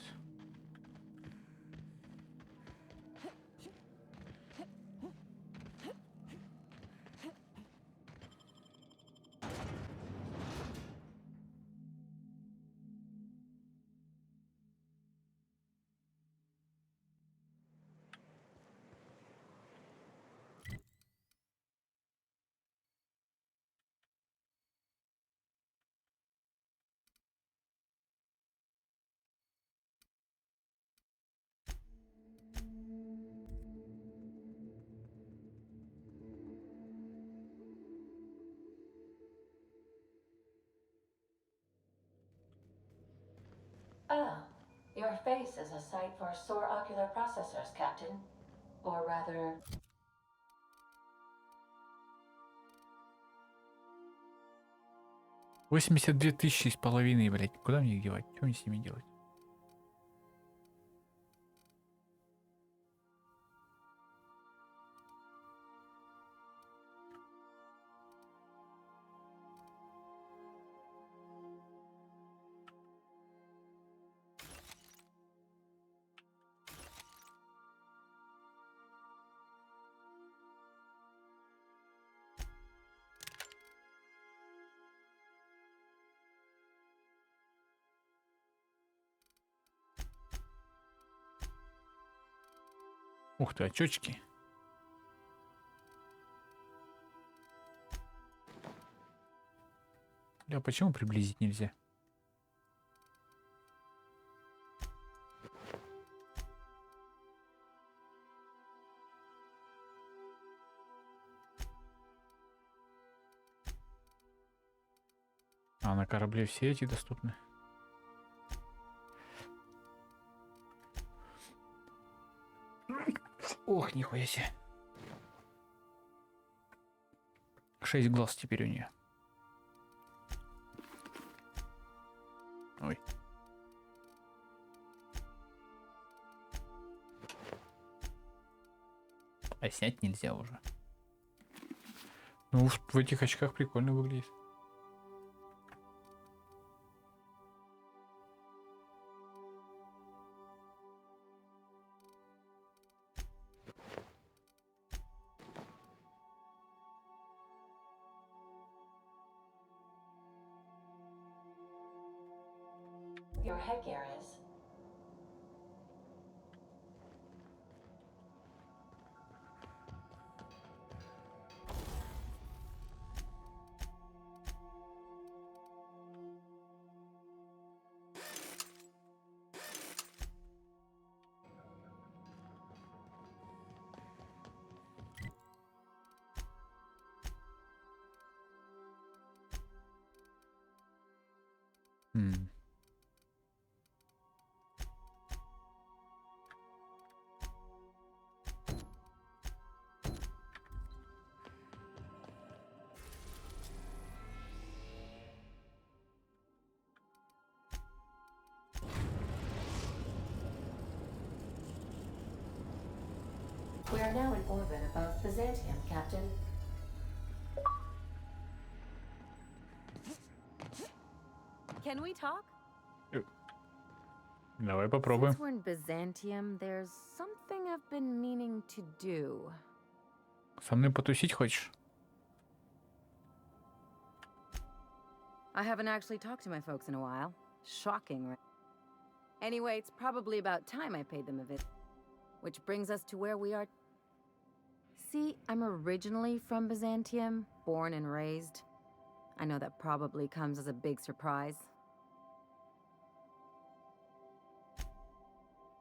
Ah, your face is a sight for sore ocular processors, Captain. Or rather... $82,500, блять. Куда мне их девать? Что мне с ними делать? Ух ты, очечки. А почему приблизить нельзя? А на корабле все эти доступны? Ох, нихуя себе. 6 глаз теперь у нее. Ой. А снять нельзя уже. Ну, в этих очках прикольно выглядит. Your headgear is. We are now in orbit above Byzantium, Captain. Can we talk? Давай попробуем. Since we're in Byzantium, there's something I've been meaning to do. Со мной потусить хочешь? I haven't actually talked to my folks in a while. Shocking, right? Anyway, it's probably about time I paid them a visit. Which brings us to where we are. See, I'm originally from Byzantium, born and raised. I know that probably comes as a big surprise.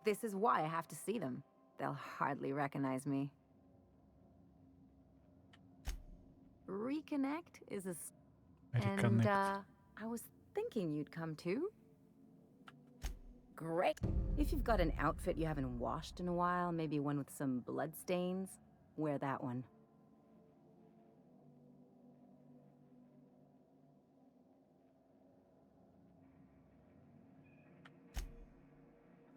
This is why I have to see them. They'll hardly recognize me. Reconnect is a... And, I was thinking you'd come too. Great. If you've got an outfit you haven't washed in a while, maybe one with some blood stains, wear that one.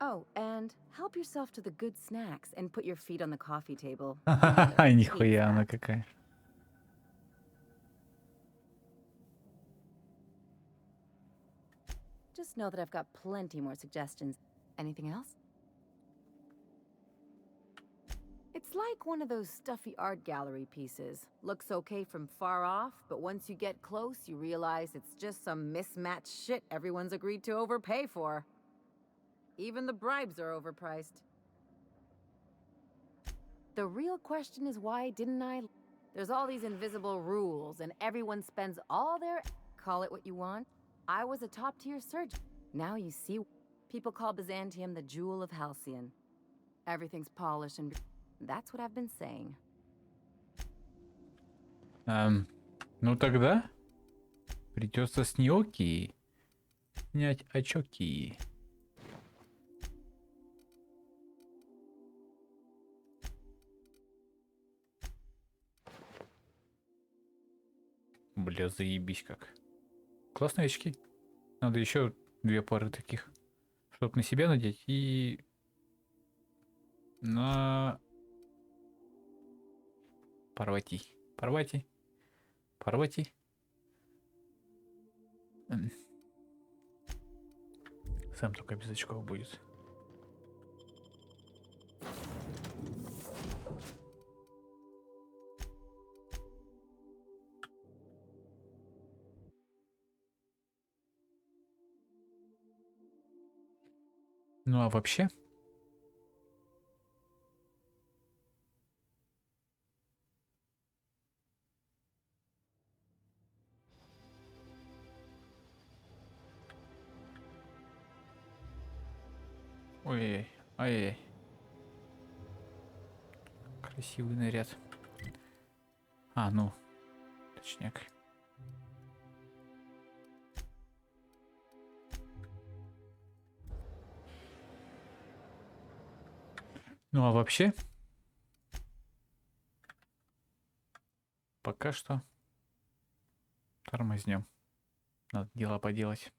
Oh, and help yourself to the good snacks and put your feet on the coffee table. Нихуя она какая. Just know that I've got plenty more suggestions. Anything else? It's like one of those stuffy art gallery pieces. Looks okay from far off, but once you get close, you realize it's just some mismatched shit everyone's agreed to overpay for. Even the bribes are overpriced. The real question is why didn't I? There's all these invisible rules, and everyone spends all their... Call it what you want. I was a top-tier surgeon. Now you see, people call Byzantium the jewel of Halcyon. Everything's polished and... That's what I've been saying. Ну тогда придется с Ньоки снять очки. Бля, заебись как. Классные очки. Надо еще 2 пары таких, чтобы на себя надеть и на Парвати. Парвати. Парвати. Сам только без очков будет. Ну а вообще, Ой, ой, красивый наряд. А, ну, точняк. Ну а вообще, пока что тормознем. Надо дела поделать.